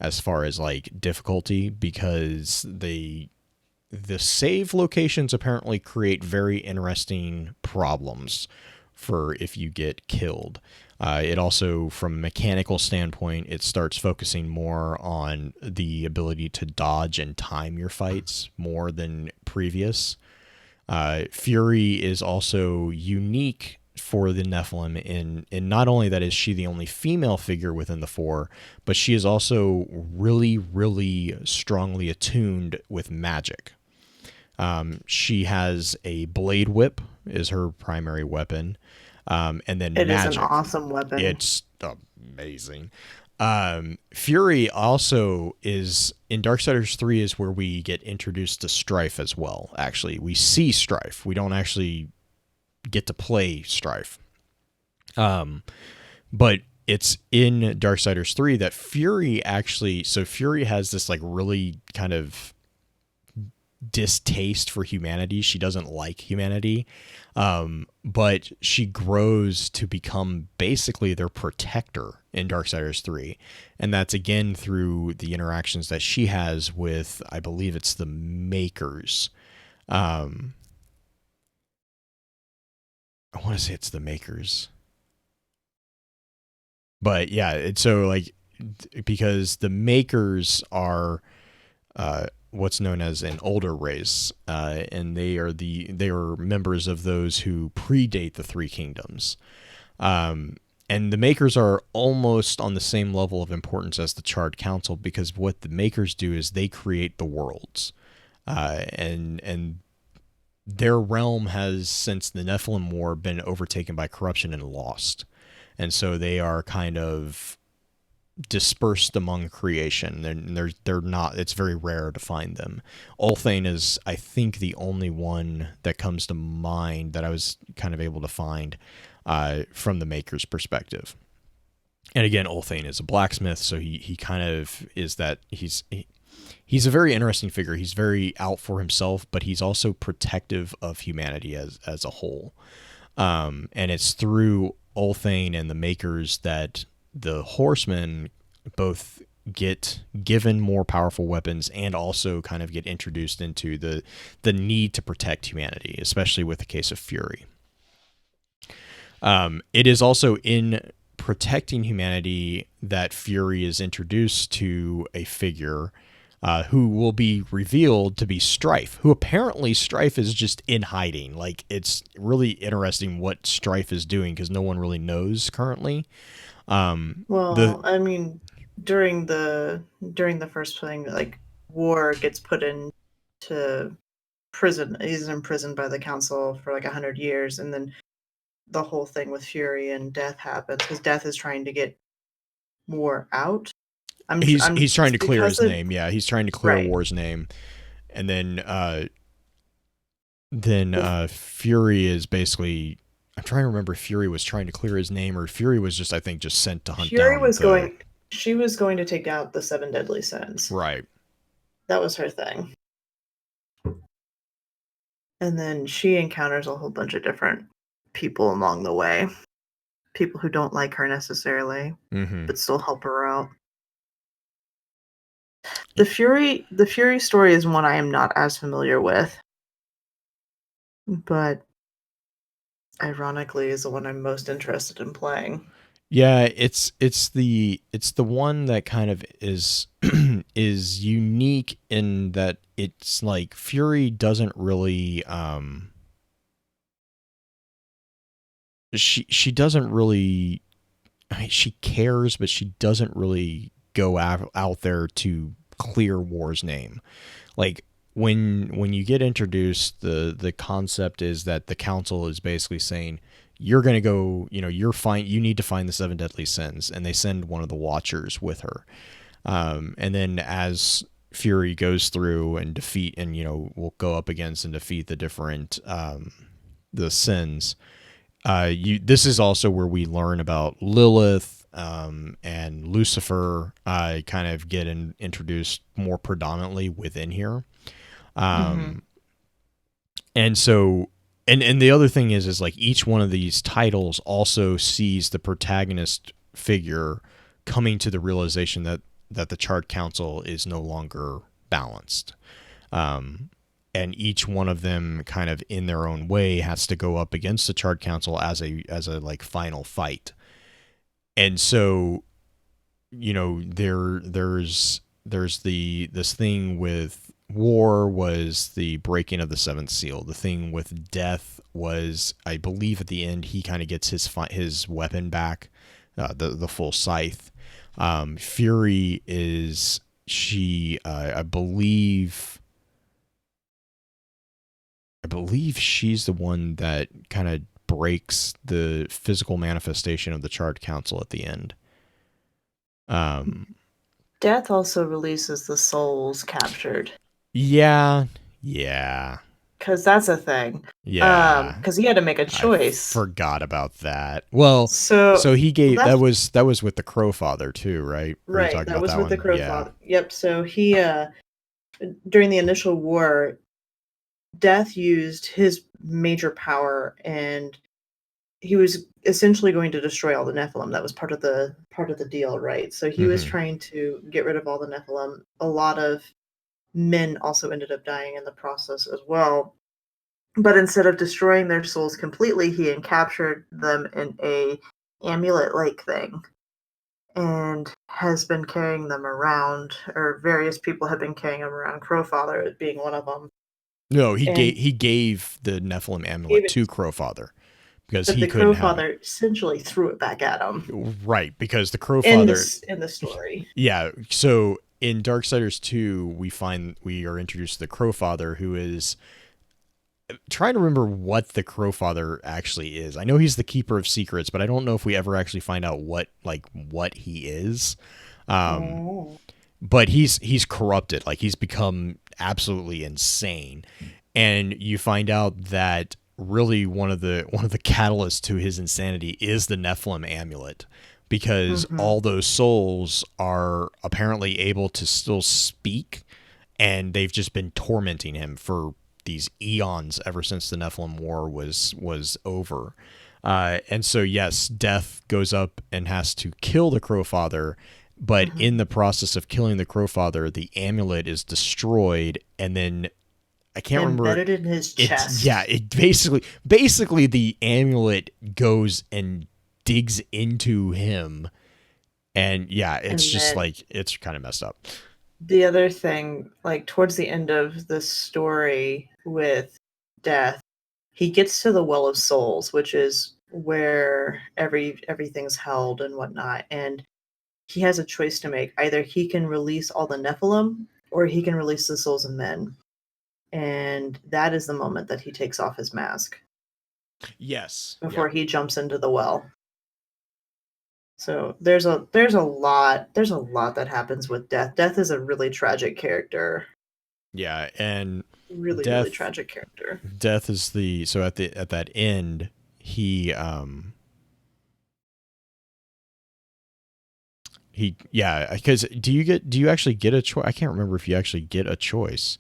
as far as, like, difficulty, because the save locations apparently create very interesting problems for if you get killed. It also, from a mechanical standpoint, it starts focusing more on the ability to dodge and time your fights more than previous. Fury is also unique for the Nephilim in not only that is she the only female figure within the four, but she is also really, really strongly attuned with magic. She has a blade whip is her primary weapon, and then It is an magic. awesome weapon. It's amazing. Fury also is in Darksiders 3 is where we get introduced to Strife as well. Actually, we see Strife. We don't actually get to play Strife. But it's in Darksiders 3 that Fury actually, so Fury has this like really kind of distaste for humanity. She doesn't like humanity. But she grows to become basically their protector in Darksiders 3. And that's again through the interactions that she has with, I believe it's the Makers. I want to say it's the Makers. But yeah, it's so like, because the Makers are what's known as an older race, and they are members of those who predate the Three Kingdoms. And the Makers are almost on the same level of importance as the Charred Council, because what the Makers do is they create the worlds, and their realm has, since the Nephilim War, been overtaken by corruption and lost, and so they are kind of dispersed among creation, and they're not, it's very rare to find them. Ulthane is, I think, the only one that comes to mind that I was kind of able to find from the Maker's perspective. And again, Ulthane is a blacksmith, so he kind of is that, he's a very interesting figure. He's very out for himself, but he's also protective of humanity as a whole. And it's through Ulthane and the Makers that the horsemen both get given more powerful weapons and also kind of get introduced into the need to protect humanity, especially with the case of Fury. It is also in protecting humanity that Fury is introduced to a figure who will be revealed to be Strife, who apparently Strife is just in hiding. Like, it's really interesting what Strife is doing because no one really knows currently. I mean, during the first thing, like, War gets put into prison. He's imprisoned by the council for like 100 years, and then the whole thing with Fury and Death happens because Death is trying to get War out. He's trying to clear his name. Yeah, he's trying to clear right. War's name, and then Fury is basically. I'm trying to remember if Fury was trying to clear his name or Fury was just, I think, just sent to hunt Fury down. She was going to take out the 7 deadly sins. Right. That was her thing. And then she encounters a whole bunch of different people along the way. People who don't like her necessarily, but still help her out. The Fury story is one I am not as familiar with, but ironically is the one I'm most interested in playing. Yeah, it's the one that kind of is is unique in that it's like Fury doesn't really she doesn't really, I mean, she cares, but she doesn't really go out there to clear War's name. Like, when you get introduced, the concept is that the council is basically saying, you're going to go, you need to find the 7 deadly sins, and they send one of the watchers with her. And then as Fury goes through and defeat, and will go up against and defeat the different the sins. This is also where we learn about Lilith and Lucifer. Kind of get introduced more predominantly within here. And so, and the other thing is like each one of these titles also sees the protagonist figure coming to the realization that the Charred Council is no longer balanced. and each one of them kind of in their own way has to go up against the Charred Council as a like final fight. And so, you know, there's this thing with war was the breaking of the seventh seal. The thing with death was, I believe, at the end he kind of gets his weapon back, the full scythe. Fury is I believe she's the one that kind of breaks the physical manifestation of the Charred Council at the end. Death also releases the souls captured. Yeah. Because that's a thing. Yeah. Because he had to make a choice. I forgot about that. Well, so he gave that was with the Crowfather too, right? Right, that was with the Crowfather. Yeah. Yep. So he during the initial war, Death used his major power, and he was essentially going to destroy all the Nephilim. That was part of the deal, right? So he was trying to get rid of all the Nephilim. A lot of men also ended up dying in the process as well. But instead of destroying their souls completely, he encaptured them in a amulet-like thing, and has been carrying them around, or various people have been carrying them around. Crowfather being one of them. No, he gave the Nephilim amulet to Crowfather because he couldn't have it. The Crowfather essentially threw it back at him. Right, because the Crowfather in the story. Yeah, so in Darksiders 2, we are introduced to the Crowfather, who is trying to remember what the Crowfather actually is. I know he's the keeper of secrets, but I don't know if we ever actually find out what he is. But he's corrupted. Like, he's become absolutely insane. And you find out that really one of the catalysts to his insanity is the Nephilim amulet, because all those souls are apparently able to still speak, and they've just been tormenting him for these eons ever since the Nephilim War was over. And so, yes, Death goes up and has to kill the Crowfather, but in the process of killing the Crowfather, the amulet is destroyed, and then I can't remember. Embedded in his chest. It basically the amulet goes and digs into him, and it's just like, it's kind of messed up. The other thing, like towards the end of the story with Death, he gets to the Well of Souls, which is where everything's held and whatnot, and he has a choice to make. Either he can release all the Nephilim, or he can release the souls of men. And that is the moment that he takes off his mask. Yes. Before he jumps into the well. So there's a lot that happens with Death. Death is a really tragic character. Yeah, and really tragic character. Death is at that end, he because do you actually get a choice? I can't remember if you actually get a choice.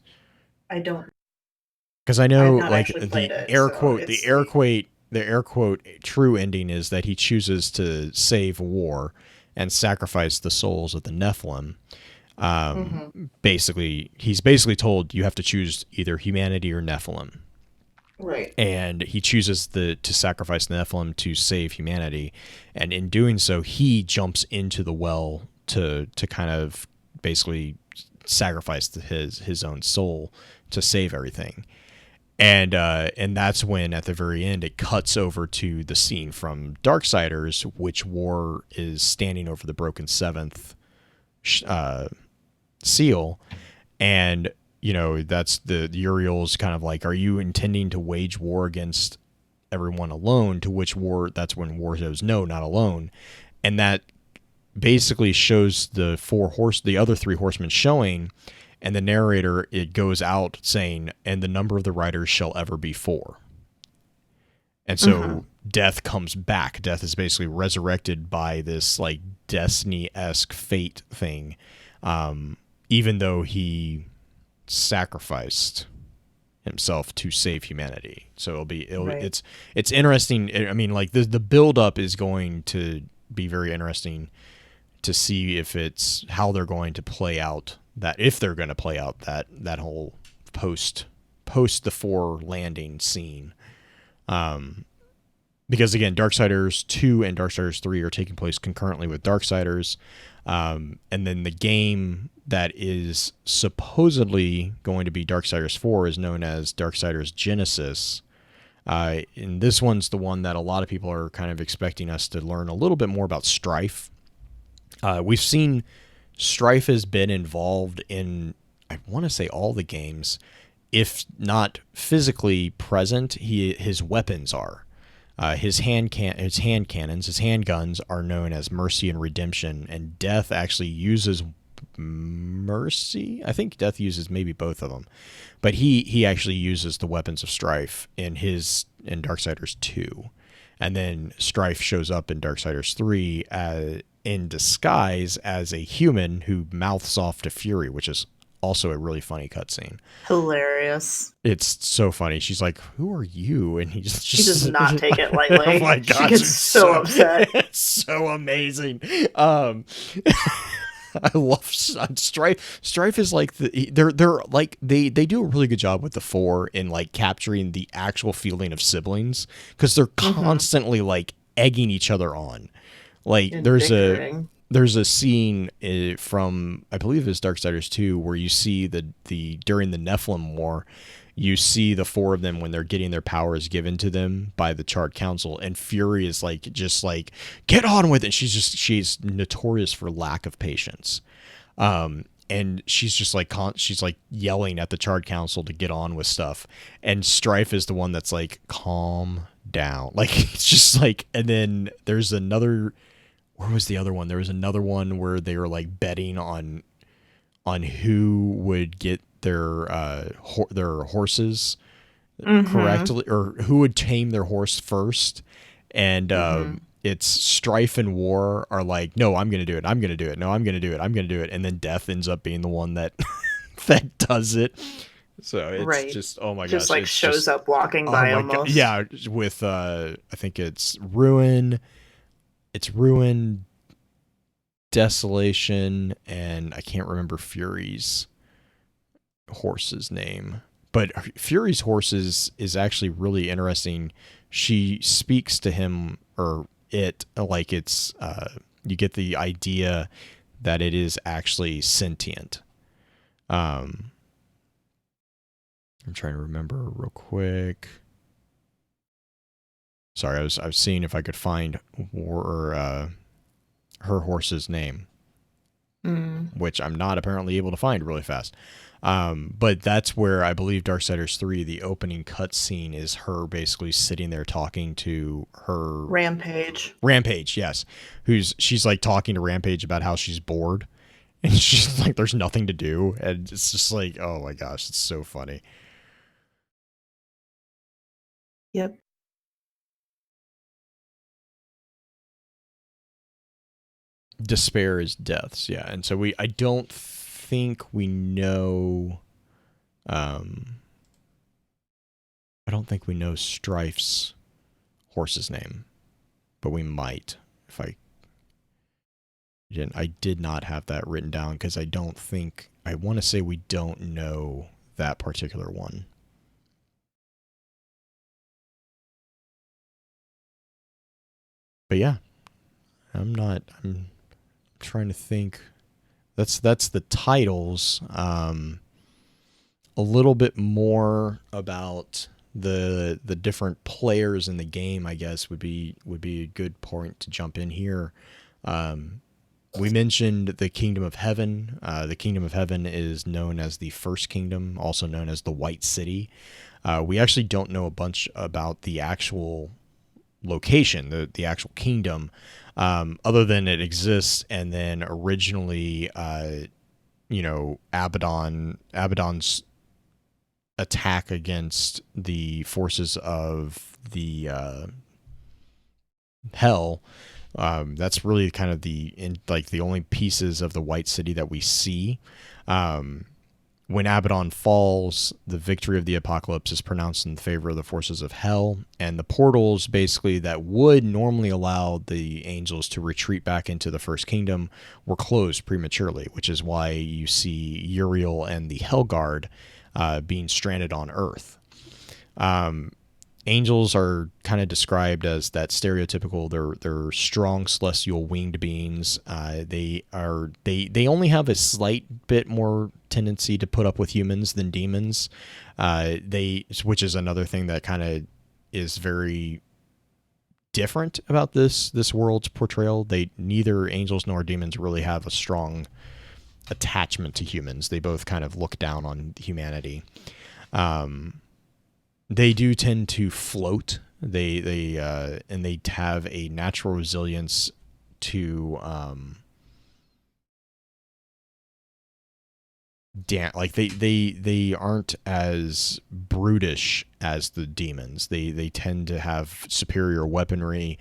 I don't. Because I know, like, the air quote true ending is that he chooses to save war and sacrifice the souls of the Nephilim. He's basically told you have to choose either humanity or Nephilim. Right. And he chooses to sacrifice the Nephilim to save humanity, and in doing so, he jumps into the well to kind of basically sacrifice his own soul to save everything. And that's when, at the very end, it cuts over to the scene from Darksiders, which War is standing over the broken seventh seal, and that's the Uriel's kind of like, are you intending to wage war against everyone alone? To which that's when War says, no, not alone, and that basically shows the other three horsemen showing. And the narrator, it goes out saying, and the number of the riders shall ever be 4. And so Death comes back. Death is basically resurrected by this like Destiny-esque fate thing, even though he sacrificed himself to save humanity. So it's interesting. I mean, like, the build up is going to be very interesting to see if it's how they're going to play out that, if they're going to play out that whole post post the 4 landing scene. Because again, Darksiders 2 and Darksiders 3 are taking place concurrently with Darksiders. And then the game that is supposedly going to be Darksiders 4 is known as Darksiders Genesis. And this one's the one that a lot of people are kind of expecting us to learn a little bit more about Strife. We've seen Strife has been involved in, I want to say, all the games. If not physically present, his weapons are. His handguns, his handguns are known as Mercy and Redemption, and Death actually uses Mercy. I think Death uses maybe both of them, but he actually uses the weapons of Strife in Darksiders 2, and then Strife shows up in Darksiders 3 in disguise as a human who mouths off to Fury, which is also a really funny cutscene. Hilarious. It's so funny. She's like, "Who are you?" And he does not take it lightly. Oh my gosh, she gets so upset. It's so amazing. I love Strife. Strife is like they're like they do a really good job with the 4 in like capturing the actual feeling of siblings, because they're constantly like egging each other on. Like there's a scene from, I believe it's Darksiders 2, where you see during the Nephilim War, you see the 4 of them when they're getting their powers given to them by the Charred Council, and Fury is like, just like, get on with it. She's notorious for lack of patience. And she's just like, she's like yelling at the Charred Council to get on with stuff. And Strife is the one that's like, calm down. Like, it's just like, and then there's another, where was the other one? There was another one where they were like betting on who would get their horses correctly, or who would tame their horse first. And it's Strife and War are like, no, I'm gonna do it. I'm gonna do it. No, I'm gonna do it. I'm gonna do it. And then Death ends up being the one that that does it. So it's just, oh my gosh, just like shows up walking by almost. Yeah, with I think it's Ruin. It's Ruin, Desolation, and I can't remember Fury's horse's name. But Fury's horse is actually really interesting. She speaks to him, or it, like it's, you get the idea that it is actually sentient. I'm trying to remember real quick. Sorry, I was seeing if I could find her horse's name, which I'm not apparently able to find really fast. But that's where I believe Darksiders 3, the opening cutscene, is her basically sitting there talking to her Rampage. Rampage, yes. She's like talking to Rampage about how she's bored, and she's like, "There's nothing to do," and it's just like, oh my gosh, it's so funny. Yep. Despair is deaths, yeah. And so I don't think we know, I don't think we know Strife's horse's name, but we might. If I did not have that written down, because I want to say we don't know that particular one. But yeah, I'm trying to think. That's the titles. A little bit more about the different players in the game, I guess, would be a good point to jump in here. We mentioned the Kingdom of Heaven. The Kingdom of Heaven is known as the First Kingdom, also known as the White City. We actually don't know a bunch about the actual location, the actual kingdom, other than it exists. And then originally, Abaddon's attack against the forces of the hell. That's really kind of the only pieces of the White City that we see. When Abaddon falls, the victory of the apocalypse is pronounced in favor of the forces of hell, and the portals basically that would normally allow the angels to retreat back into the First Kingdom were closed prematurely, which is why you see Uriel and the Hellguard being stranded on Earth. Angels are kind of described as that stereotypical. They're strong celestial winged beings. They only have a slight bit more tendency to put up with humans than demons. Which is another thing that kind of is very different about this world's portrayal. Neither angels nor demons really have a strong attachment to humans. They both kind of look down on humanity. They do tend to float. They have a natural resilience to they aren't as brutish as the demons. They tend to have superior weaponry,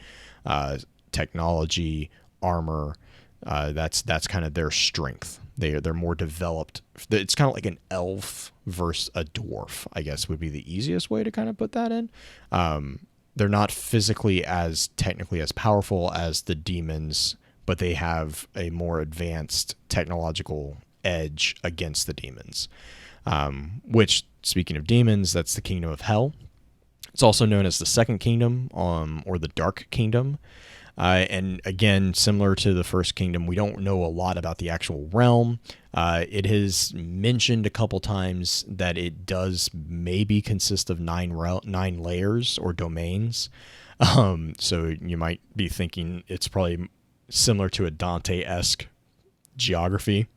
technology, armor. That's kind of their strength. They're more developed. It's kind of like an elf versus a dwarf, I guess would be the easiest way to kind of put that in. They're not physically as technically as powerful as the demons, but they have a more advanced technological edge against the demons. Which, speaking of demons, that's the kingdom of hell. It's also known as the second kingdom, or the dark kingdom. And again, similar to the first kingdom, we don't know a lot about the actual realm. It has mentioned a couple times that it does maybe consist of 9 layers or domains. So you might be thinking it's probably similar to a Dante-esque geography.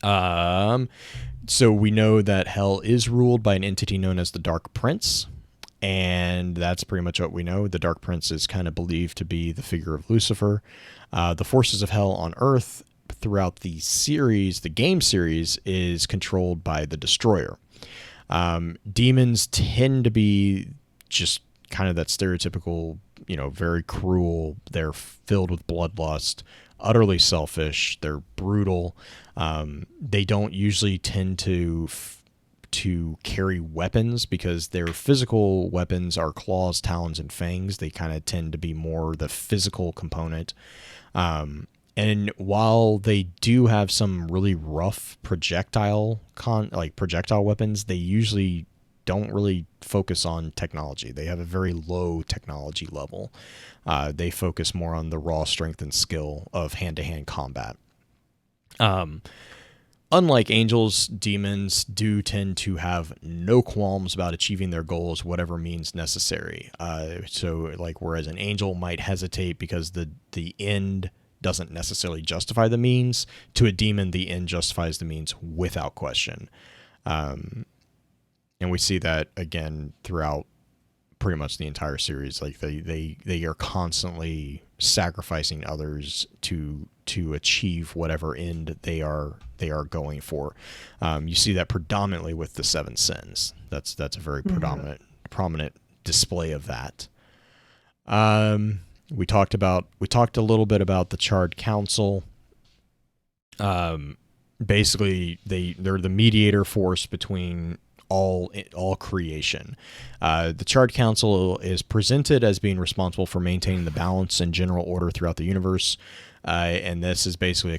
So we know that hell is ruled by an entity known as the Dark Prince. And that's pretty much what we know. The Dark Prince is kind of believed to be the figure of Lucifer. The forces of hell on Earth throughout the game series, is controlled by the Destroyer. Demons tend to be just kind of that stereotypical, very cruel. They're filled with bloodlust, utterly selfish. They're brutal. They don't usually tend to carry weapons because their physical weapons are claws, talons, and fangs. They kind of tend to be more the physical component. And while they do have some really rough projectile weapons, they usually don't really focus on technology. They have a very low technology level. They focus more on the raw strength and skill of hand-to-hand combat. Unlike angels, demons do tend to have no qualms about achieving their goals, whatever means necessary. So whereas an angel might hesitate because the end doesn't necessarily justify the means, to a demon, the end justifies the means without question. And we see that again throughout pretty much the entire series. Like they are constantly sacrificing others to achieve whatever end they are going for. You see that predominantly with the 7 sins. That's a very prominent display of that. We talked a little bit about the Charred Council. Basically they're the mediator force between all creation. The Charred Council is presented as being responsible for maintaining the balance and general order throughout the universe. And this is basically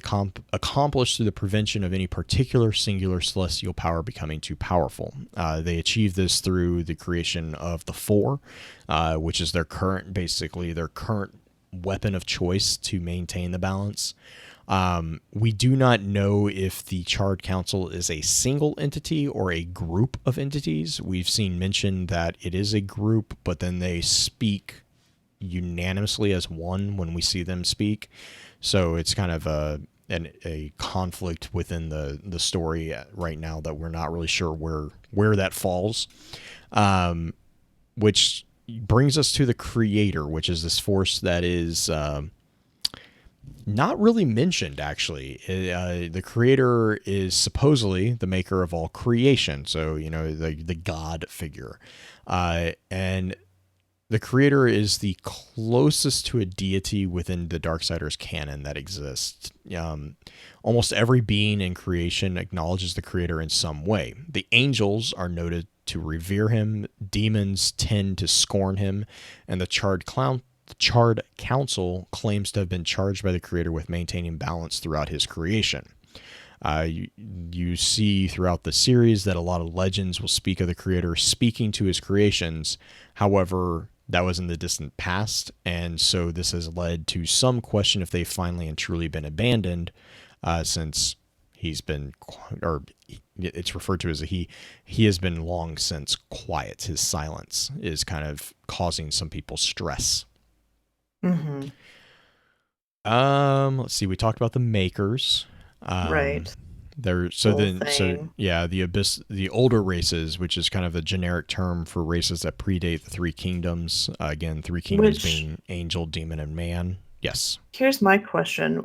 accomplished through the prevention of any particular singular celestial power becoming too powerful. They achieve this through the creation of the Four, which is their current weapon of choice to maintain the balance. We do not know if the Charred Council is a single entity or a group of entities. We've seen mention that it is a group, but then they speak unanimously as one when we see them speak. So it's kind of a conflict within the story right now that we're not really sure where that falls. Which brings us to the Creator, which is this force that is not really mentioned, actually. The Creator is supposedly the maker of all creation, so the God figure, and the Creator is the closest to a deity within the Darksiders canon that exists. Almost every being in creation acknowledges the Creator in some way. The angels are noted to revere him, demons tend to scorn him, and the Charred Council claims to have been charged by the Creator with maintaining balance throughout his creation. You see throughout the series that a lot of legends will speak of the creator speaking to his creations. However, that was in the distant past, and so this has led to some question if they've finally and truly been abandoned, since he's been, or it's referred to as he has been long since quiet. His silence is kind of causing some people stress. Mm-hmm. Let's see. We talked about the makers. Right. The abyss, the older races, which is kind of a generic term for races that predate the three kingdoms. Again, three kingdoms being angel, demon, and man. Yes. Here's my question: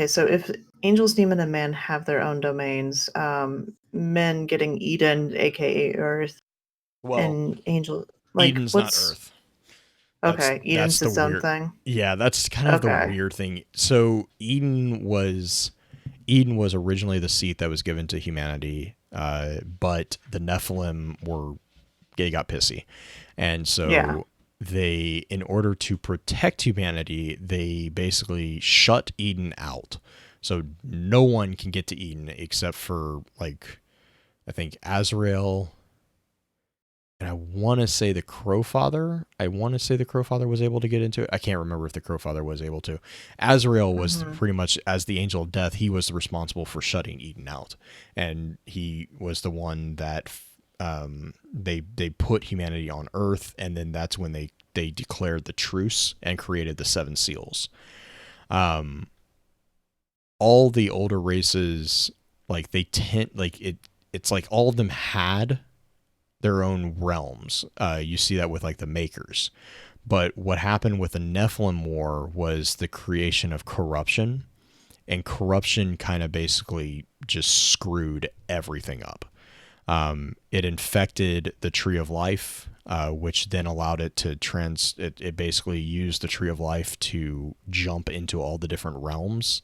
so if angels, demon, and man have their own domains, men getting Eden, aka Earth, and angel, like Eden's not what's Earth. okay? Eden's its own thing. Yeah, that's kind of the weird thing. So Eden was originally the seat that was given to humanity, but the Nephilim got pissy, and so they, in order to protect humanity, they basically shut Eden out. So no one can get to Eden except for, like, I think Azrael, and I want to say the Crowfather. Was able to get into it. I can't remember if the Crowfather was able to. Azrael was pretty much, as the Angel of Death, he was responsible for shutting Eden out, and he was the one that they put humanity on Earth, and then that's when they declared the truce and created the Seven Seals. All the older races, like, they tend, like, it's like all of them had their own realms. You see that with, like, the makers. But what happened with the Nephilim War was the creation of corruption, and corruption kind of basically just screwed everything up. It infected the Tree of Life, which then allowed it to it basically used the Tree of Life to jump into all the different realms.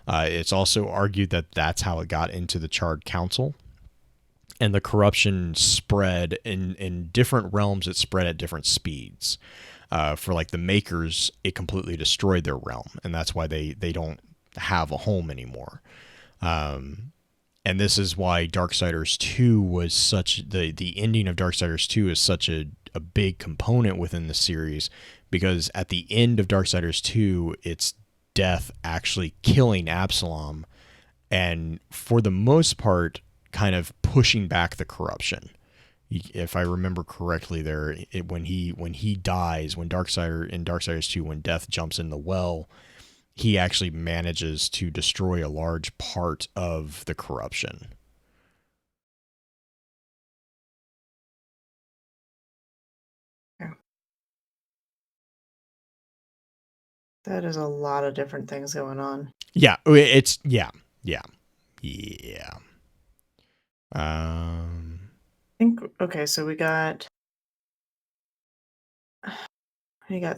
It's also argued that that's how it got into the Charred Council. And the corruption spread in different realms. It spread at different speeds. For, like, the makers, it completely destroyed their realm, and that's why they don't have a home anymore. And this is why Darksiders 2 was such the ending of Darksiders 2 is such a big component within the series, because at the end of Darksiders 2, it's Death actually killing Absalom, and for the most part, kind of pushing back the corruption. If I remember correctly, when he dies, in Darksiders 2, when Death jumps in the well, he actually manages to destroy a large part of the corruption. That is a lot of different things going on. Yeah, it's yeah. I think so we got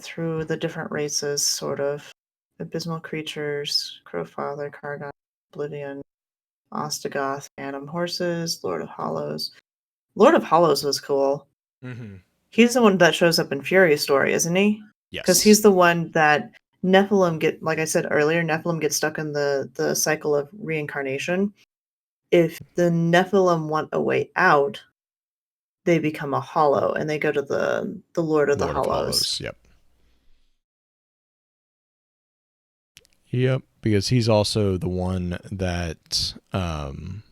through the different races, sort of. Abysmal creatures, Crowfather, Kargon, Oblivion, Ostagoth, Phantom Horses, Lord of Hollows. Lord of Hollows was cool. Mm-hmm. He's the one that shows up in Fury's story, isn't he? Yes. Because he's the one that Nephilim like I said earlier, Nephilim get stuck in the cycle of reincarnation. If the Nephilim want a way out, they become a hollow, and they go to the Lord of the Hollows. Yep, because he's also the one that I'm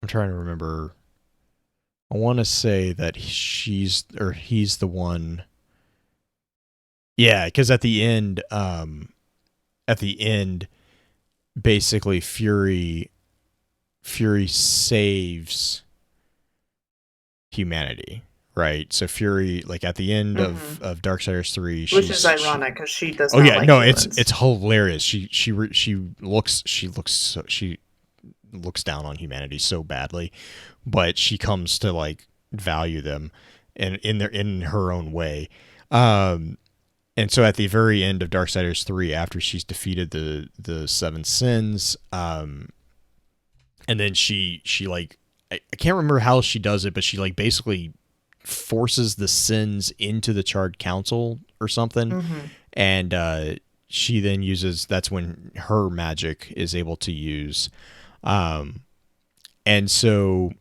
trying to remember. I want to say that he's the one. Yeah, because at the end, basically Fury saves humanity, right? So Fury, like, at the end of Darksiders 3, which is ironic because she does. It's hilarious. She looks down on humanity so badly, but she comes to, like, value them and in her own way. And so at the very end of Darksiders 3, after she's defeated the seven sins, and then she like, I can't remember how she does it, but she, like, basically forces the sins into the Charred Council or something, and she then uses, that's when her magic is able to use. And so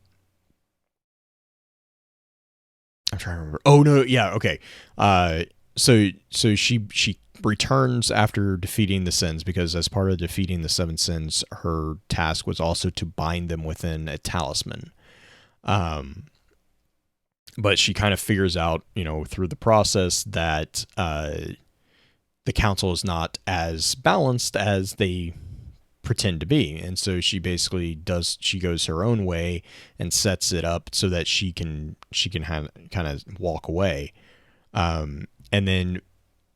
I'm trying to remember. Oh no, yeah, okay. So she returns after defeating the sins, because as part of defeating the seven sins, her task was also to bind them within a talisman. Um, but she kind of figures out, through the process that the council is not as balanced as they pretend to be, and so she goes her own way and sets it up so that she can have kind of walk away. And then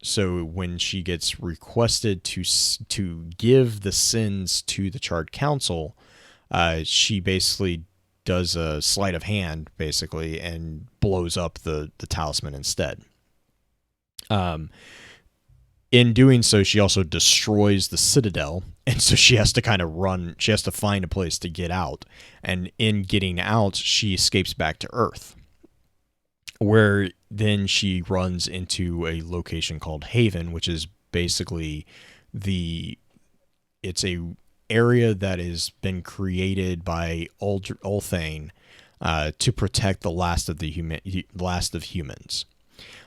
so when she gets requested to give the sins to the charred council, she basically does a sleight of hand basically and blows up the talisman instead. In doing so, she also destroys the citadel, and so she has to kind of run. She has to find a place to get out, and in getting out, she escapes back to Earth, where then she runs into a location called Haven, which is basically it's a area that has been created by Ulthane to protect the last of humans.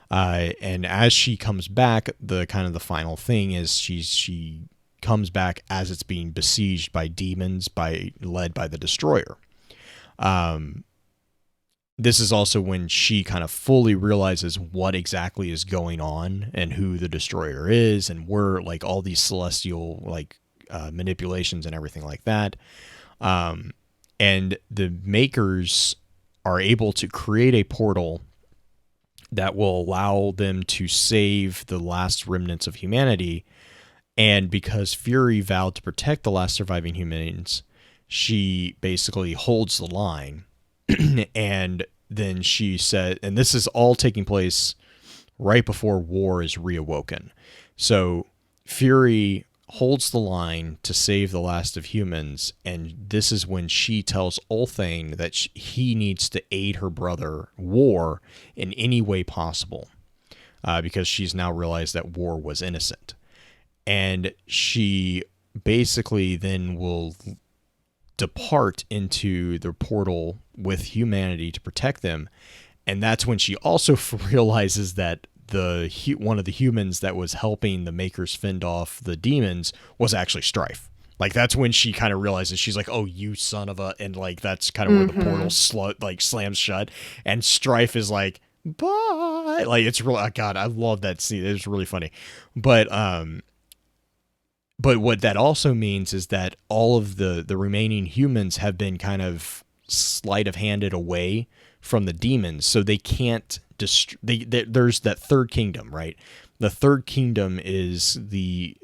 And as she comes back, the final thing is she comes back as it's being besieged by demons led by the Destroyer. This is also when she kind of fully realizes what exactly is going on and who the Destroyer is, and where like all these celestial manipulations and everything like that. And the makers are able to create a portal that will allow them to save the last remnants of humanity. And because Fury vowed to protect the last surviving humans, she basically holds the line. And then she said, and this is all taking place right before war is reawoken. So Fury holds the line to save the last of humans, and this is when she tells Ulthane that he needs to aid her brother War in any way possible, because she's now realized that War was innocent. And she basically then will depart into the portal with humanity to protect them, and that's when she also realizes that one of the humans that was helping the makers fend off the demons was actually Strife. Like that's when she kind of realizes, she's like, "Oh, you son of a!" And like that's kind of where the portal slams shut, and Strife is like, "Bye!" Like it's really, God, I love that scene. It's really funny, but what that also means is that all of the remaining humans have been kind of sleight of handed away from the demons, so they can't there's that third kingdom, right? The third kingdom is the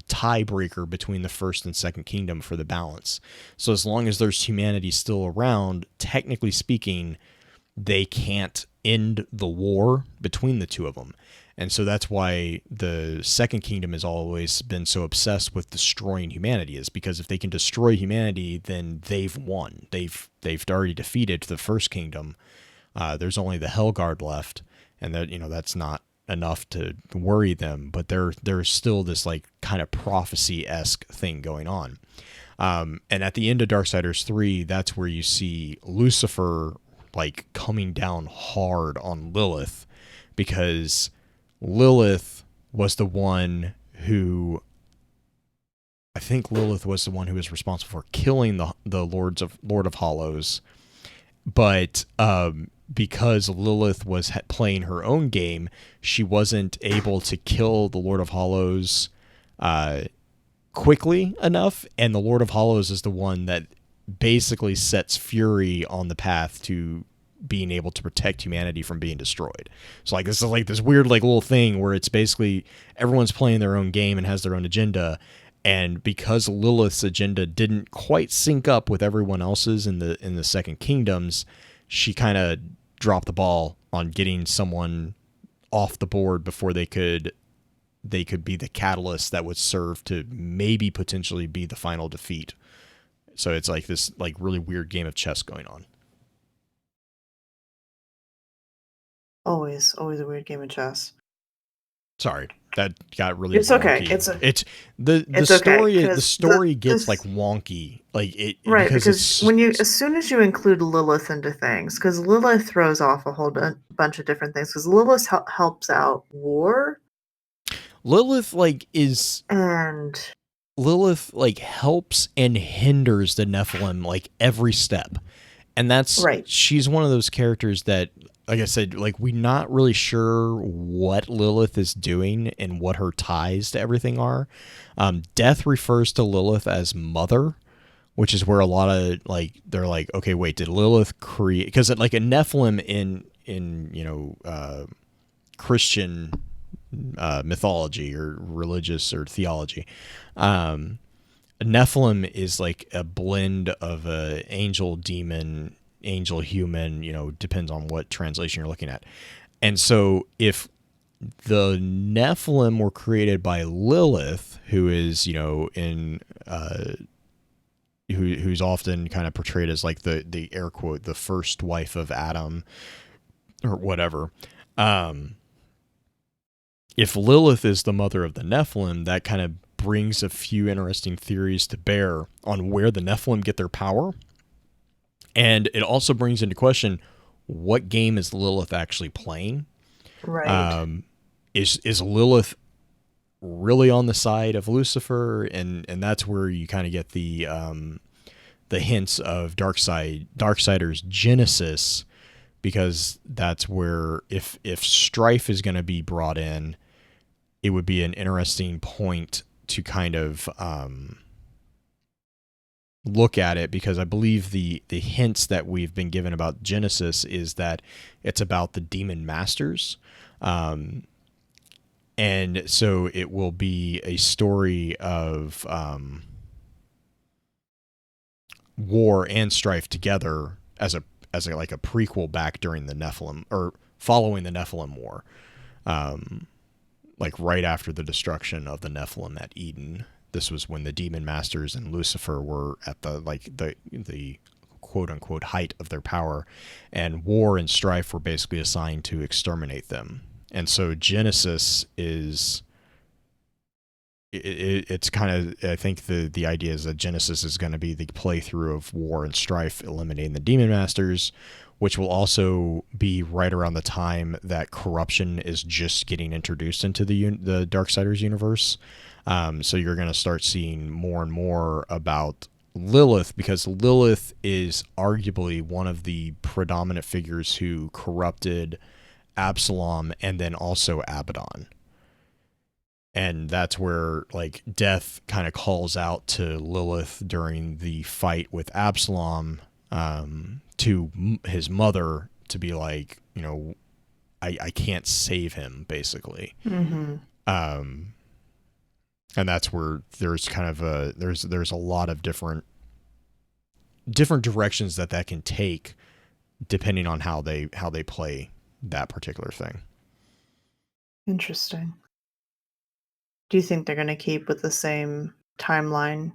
tiebreaker between the first and second kingdom for the balance. So as long as there's humanity still around, technically speaking, they can't end the war between the two of them. And so that's why the second kingdom has always been so obsessed with destroying humanity, is because if they can destroy humanity, then they've won. They've already defeated the first kingdom. There's only the Hellguard left, and that that's not enough to worry them. But there's still this like kind of prophecy-esque thing going on. And at the end of Darksiders 3, that's where you see Lucifer like coming down hard on Lilith, because Lilith was the one who, I think Lilith was the one who was responsible for killing the Lord of Hollows, but because Lilith was playing her own game, she wasn't able to kill the Lord of Hollows quickly enough, and the Lord of Hollows is the one that basically sets Fury on the path to being able to protect humanity from being destroyed. So like this is like this weird like little thing where it's basically everyone's playing their own game and has their own agenda, and because Lilith's agenda didn't quite sync up with everyone else's in the second kingdoms, she kind of dropped the ball on getting someone off the board before they could be the catalyst that would serve to maybe potentially be the final defeat. So it's like this like really weird game of chess going on. Always a weird game of chess. Sorry, that got really It's okay. wonky. It's the It's okay story. The because story gets like this wonky, like right because because it's when you as soon as you include Lilith into things, because Lilith throws off a whole bunch of different things. Because Lilith helps out war Lilith like is and Lilith like helps and hinders the Nephilim like every step. And that's right, she's one of those characters that, like I said, like we're not really sure what Lilith is doing and what her ties to everything are. Death refers to Lilith as mother, which is where a lot of like they're like, okay, wait, did Lilith create? Because like a Nephilim in Christian mythology or religious or theology, a Nephilim is like a blend of a angel, demon, angel, human. Depends on what translation you're looking at. And so if the Nephilim were created by Lilith, who is in who's often kind of portrayed as like the air quote the first wife of Adam or whatever. If Lilith is the mother of the Nephilim, that kind of brings a few interesting theories to bear on where the Nephilim get their power. And it also brings into question, what game is Lilith actually playing? right. Is Lilith really on the side of Lucifer? And that's where you kind of get the hints of Darksiders Genesis, because that's where if Strife is going to be brought in, it would be an interesting point to kind of look at it, because I believe the hints that we've been given about Genesis is that it's about the demon masters. And so it will be a story of war and strife together as a like a prequel back during the Nephilim or following the Nephilim War. Like right after the destruction of the Nephilim at Eden. This was when the demon masters and Lucifer were at the quote unquote height of their power, and war and strife were basically assigned to exterminate them. And so Genesis is it's kind of, I think the idea is that Genesis is going to be the playthrough of war and strife, eliminating the demon masters, which will also be right around the time that corruption is just getting introduced into the Darksiders universe. So you're going to start seeing more and more about Lilith, because Lilith is arguably one of the predominant figures who corrupted Absalom and then also Abaddon. And that's where like Death kind of calls out to Lilith during the fight with Absalom, to his mother, to be like, I can't save him, basically. Mm-hmm. And that's where there's kind of there's a lot of different directions that can take, depending on how they play that particular thing. Interesting. Do you think they're going to keep with the same timeline?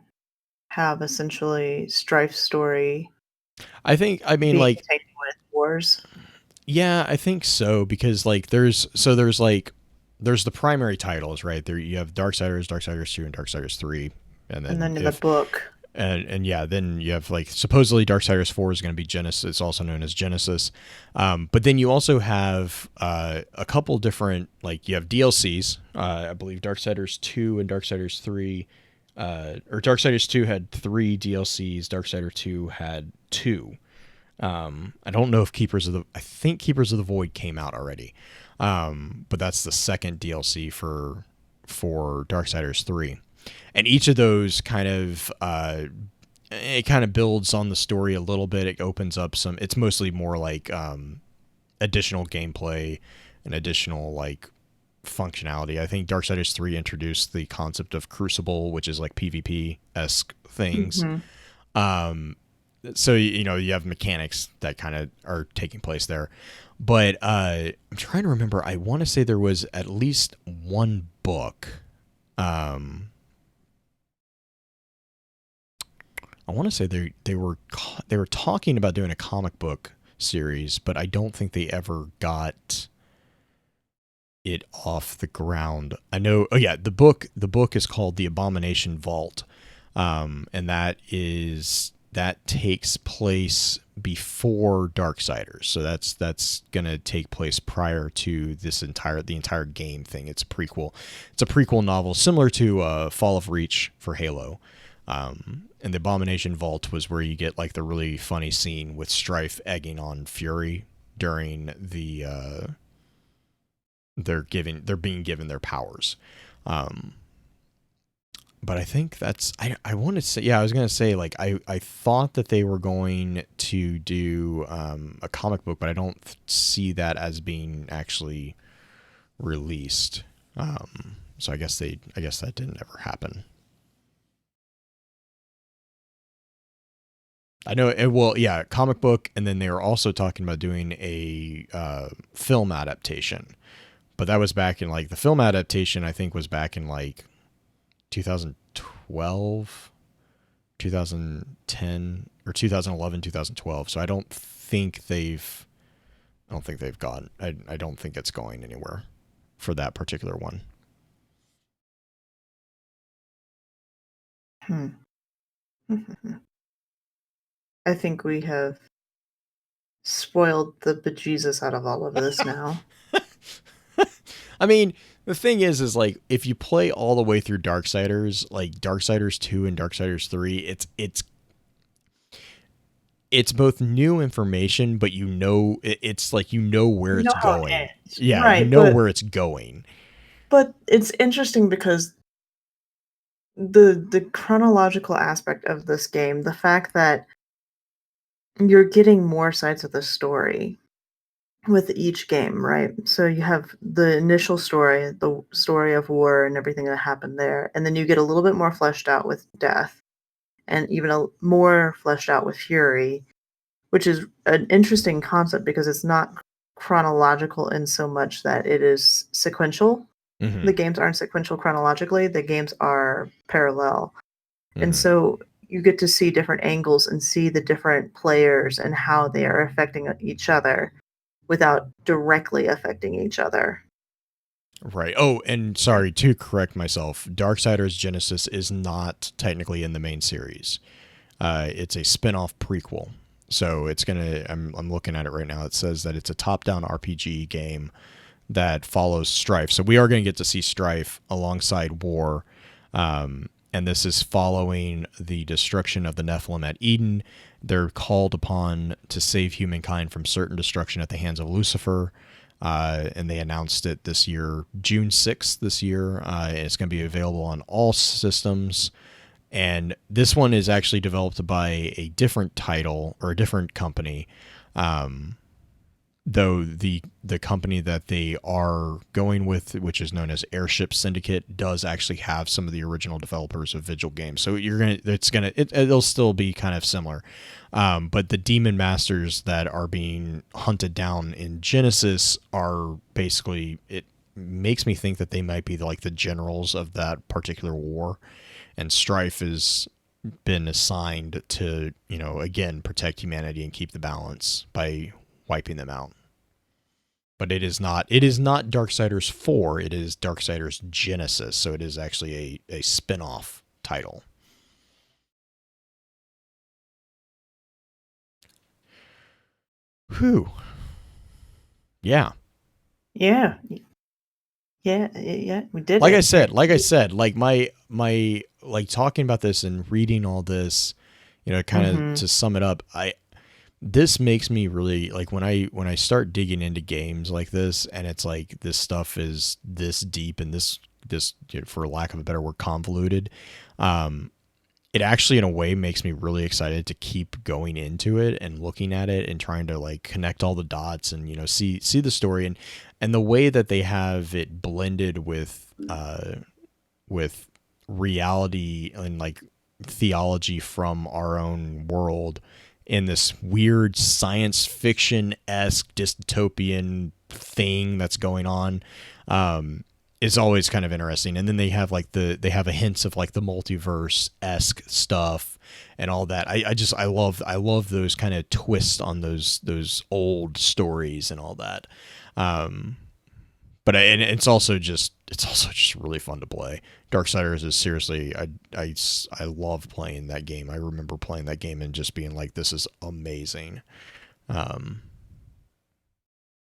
Have essentially Strife's story I mean, being like, taken with wars? yeah, I think so, because like there's the primary titles, right? There you have Darksiders, Darksiders 2, and Darksiders 3, and And then then in the book. and yeah, then you have like supposedly Darksiders 4 is going to be Genesis. It's also known as Genesis. But then you also have a couple different, like you have DLCs. I believe Darksiders 2 and Darksiders 3, or Darksiders 2 had 3 DLCs. Darksiders 2 had 2. I don't know if I think Keepers of the Void came out already. But that's the second DLC for Darksiders 3. And each of those kind of it kind of builds on the story a little bit. It opens up some, it's mostly more like additional gameplay and additional like functionality. I think Darksiders 3 introduced the concept of Crucible, which is like PvP-esque things. Mm-hmm. So you have mechanics that kind of are taking place there. But I'm trying to remember. I want to say there was at least one book. I want to say they were talking about doing a comic book series, but I don't think they ever got it off the ground. I know. Oh yeah, the book is called The Abomination Vault, and that takes place before Darksiders. So that's gonna take place prior to the entire game thing. It's a prequel. It's a prequel novel similar to Fall of Reach for Halo. And the Abomination Vault was where you get like the really funny scene with Strife egging on Fury during the they're being given their powers. But I think that's I want to say, yeah, I was gonna say, like, I thought that they were going to do a comic book, but I don't see that as being actually released. So I guess that didn't ever happen. I know it. Well, yeah, comic book, and then they were also talking about doing a film adaptation, but that was back in like the film adaptation. I think was back in like 2012, 2010, or 2011, 2012. So I don't think they've gone. I don't think it's going anywhere for that particular one. I think we have spoiled the bejesus out of all of this now. I mean, the thing is like, if you play all the way through Darksiders, like Darksiders 2 and Darksiders 3, it's both new information, but it's like where it's going. Yeah, right, where it's going. But it's interesting because the chronological aspect of this game, the fact that you're getting more sides of the story with each game, right? So you have the initial story, the story of war and everything that happened there, and then you get a little bit more fleshed out with Death, and even more fleshed out with Fury, which is an interesting concept because it's not chronological in so much that it is sequential. Mm-hmm. The games aren't sequential chronologically, the games are parallel. Mm-hmm. And so you get to see different angles and see the different players and how they are affecting each other without directly affecting each other. Right. Oh, and sorry to correct myself. Darksiders Genesis is not technically in the main series. It's a spin-off prequel. So it's I'm looking at it right now. It says that it's a top-down RPG game that follows Strife. So we are going to get to see Strife alongside War. And this is following the destruction of the Nephilim at Eden. They're called upon to save humankind from certain destruction at the hands of Lucifer. And they announced it this year, June 6th this year. And it's going to be available on all systems. And this one is actually developed by a different title or a different company. Though the company that they are going with, which is known as Airship Syndicate, does actually have some of the original developers of Vigil games. So it'll still be kind of similar. But the demon masters that are being hunted down in Genesis are basically, it makes me think that they might be like the generals of that particular war. And Strife has been assigned to, again, protect humanity and keep the balance by wiping them out. But it is not Darksiders 4, it is Darksiders Genesis, so it is actually a spin-off title. Whew. Yeah. Yeah. Yeah, we did. Like I said, like my like talking about this and reading all this, kind of to sum it up, this makes me really like when I start digging into games like this, and it's like this stuff is this deep and this for lack of a better word, convoluted. It actually in a way makes me really excited to keep going into it and looking at it and trying to like connect all the dots and see the story and the way that they have it blended with reality and like theology from our own world in this weird science fiction-esque dystopian thing that's going on. Is always kind of interesting. And then they have like they have a hints of like the multiverse-esque stuff and all that. I love those kind of twists on those old stories and all that. But and it's also just really fun to play. Darksiders is seriously, I love playing that game. I remember playing that game and just being like, this is amazing. Um,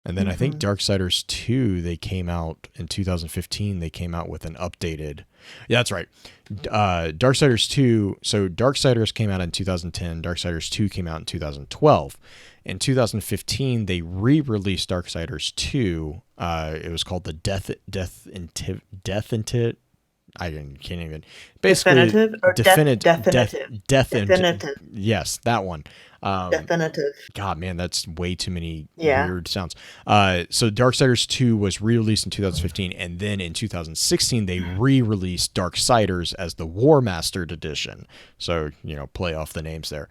and then I think Darksiders 2, they came out in 2015. They came out with an updated. Yeah, that's right. Darksiders 2. So Darksiders came out in 2010. Darksiders 2 came out in 2012. In 2015, they re-released Darksiders 2. It was called the I can't even. Basically, definitive or definitive. Yes, that one. Definitive. God, man, that's way too many Yeah. weird sounds. So Darksiders 2 was re-released in 2015, and then in 2016 they re-released Darksiders as the War Mastered edition. So, play off the names there.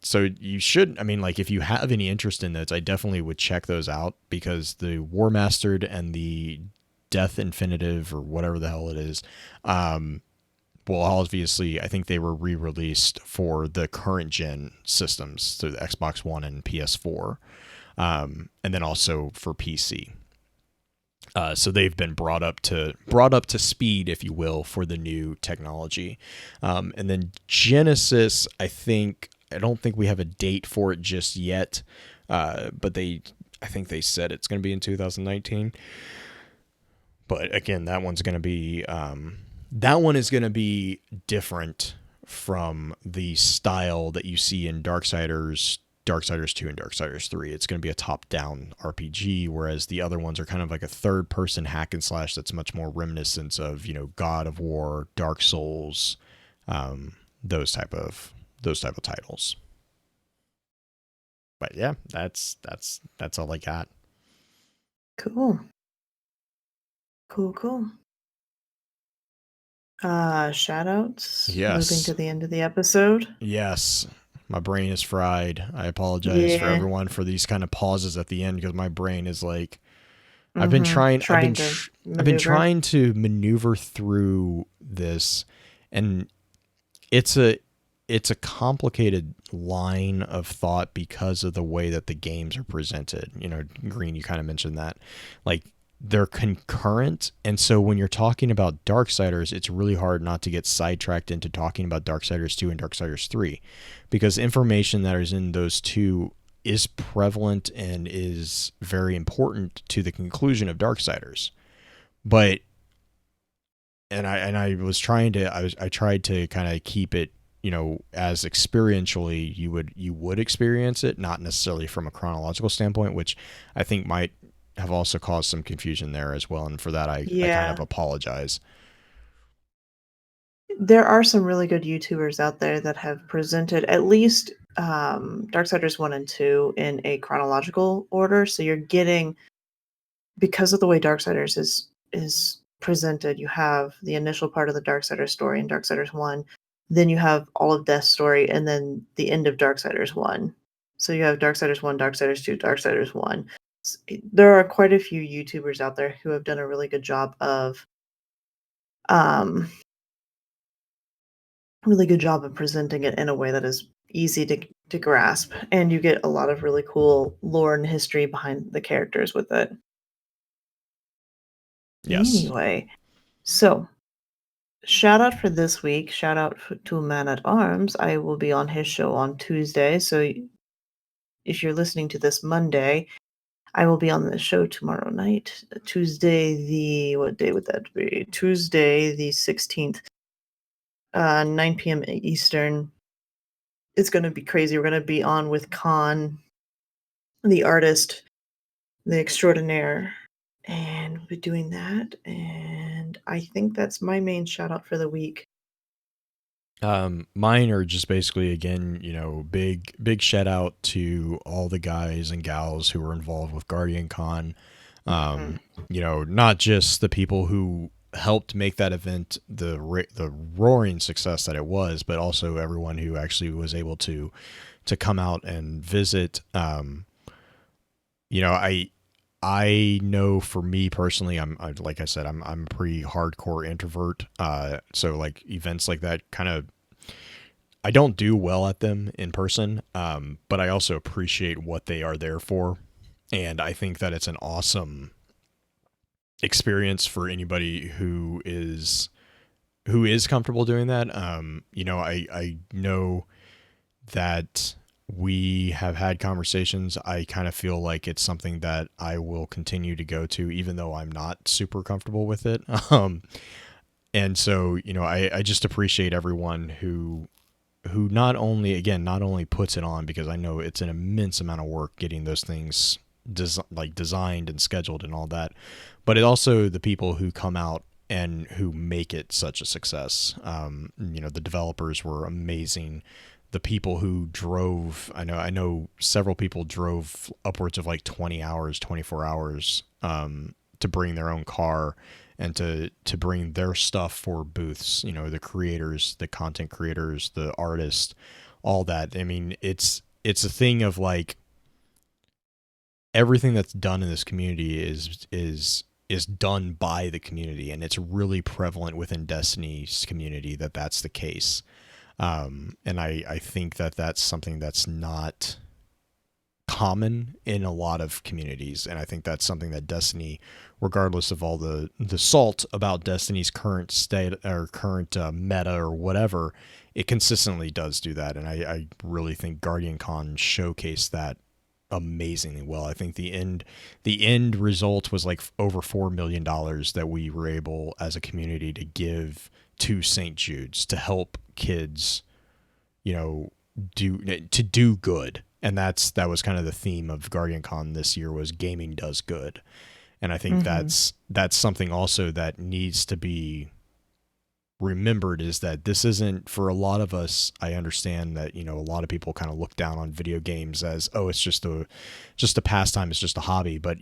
So you should, if you have any interest in those, I definitely would check those out, because the War Mastered and the Death Infinitive, or whatever the hell it is, well, obviously, I think they were re-released for the current gen systems, so the Xbox One and PS4, and then also for PC. So they've been brought up to speed, if you will, for the new technology. And then Genesis, I don't think we have a date for it just yet, but I think they said it's going to be in 2019. But again, that one's going to be. That one is going to be different from the style that you see in Darksiders 2, and Darksiders 3. It's going to be a top-down RPG, whereas the other ones are kind of like a third-person hack and slash that's much more reminiscent of, God of War, Dark Souls, those type of titles. But yeah, that's all I got. Cool. Shout outs. Yes. Moving to the end of the episode. Yes. My brain is fried. I apologize for everyone for these kind of pauses at the end, because my brain is like, I've been trying to maneuver through this, and it's a complicated line of thought because of the way that the games are presented. Green, you kind of mentioned that, like, they're concurrent, and so when you're talking about Darksiders, it's really hard not to get sidetracked into talking about Darksiders 2 and Darksiders 3, because information that is in those two is prevalent and is very important to the conclusion of Darksiders. But I tried to kind of keep it, as experientially you would experience it, not necessarily from a chronological standpoint, which I think might have also caused some confusion there as well, and for that I kind of apologize. There are some really good YouTubers out there that have presented at least Darksiders 1 and 2 in a chronological order, so you're getting, because of the way Darksiders is presented, you have the initial part of the Darksiders story in Darksiders 1, then you have all of Death's story, and then the end of Darksiders 1. So you have Darksiders 1, Darksiders 2, Darksiders 1. There are quite a few YouTubers out there who have done a really good job of presenting it in a way that is easy to grasp, and you get a lot of really cool lore and history behind the characters with it. Yes. Anyway, so shout out for this week. Shout out to Man at Arms. I will be on his show on Tuesday, so if you're listening to this Monday, I will be on the show tomorrow night, Tuesday what day would that be? Tuesday the 16th, 9 p.m. Eastern. It's going to be crazy. We're going to be on with Khan, the artist, the extraordinaire, and we'll be doing that. And I think that's my main shout out for the week. Mine are just basically, again, big shout out to all the guys and gals who were involved with Guardian Con. Not just the people who helped make that event the roaring success that it was, but also everyone who actually was able to come out and visit. I know for me personally, like I said, I'm a pretty hardcore introvert. So like events like that I don't do well at them in person. But I also appreciate what they are there for. And I think that it's an awesome experience for anybody who is comfortable doing that. I know that we have had conversations. I kind of feel like it's something that I will continue to go to, even though I'm not super comfortable with it. And so, I just appreciate everyone who not only puts it on, because I know it's an immense amount of work getting those things designed and scheduled and all that, but it also the people who come out and who make it such a success. The developers were amazing. The people who drove, I know several people drove upwards of like 20 hours, 24 hours to bring their own car and to bring their stuff for booths, the creators, the content creators, the artists, all that. I mean, it's a thing of like everything that's done in this community is done by the community, and it's really prevalent within Destiny's community that that's the case. And I think that that's something that's not common in a lot of communities, and I think that's something that Destiny, regardless of all the salt about Destiny's current state or current meta or whatever, it consistently does do that. And I really think Guardian Con showcased that amazingly well. I think the end result was like over $4 million that we were able as a community to give to St. Jude's to help kids, do good. And that was kind of the theme of Guardian Con this year, was gaming does good. And I think that's something also that needs to be remembered, is that this isn't, for a lot of us, I understand that, a lot of people kind of look down on video games as, oh, it's just a pastime, it's just a hobby. But,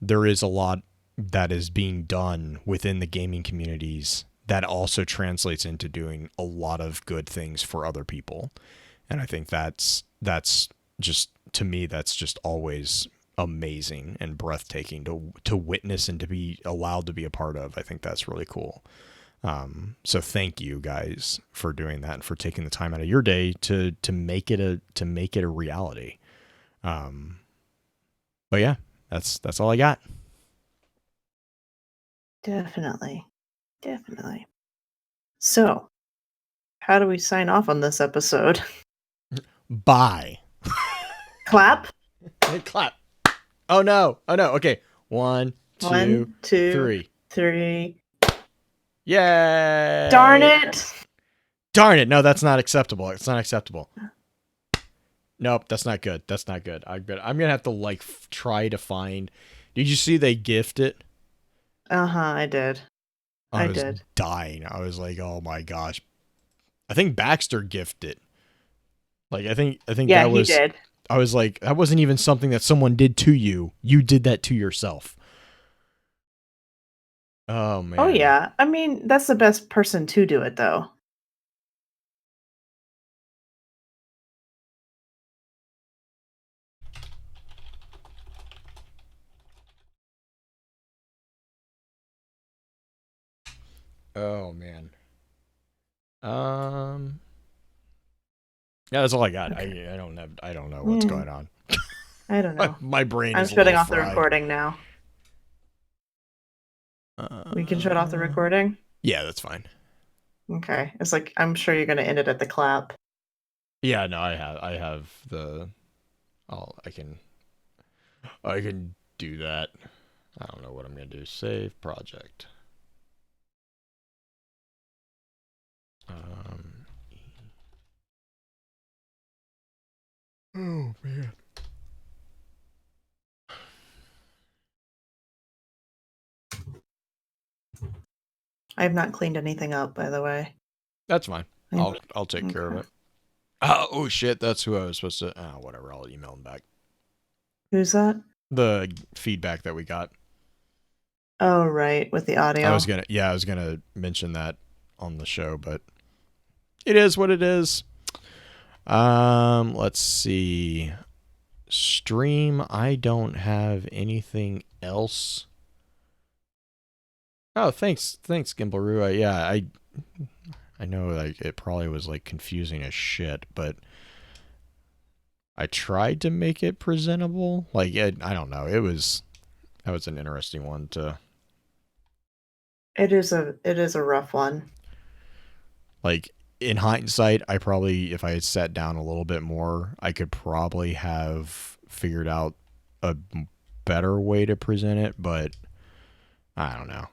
there is a lot that is being done within the gaming communities that also translates into doing a lot of good things for other people. And I think that's just, to me, that's just always amazing and breathtaking to witness and to be allowed to be a part of. I think that's really cool. So thank you guys for doing that and for taking the time out of your day to make it a reality. But yeah, that's all I got. Definitely. So, how do we sign off on this episode? Bye. Clap. Clap. Oh no. Okay. 1, 2, 3. 3. Yay! Darn it! No, that's not acceptable. It's not acceptable. Nope, that's not good. I'm gonna have to try to find. Did you see they gift it? I did. I was dying. I was like, oh my gosh. I think Baxter gifted. I think yeah, that was. He did. I was like, that wasn't even something that someone did to you. You did that to yourself. Oh man. Oh yeah. I mean, that's the best person to do it, though. Oh man. Yeah, that's all I got. Okay. I don't know what's going on. I don't know. My brain is shutting off fried. the recording now. We can shut off the recording? Yeah, that's fine. Okay. It's like, I'm sure you're going to end it at the clap. Yeah, no, I have the... I can do that. I don't know what I'm going to do. Save project. Oh, man. I have not cleaned anything up, by the way. That's fine. I'll take care of it. Oh shit, that's who I was supposed to... whatever, I'll email him back. Who's that? The feedback that we got. Oh, right, with the audio. I was gonna mention that on the show, but it is what it is. Let's see. Stream, I don't have anything else. Oh, thanks, Gimbleroo. Yeah, I know, it probably was confusing as shit, but I tried to make it presentable. I don't know. That was an interesting one to It is a rough one. Like, in hindsight, I probably, if I had sat down a little bit more, I could probably have figured out a better way to present it, but I don't know.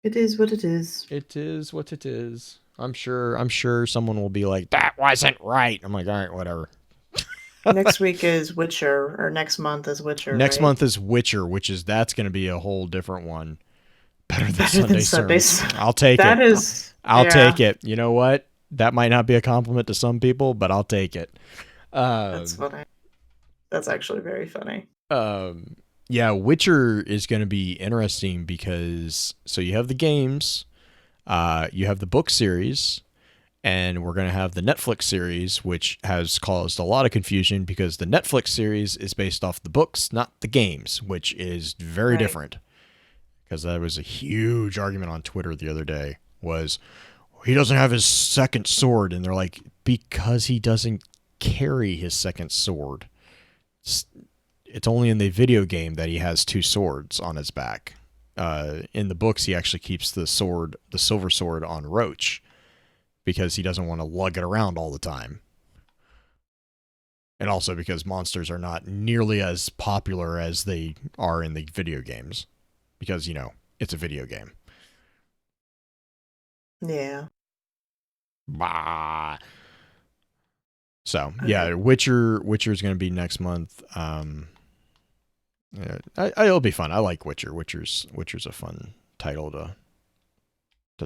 It is what it is. It is what it is. I'm sure someone will be like, that wasn't right. I'm like, all right, whatever. Next week is Witcher, or next month is Witcher, Next right? month is Witcher, that's going to be a whole different one. Better than Better than Sunday sermons. Sundays. I'll take That it. is, I'll yeah, take it. You know what? That might not be a compliment to some people, but I'll take it. that's Um, funny. That's actually very funny. um, yeah, Witcher is going to be interesting because so you have the games, you have the book series, and we're going to have the Netflix series, which has caused a lot of confusion because the Netflix series is based off the books, not the games, which is very Right. different. Because that was a huge argument on Twitter the other day. Was he doesn't have his second sword, and they're like, because he doesn't carry his second sword. It's only in the video game that he has two swords on his back. In the books, he actually keeps the silver sword, on Roach because he doesn't want to lug it around all the time. And also because monsters are not nearly as popular as they are in the video games. Because, it's a video game. Yeah. Bah. So, yeah, Okay. Witcher's going to be next month. Yeah, it'll be fun. I like Witcher. Witcher's a fun title to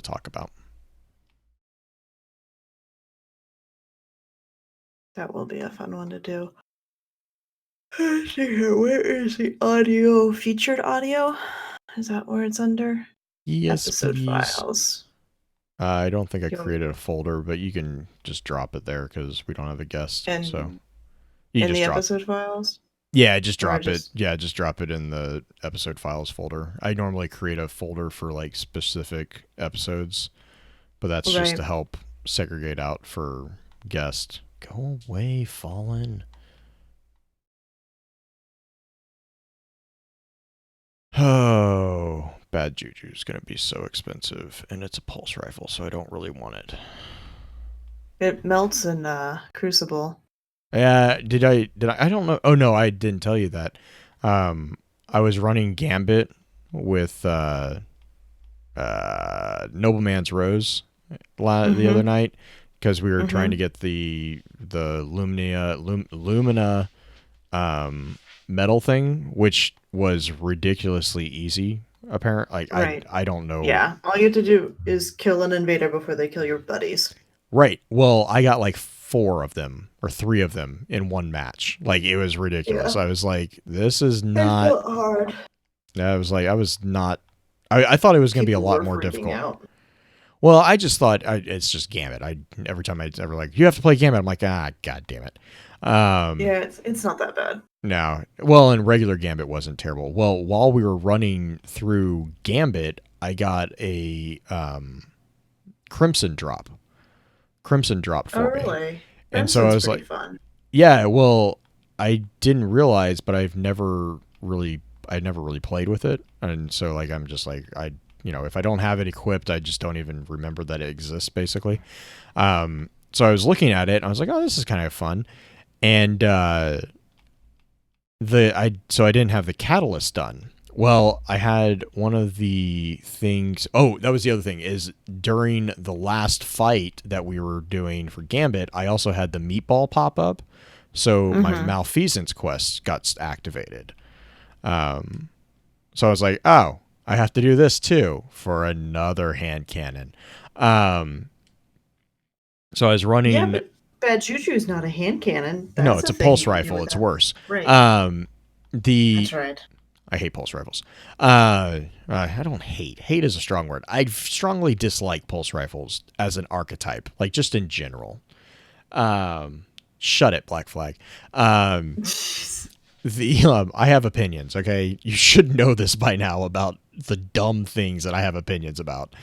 talk about. That will be a fun one to do. Let's see here. Where is the audio? Featured audio? Is that where it's under? Yes, Episode please. files. I don't think I You want me created a to- folder, but you can just drop it there because we don't have a guest. So And you can in just the drop. episode files? Yeah, just Or drop it. just Yeah, just drop it in the episode files folder. I normally create a folder for like specific episodes, but that's just right. to help segregate out for guest. Go away, Fallen. Oh, bad juju is going to be so expensive, and it's a pulse rifle, so I don't really want it. It melts in Crucible. Yeah, I don't know. Oh no, I didn't tell you that. I was running Gambit with Nobleman's Rose the other Mm-hmm. night because we were trying to Mm-hmm. get the Lumina metal thing, which was ridiculously easy. Apparently, Right. I don't know. Yeah. All you have to do is kill an invader before they kill your buddies. Right. Well, I got like 4 of them or 3 of them in one match. Like, it was ridiculous. Yeah. I was like, this is It's not. not hard. I was like, I was not. I thought it was going to be a People lot were more freaking difficult. out. Well, I just thought it's just Gambit. Every time I ever like, you have to play Gambit, I'm like, god damn it. Yeah, it's not that bad. No. Well, and regular Gambit wasn't terrible. Well, while we were running through Gambit, I got a Crimson drop. Crimson drop Oh, for me. really? And so I Crimson's was pretty like, fun. yeah, well, I didn't realize, but I never really played with it. And so like I'm just like if I don't have it equipped, I just don't even remember that it exists basically. So I was looking at it and I was like, "Oh, this is kind of fun." And so I didn't have the catalyst done. Well, I had one of the things. Oh, that was the other thing is during the last fight that we were doing for Gambit, I also had the meatball pop up. So my Mm-hmm. malfeasance quest got activated. So I was like, oh, I have to do this too for another hand cannon. So I was Yeah, running. but Bad Juju's not a hand cannon. No, That's it's a a thing pulse you can do rifle. with It's that. worse. Right. The That's right. I hate pulse rifles. I don't hate. Hate is a strong word. I strongly dislike pulse rifles as an archetype, like just in general. Shut it, Black Flag. I have opinions. Okay, you should know this by now about the dumb things that I have opinions about.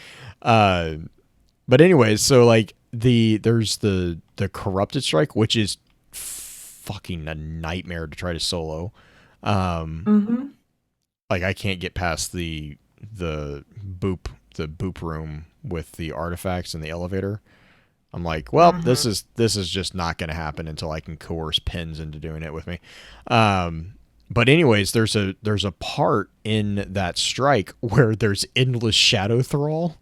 But anyways, so like there's the corrupted strike, which is fucking a nightmare to try to solo. Mm-hmm. like I can't get past the boop room with the artifacts and the elevator. I'm like, well, Mm-hmm. this is just not going to happen until I can coerce pins into doing it with me. But anyways, there's a part in that strike where there's endless shadow thrall.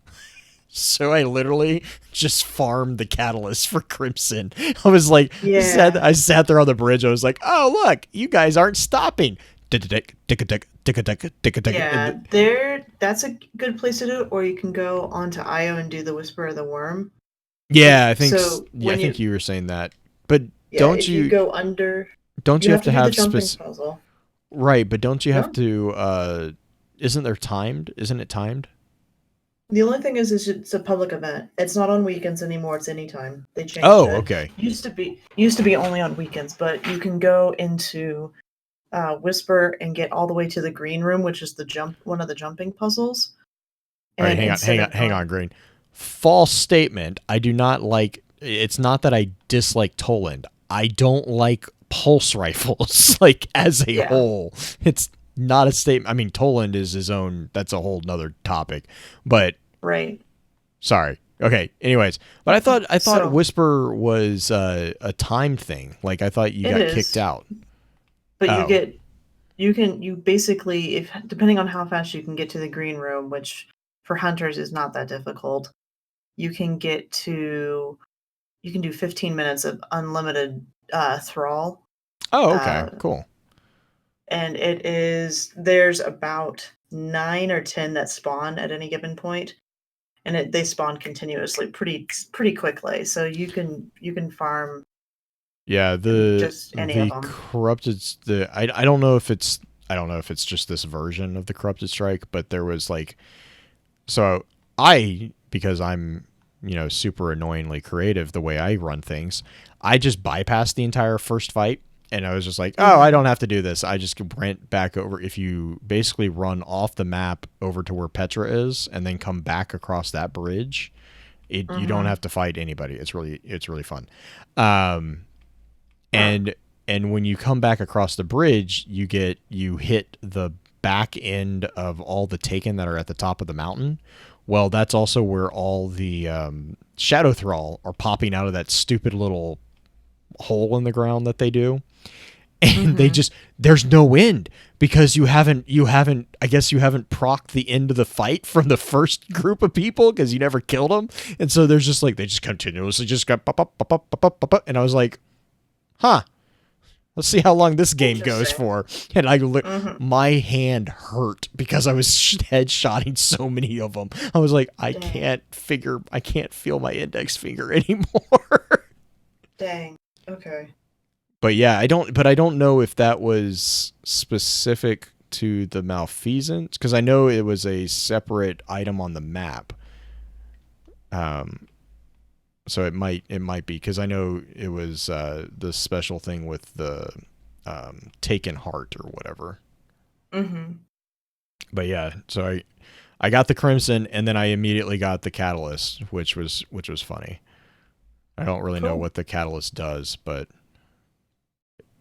So I literally just farmed the catalyst for Crimson. I was like, Yeah. I sat there on the bridge. I was like, oh look, you guys aren't stopping. Tick tick tick tick tick tick tick. Yeah, there. That's a good place to do it. Or you can go onto IO and do the Whisper of the Worm. Yeah, I think So I when think you, you were saying that. But yeah, if you go under, don't you you have have to to do the have jumping puzzle. right, but don't you have No, to isn't there timed? Isn't it timed? the only thing is it's a public event. It's not on weekends anymore. It's anytime. They changed Oh, it. okay. Used to be only on weekends, but you can go into Whisper and get all the way to the green room, which is one of the jumping puzzles. All right, And instead of hang going, on, Green. False statement. I do not like. It's not that I dislike Toland. I don't like pulse rifles, like as a yeah, whole. It's not a statement. I mean, Toland is his own. That's a whole nother topic. But right. sorry. Okay. Anyways, but I thought So Whisper was a time thing. Like I thought you it got kicked is, out. but Oh. you basically, if depending on how fast you can get to the green room, which for hunters is not that difficult, you can get to you can do 15 minutes of unlimited thrall. Oh. Okay. Uh, Cool. and there's about 9 or 10 that spawn at any given point, and they spawn continuously pretty quickly. So you can farm Yeah, just any of the them. corrupted the I don't know if it's I don't know if it's just this version of the corrupted strike, but there was like so I because I'm super annoyingly creative the way I run things, I just bypassed the entire first fight and I was just like, oh, I Mm-hmm. don't have to do this. I just went back over. If you basically run off the map over to where Petra is and then come back across that bridge, you don't Mm-hmm. have to fight anybody. It's really fun. Um, Huh. and when you come back across the bridge, you hit the back end of all the taken that are at the top of the mountain. Well, that's also where all the shadow thrall are popping out of that stupid little hole in the ground that they do. And they Mm-hmm. just there's no end because you haven't I guess you haven't procced the end of the fight from the first group of people because you never killed them. And so there's just like they just continuously just got pop up pop up pop up pop up, and I was like, huh, let's see how long this game goes Interesting. for. And Mm-hmm. my hand hurt because I was headshotting so many of them. I was like, Dang. I can't feel my index finger anymore. Dang. Okay. But yeah, I don't know if that was specific to the malfeasance because I know it was a separate item on the map. Um, so it might be because I know it was the special thing with the taken heart or whatever. Mm-hmm. But yeah, so I got the crimson and then I immediately got the catalyst, which was funny. I don't really know Cool. what the catalyst does, but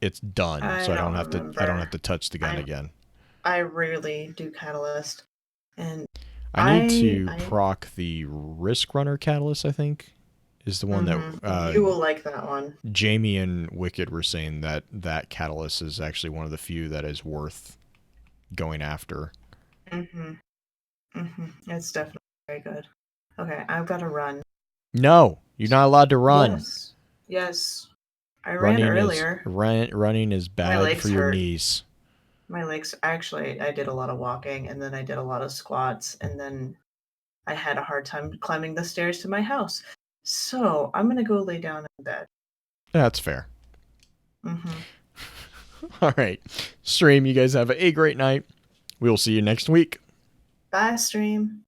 it's done, I so don't I don't have remember. to touch the gun I again. I rarely do Catalyst, and I need I to I proc the Risk Runner catalyst. I think is the one that you will like that one. Jamie and Wicked were saying that that catalyst is actually one of the few that is worth going after. Mm-hmm. Mm-hmm. It's definitely very good. Okay, I've got to run. No, you're not allowed to run. Yes. Yes. I ran earlier. Running is My bad for legs your hurt. knees. My legs actually I did a lot of walking and then I did a lot of squats and then I had a hard time climbing the stairs to my house. So I'm gonna go lay down in bed. That's fair. Mm-hmm. All right, stream. You guys have a great night. We'll see you next week. Bye, stream.